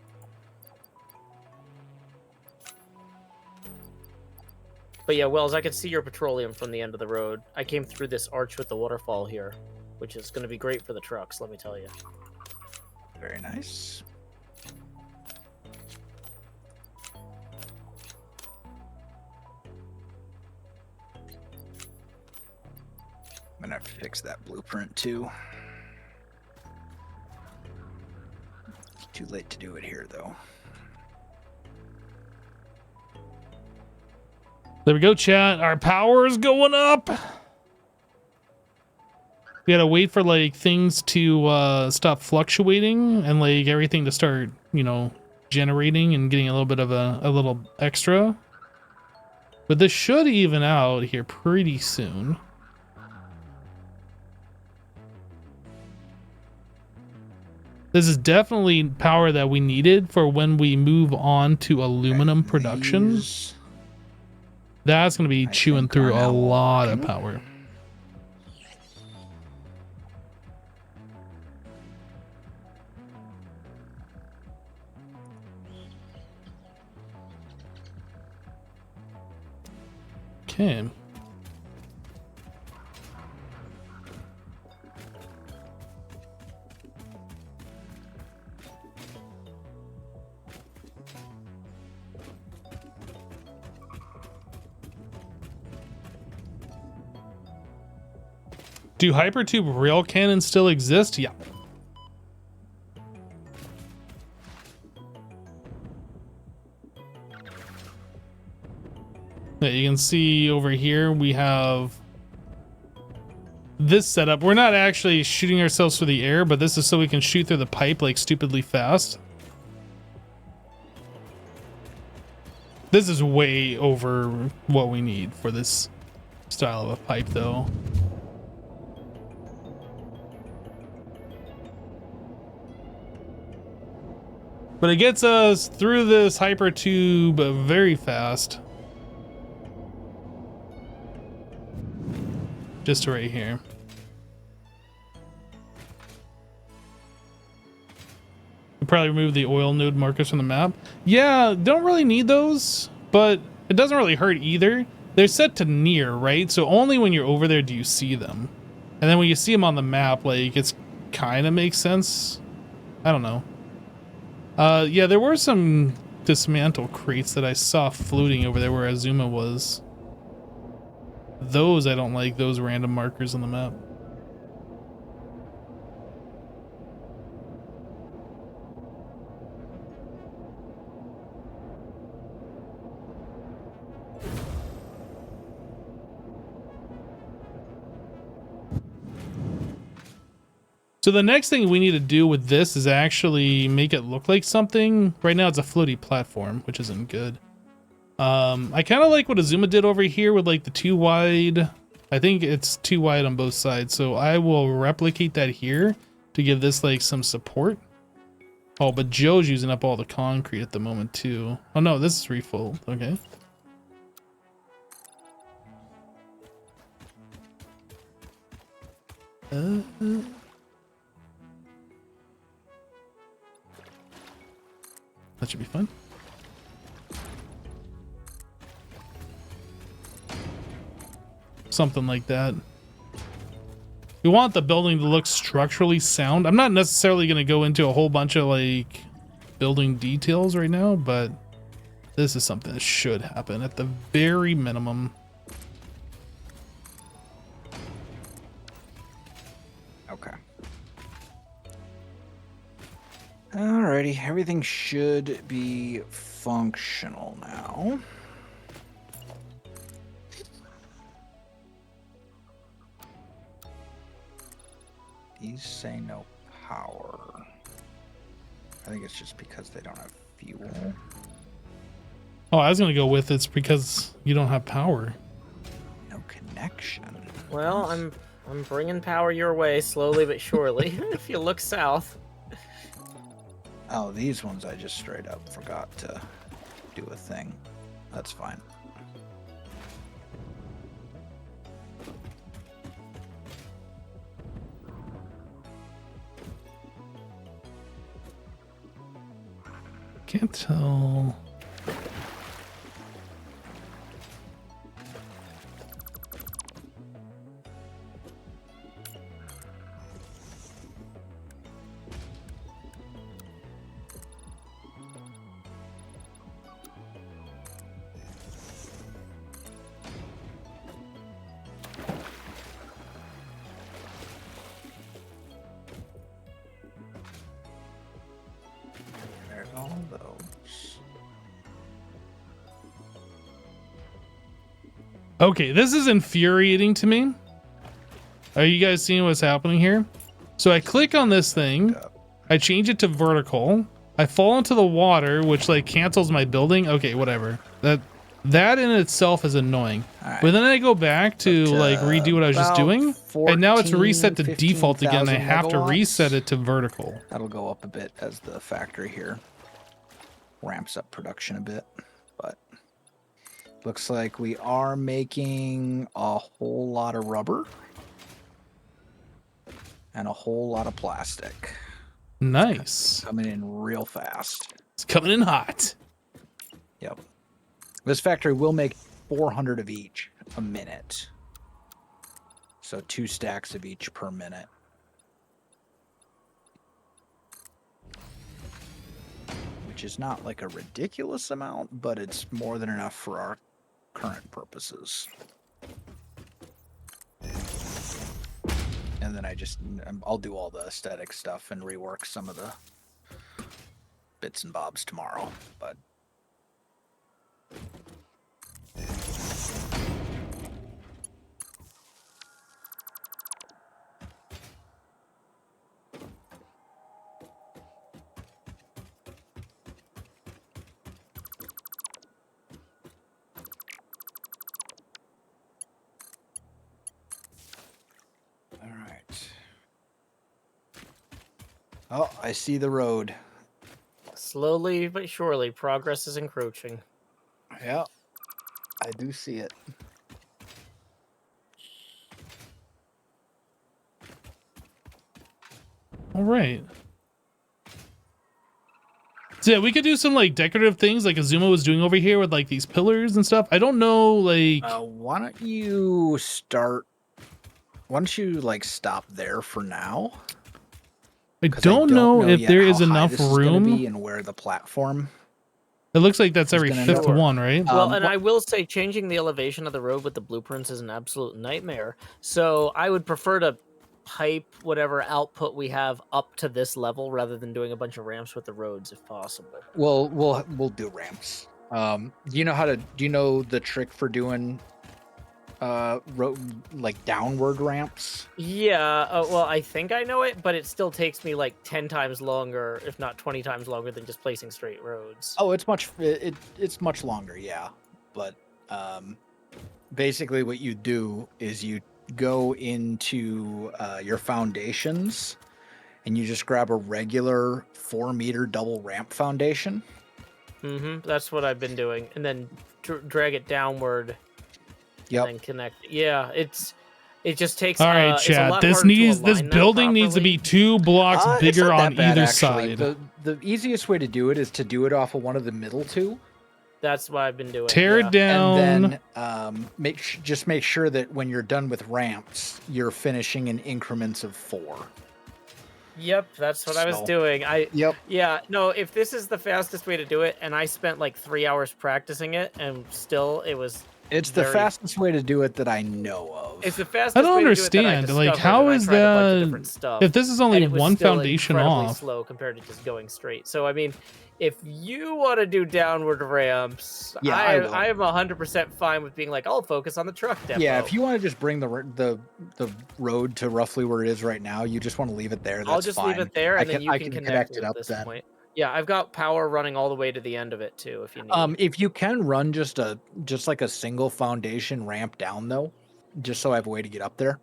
But yeah, Wells, I can see your petroleum from the end of the road. I came through this arch with the waterfall here, which is going to be great for the trucks, let me tell you. Very nice. I'm gonna have to fix that blueprint too. Too late to do it here though. There we go, chat. Our power is going up. We gotta wait for like things to stop fluctuating and like everything to start, you know, generating and getting a little bit of a little extra. But this should even out here pretty soon. This is definitely power that we needed for when we move on to aluminum production. That's going to be chewing through a lot of power. Okay. Do hypertube rail cannons still exist? Yeah. You can see over here we have this setup. We're not actually shooting ourselves through the air, but this is so we can shoot through the pipe like stupidly fast. This is way over what we need for this style of a pipe though. But it gets us through this hypertube very fast. Just right here. We'll probably remove the oil node markers from the map. Yeah, don't really need those, but it doesn't really hurt either. They're set to near, right? So only when you're over there do you see them. And then when you see them on the map, like, it's kind of makes sense. I don't know. Yeah, there were some dismantle crates that I saw floating over there where Azuma was. Those I don't like, those random markers on the map. So the next thing we need to do with this is actually make it look like something. Right now it's a floaty platform, which isn't good. I kind of like what Azuma did over here with like the 2 wide. I think it's 2 wide on both sides. So I will replicate that here to give this like some support. Oh, but Joe's using up all the concrete at the moment too. Oh no, this is refilled. Okay. That should be fun. Something like that. We want the building to look structurally sound. I'm not necessarily going to go into a whole bunch of like building details right now, but this is something that should happen at the very minimum. Okay. Alrighty, everything should be functional now. These say no power. I think it's just because they don't have fuel. Oh, I was gonna go with it's because you don't have power. No connection. Well, I'm bringing power your way slowly but surely. If you look south. Oh, these ones I just straight up forgot to do a thing. That's fine. Can't tell. There's all those. Okay, this is infuriating to me. Are you guys seeing what's happening here? So I click on this thing, I change it to vertical, I fall into the water, which like cancels my building. Okay, whatever. That in itself is annoying. Right. But then I go back to like redo what I was just doing, 14, and now it's reset to default again. I have to reset it to vertical. That'll go up a bit as the factory here ramps up production a bit, but looks like we are making a whole lot of rubber and a whole lot of plastic. Nice. Coming in real fast. It's coming in hot. Yep. This factory will make 400 of each a minute. So 2 stacks of each per minute. Which is not like a ridiculous amount, but it's more than enough for our current purposes. And then I'll do all the aesthetic stuff and rework some of the bits and bobs tomorrow, but all right. Oh, I see the road. Slowly but surely, progress is encroaching. Yeah, I do see it. All right. So yeah, we could do some like decorative things like Azuma was doing over here with like these pillars and stuff. I don't know, like... Why don't you like stop there for now? I don't know if there is enough room. And where the platform. It looks like that's every 5th one, right? Well, and I will say changing the elevation of the road with the blueprints is an absolute nightmare. So I would prefer to pipe whatever output we have up to this level rather than doing a bunch of ramps with the roads if possible. Well, we'll do ramps. Do you know the trick for doing like downward ramps? Yeah, well, I think I know it, but it still takes me like 10 times longer, if not 20 times longer than just placing straight roads. Oh, it's much longer, yeah. But basically what you do is you go into your foundations and you just grab a regular 4-meter double ramp foundation. That's what I've been doing, and then drag it downward. Yep. And connect. Yeah, it just takes. All right, Chad. This building needs to be 2 blocks bigger on either side. The easiest way to do it is to do it off of one of the middle 2. That's what I've been doing. Tear it down, and then make sure that when you're done with ramps, you're finishing in increments of 4. Yep, that's what I was doing. Yeah, no, if this is the fastest way to do it, and I spent like 3 hours practicing it, and still it was. It's the fastest way to do it that I know of. It's the fastest. I don't understand. Like, how is that? If this is only one foundation off, slow compared to just going straight. So I mean, if you want to do downward ramps, yeah, I am 100% fine with being like, I'll focus on the truck depot. Yeah, if you want to just bring the road to roughly where it is right now, you just want to leave it there. I'll just leave it there, and then you can connect it up at this point. Yeah, I've got power running all the way to the end of it too. If you need. If you can run just like a single foundation ramp down though, just so I have a way to get up there.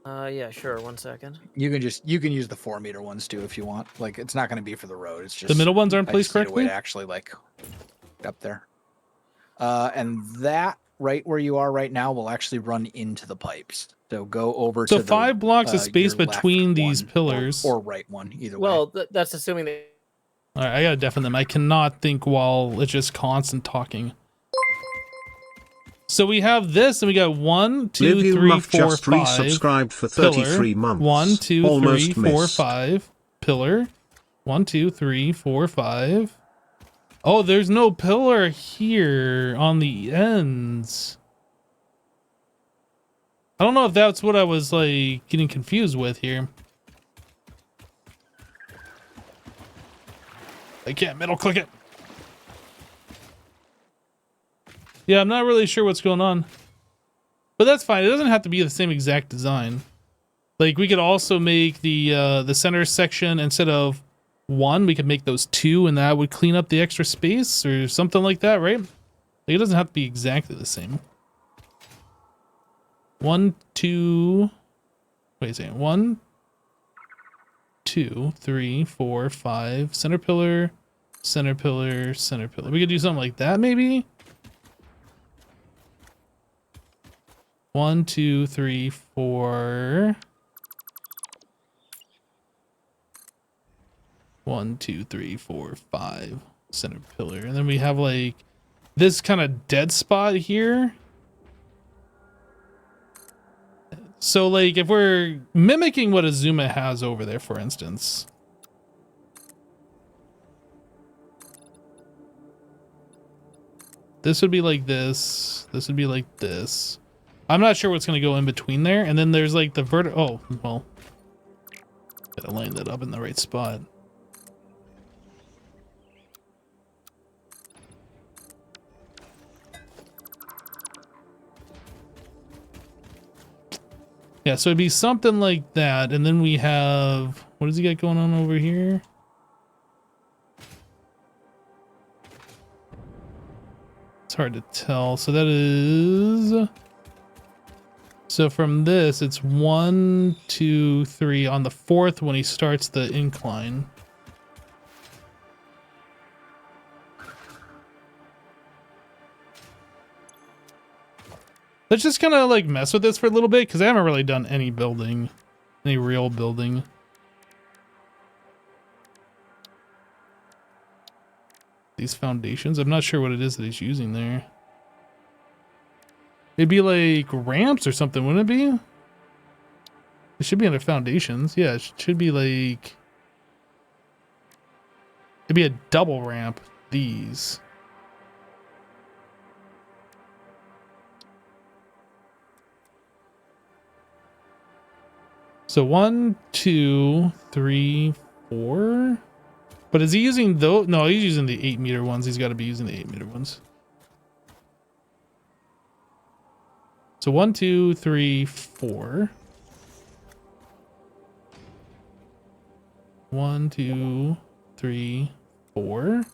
Yeah, sure. 1 second. You can use the 4-meter ones too if you want. Like, it's not going to be for the road. It's just the middle ones aren't placed correctly. Way to actually like up there. And that right where you are right now will actually run into the pipes. So go over to 5 blocks of space between these pillars, or right one, either way. Well, that's assuming that. All right, I gotta deafen them. I cannot think while it's just constant talking. So we have this, and we got 1, 2, 3, 4, 5. Subscribed for 33 months. 1, 2, 3, 4, 5. Pillar. 1, 2, 3, 4, 5. Oh, there's no pillar here on the ends. I don't know if that's what I was like getting confused with here. I can't middle click it. Yeah, I'm not really sure what's going on. But that's fine. It doesn't have to be the same exact design. Like, we could also make the center section, instead of 1, we could make those 2, and that would clean up the extra space or something like that, right? Like, it doesn't have to be exactly the same. 1, 2... Wait a second. 1, 2, 3, 4, 5. Center pillar, center pillar, center pillar. We could do something like that, maybe? 1, 2, 3, 4. 1, 2, 3, 4, 5. Center pillar. And then we have like this kind of dead spot here. So like if we're mimicking what Azuma has over there, for instance. This would be like this. This would be like this. I'm not sure what's going to go in between there. And then there's like the oh, well. Gotta line that up in the right spot. Yeah, so it'd be something like that. And then we have, what does he got going on over here? It's hard to tell. So that is, so from this, it's 1, 2, 3 on the 4th when he starts the incline. Let's just kind of like mess with this for a little bit, because I haven't really done any building, any real building. These foundations, I'm not sure what it is that he's using there. It'd be like ramps or something, wouldn't it be? It should be under foundations. Yeah, it should be like, it'd be a double ramp, these. So 1, 2, 3, 4. But is he using those? No, he's using the 8-meter ones. He's got to be using the 8-meter ones. So 1, 2, 3, 4. 1, 2, 3, 4.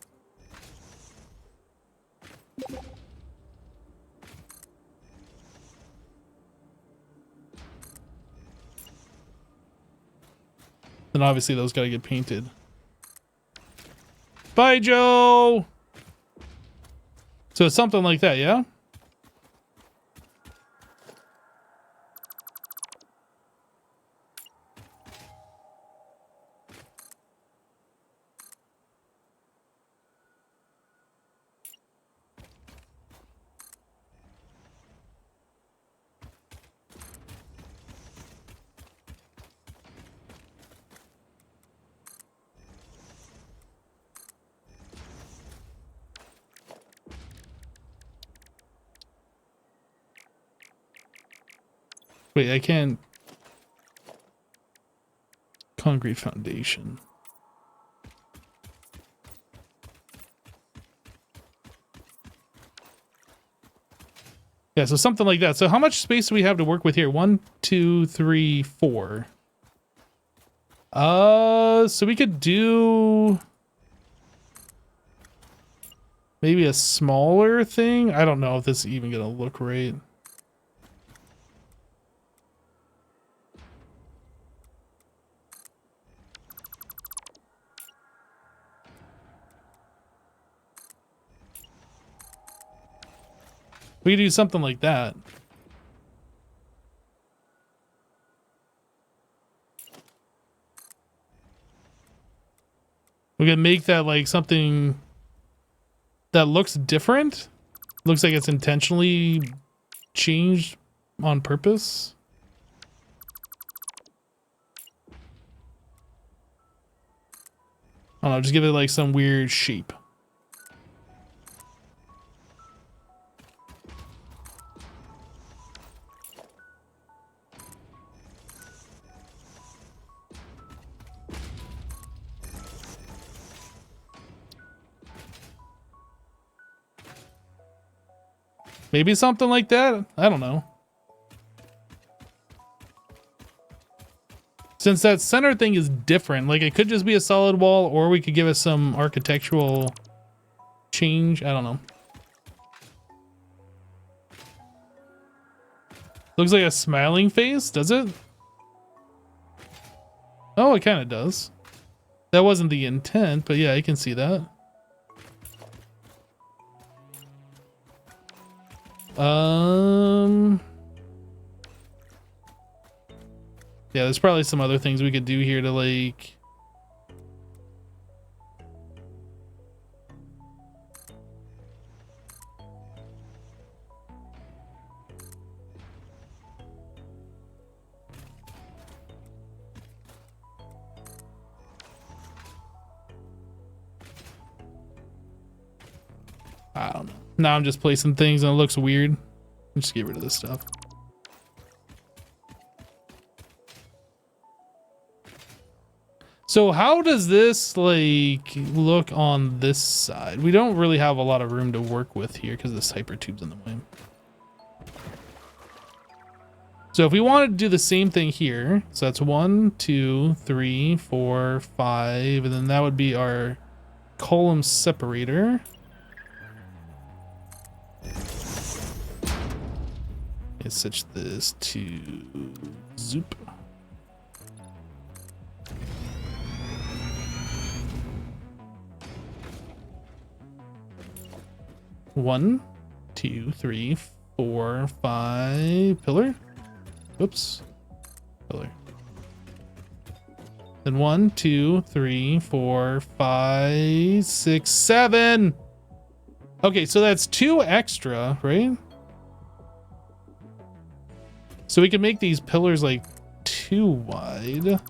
Then obviously those got to get painted. Bye, Joe! So it's something like that, yeah? Wait, I can't. Concrete foundation. Yeah, so something like that. So how much space do we have to work with here? 1, 2, 3, 4. So we could do maybe a smaller thing. I don't know if this is even gonna look right. We could do something like that. We could make that like something that looks different. Looks like it's intentionally changed on purpose. I don't know, just give it like some weird shape. Maybe something like that. I don't know. Since that center thing is different, like it could just be a solid wall, or we could give it some architectural change. I don't know. Looks like a smiling face, does it? Oh, it kind of does. That wasn't the intent, but yeah, I can see that. Yeah, there's probably some other things we could do here to like... I don't know. Now I'm just placing things and it looks weird. Just get rid of this stuff. So how does this like look on this side? We don't really have a lot of room to work with here because this hypertube's in the way. So if we wanted to do the same thing here, so that's 1, 2, 3, 4, 5, and then that would be our column separator. Let's switch this to zoop. One, 2, 3, 4, 5 pillar. Oops, pillar. Then 1, 2, 3, 4, 5, 6, 7. Okay, so that's 2 extra, right? So we can make these pillars like 2 wide.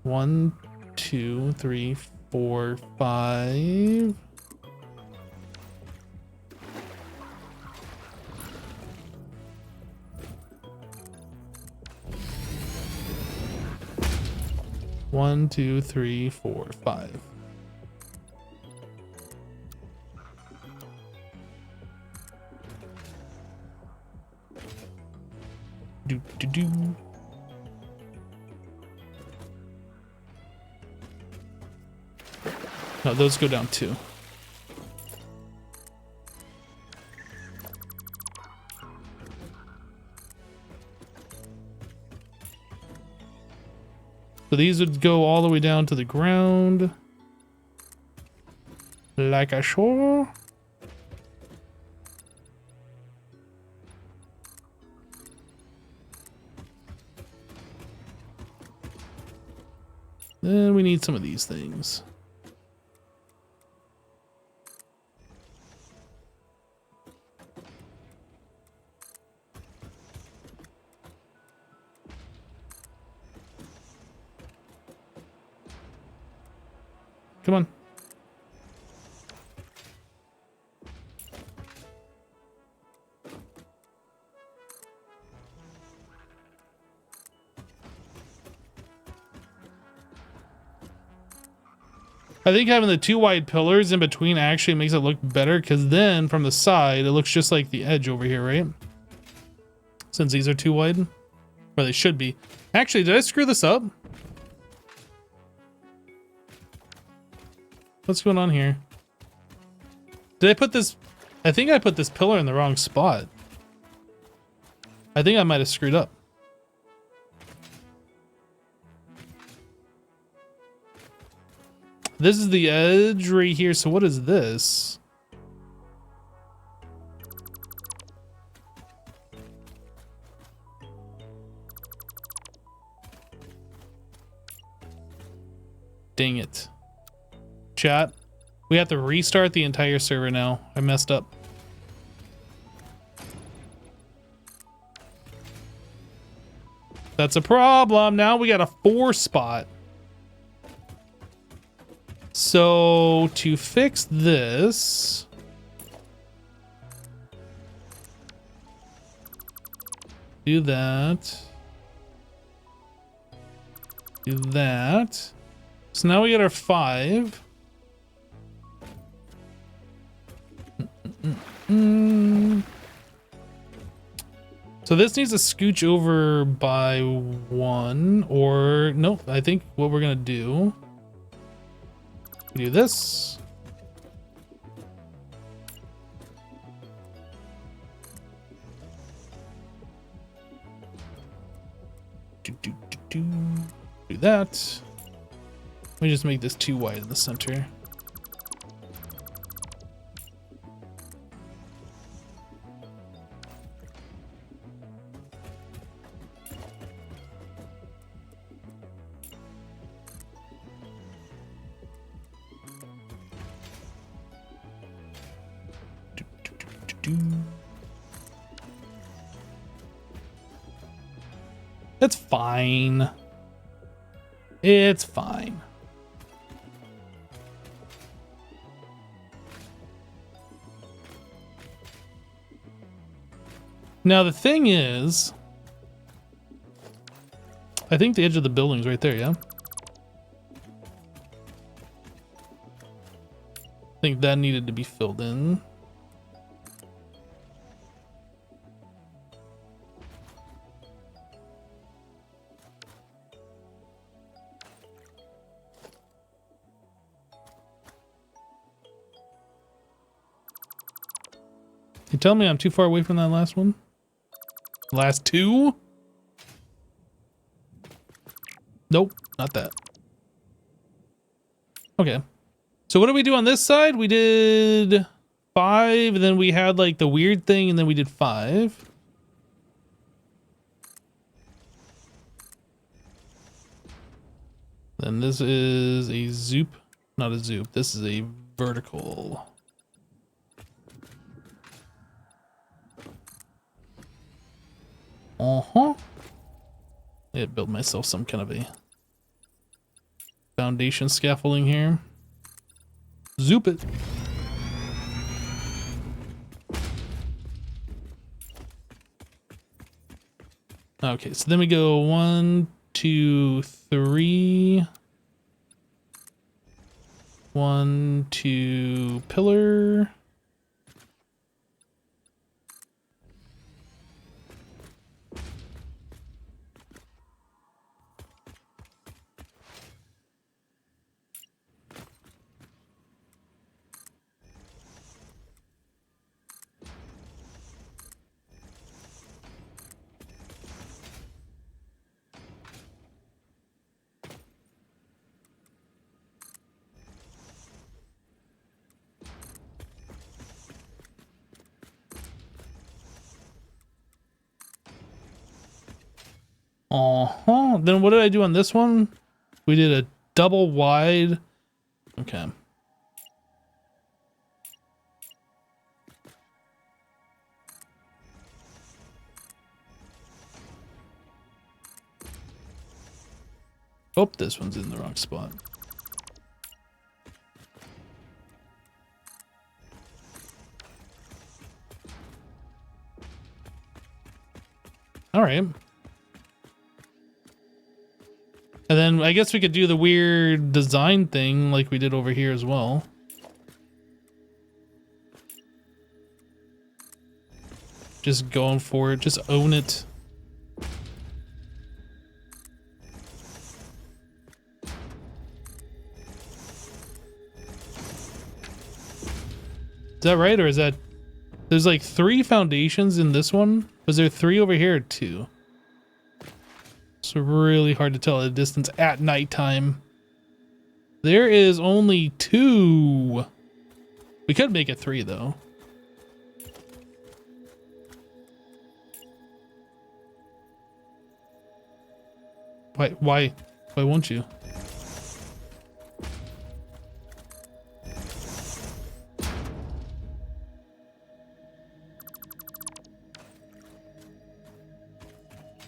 1, 2, 3, 4, 5. One, 2, 3, 4, 5. Do do do. No, those go down too. So these would go all the way down to the ground. Like a shore. Then we need some of these things. Come on. I think having the 2 wide pillars in between actually makes it look better, because then from the side, it looks just like the edge over here, right? Since these are 2 wide. Or they should be. Actually, did I screw this up? What's going on here? Did I put this... I think I put this pillar in the wrong spot. I think I might have screwed up. This is the edge right here. So what is this? Dang it. Chat, we have to restart the entire server now. I messed up. That's a problem. Now we got a 4 spot. So to fix this, do that. Do that. So now we get our 5. So this needs to scooch over by 1, or nope. I think what we're gonna do this. Do that. Let me just make this too wide in the center. It's fine. It's fine. Now the thing is, I think the edge of the building's right there, yeah? I think that needed to be filled in. You tell me I'm too far away from that last one? Last two? Nope, not that. Okay. So what did we do on this side? We did 5, and then we had like the weird thing, and then we did 5. Then this is a zoop, not a zoop. This is a vertical. I had to build myself some kind of a foundation scaffolding here. Zoop it. Okay, so then we go 1, 2, 3. 1, 2, pillar. Then what did I do on this one? We did a double wide. Okay. Oh, this one's in the wrong spot. All right. And then I guess we could do the weird design thing like we did over here as well. Just going for it. Just own it. Is that right? Or is that... There's like 3 foundations in this one. Was there 3 over here or 2? It's really hard to tell at a distance at nighttime. There is only 2. We could make it 3 though. Why won't you?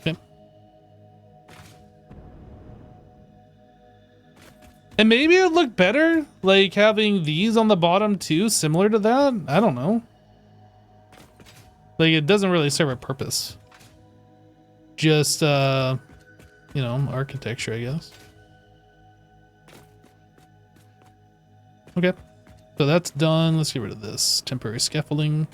Okay. And maybe it would look better, like having these on the bottom too, similar to that. I don't know. Like it doesn't really serve a purpose. Just you know, architecture, I guess. Okay. So that's done. Let's get rid of this temporary scaffolding.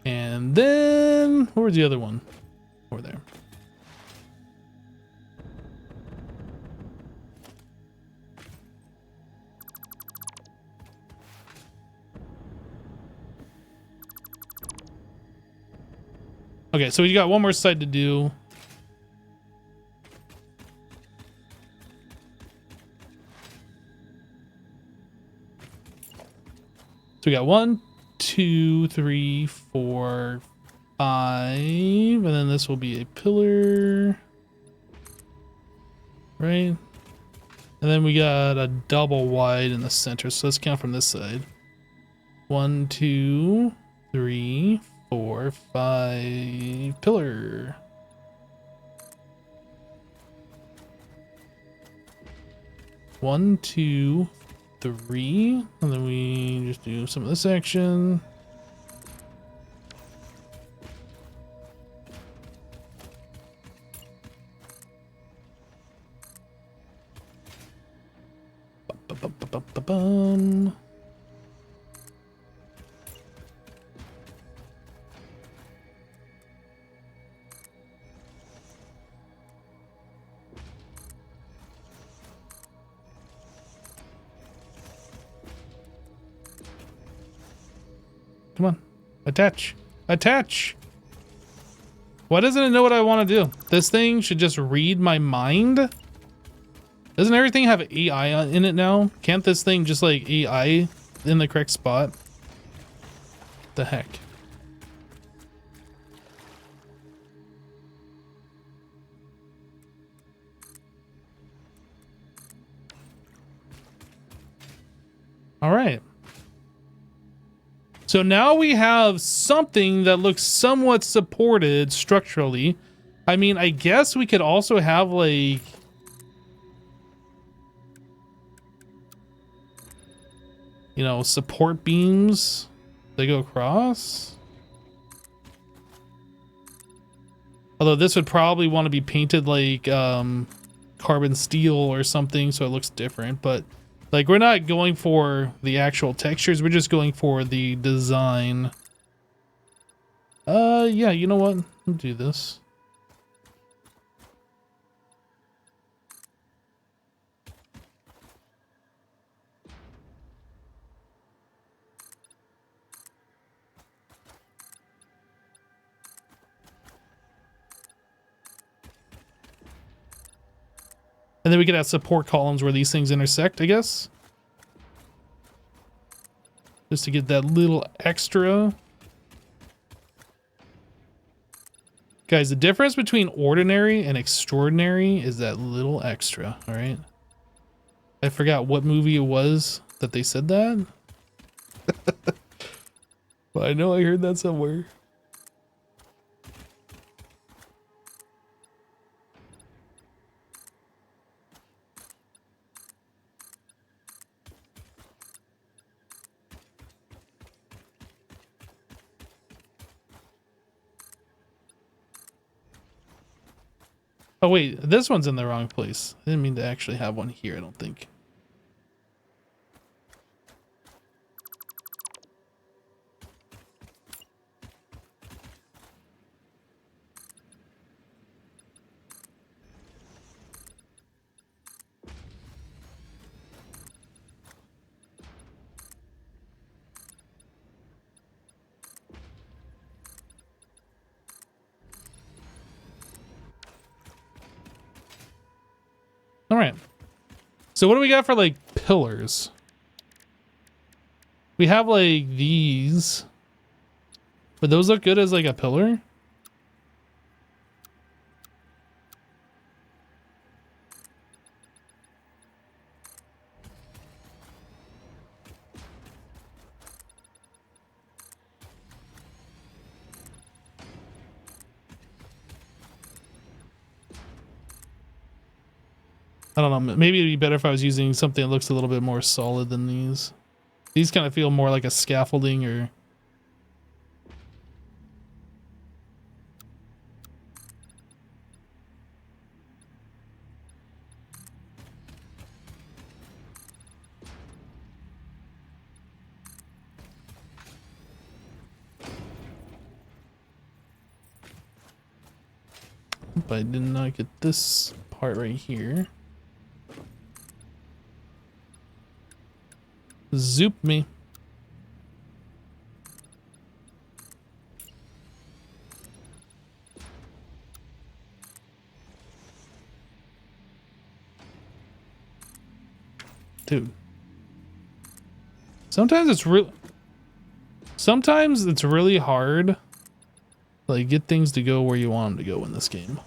And then, where's the other one? Over there. Okay, so we got one more side to do. So we got 1, 2, 3, 4, 5, and then this will be a pillar, right? And then we got a double wide in the center. So let's count from this side. 1, 2, 3, 4, 5, pillar. One, 2, 3, and then we just do some of this action. Ba-ba-ba-ba-ba-bum. Come on, attach, attach. Why doesn't it know what I want to do? This thing should just read my mind. Doesn't everything have AI in it now? Can't this thing just like AI in the correct spot? The heck? All right. So now we have something that looks somewhat supported structurally. I mean, I guess we could also have like, you know, support beams that go across. Although this would probably want to be painted like carbon steel or something so it looks different, but like we're not going for the actual textures, we're just going for the design. Yeah, you know what? I'll do this. And then we could have support columns where these things intersect, I guess. Just to get that little extra. Guys, the difference between ordinary and extraordinary is that little extra, all right? I forgot what movie it was that they said that. But I know I heard that somewhere. Oh wait, this one's in the wrong place. I didn't mean to actually have one here, I don't think. All right. So what do we got for like pillars? We have like these. Would those look good as like a pillar? I don't know. Maybe it'd be better if I was using something that looks a little bit more solid than these. These kind of feel more like a scaffolding or... but I did not get this part right here. Zoop me. Dude. Sometimes it's really hard to like get things to go where you want them to go in this game.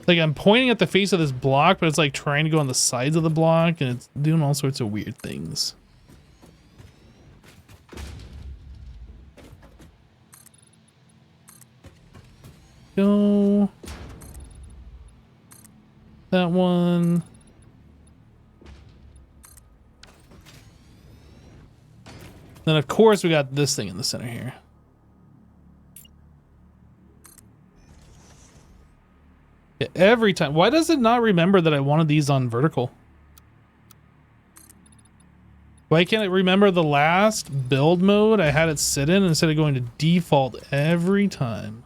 Like I'm pointing at the face of this block, but it's like trying to go on the sides of the block and it's doing all sorts of weird things. Go. That one. Then of course we got this thing in the center here. Yeah, every time. Why does it not remember that I wanted these on vertical? Why can't it remember the last build mode I had it sit in instead of going to default every time?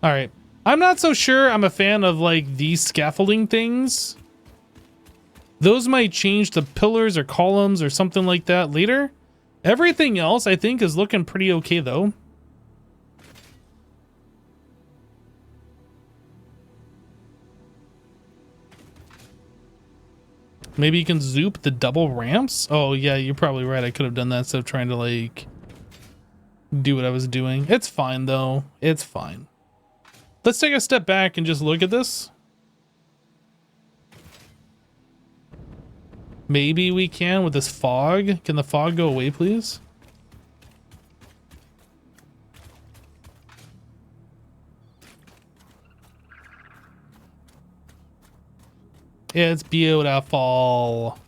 All right. I'm not so sure I'm a fan of like these scaffolding things. Those might change to pillars or columns or something like that later. Everything else I think is looking pretty okay though. Maybe you can zoop the double ramps. Oh yeah, you're probably right. I could have done that instead of trying to like do what I was doing. It's fine though. It's fine. Let's take a step back and just look at this. Maybe we can with this fog. Can the fog go away, please? It's beautiful.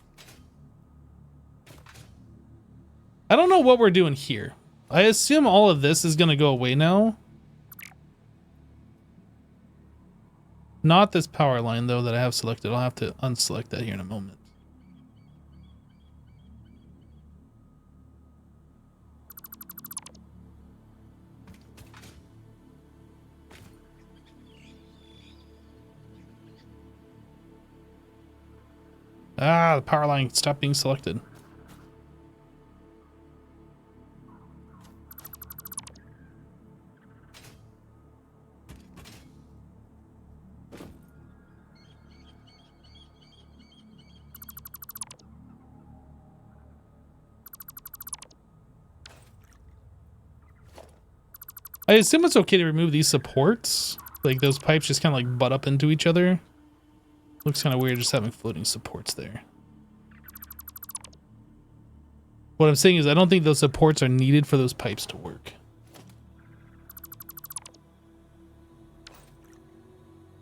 I don't know what we're doing here. I assume all of this is going to go away now. Not this power line, though, that I have selected. I'll have to unselect that here in a moment. Ah, the power line stopped being selected. I assume it's okay to remove these supports. Like those pipes just kind of like butt up into each other. Looks kind of weird just having floating supports there. What I'm saying is I don't think those supports are needed for those pipes to work.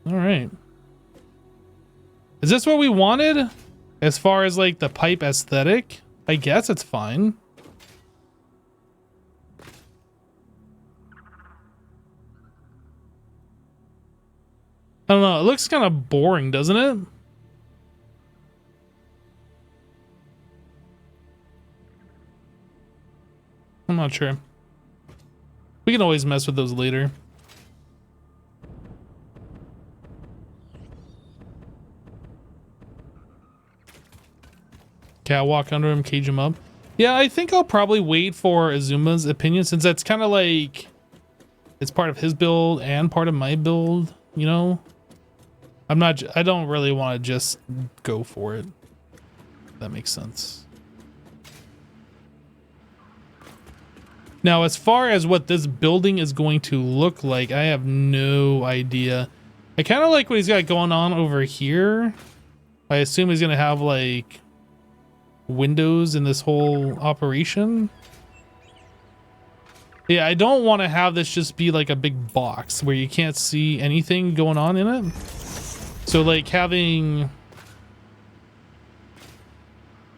All right. Is this what we wanted? As far as like the pipe aesthetic? I guess it's fine. I don't know. It looks kind of boring, doesn't it? I'm not sure. We can always mess with those later. Okay, I'll walk under him, cage him up. Yeah, I think I'll probably wait for Azuma's opinion since that's kind of like it's part of his build and part of my build, you know? I don't really want to just go for it. If that makes sense. Now, as far as what this building is going to look like, I have no idea. I kind of like what he's got going on over here. I assume he's going to have like windows in this whole operation. Yeah, I don't want to have this just be like a big box where you can't see anything going on in it. So like having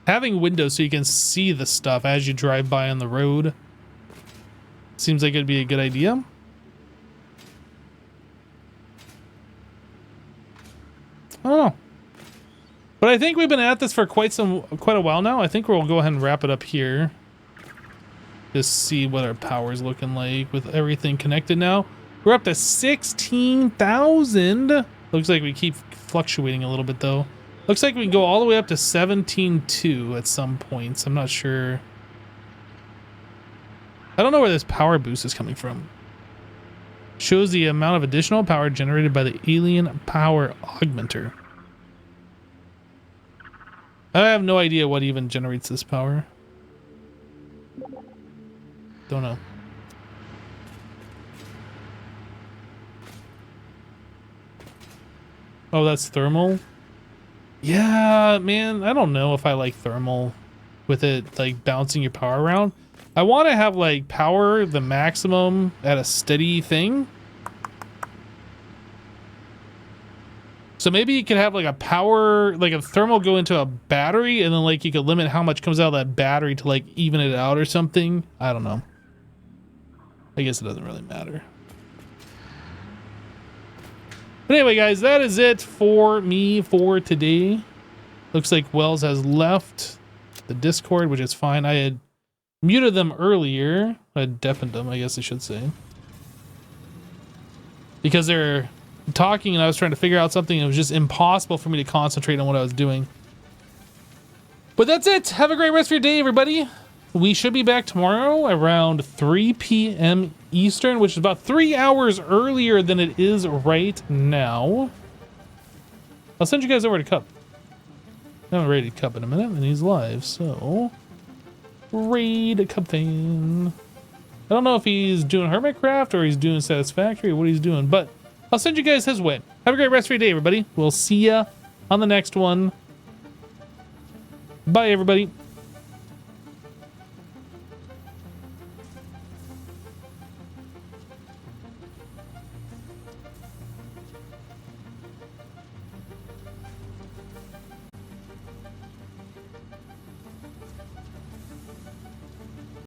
windows so you can see the stuff as you drive by on the road seems like it'd be a good idea. I don't know. But I think we've been at this for quite a while now. I think we'll go ahead and wrap it up here. Just see what our power's looking like with everything connected now. We're up to 16,000. Looks like we keep fluctuating a little bit though. Looks like we can go all the way up to 17.2 at some points. I'm not sure. I don't know where this power boost is coming from. Shows the amount of additional power generated by the alien power augmenter. I have no idea what even generates this power. Don't know. Oh, that's thermal? Yeah, man, I don't know if I like thermal with it, like, bouncing your power around. I want to have, like, power the maximum at a steady thing. So maybe you could have, like, a power, like, a thermal go into a battery, and then, like, you could limit how much comes out of that battery to, like, even it out or something. I don't know. I guess it doesn't really matter. But anyway, guys, that is it for me for today. Looks like Wells has left the Discord, which is fine. I had muted them earlier. I deafened them, I guess I should say. Because they're talking and I was trying to figure out something. And it was just impossible for me to concentrate on what I was doing. But that's it. Have a great rest of your day, everybody. We should be back tomorrow around 3 p.m. Eastern, which is about 3 hours earlier than it is right now. I'll send you guys over to Cup. I haven't raided Cup in a minute, and he's live, so... Raid Cup fan. I don't know if he's doing hermitcraft or he's doing Satisfactory or what he's doing, but I'll send you guys his way. Have a great rest of your day, everybody. We'll see ya on the next one. Bye, everybody.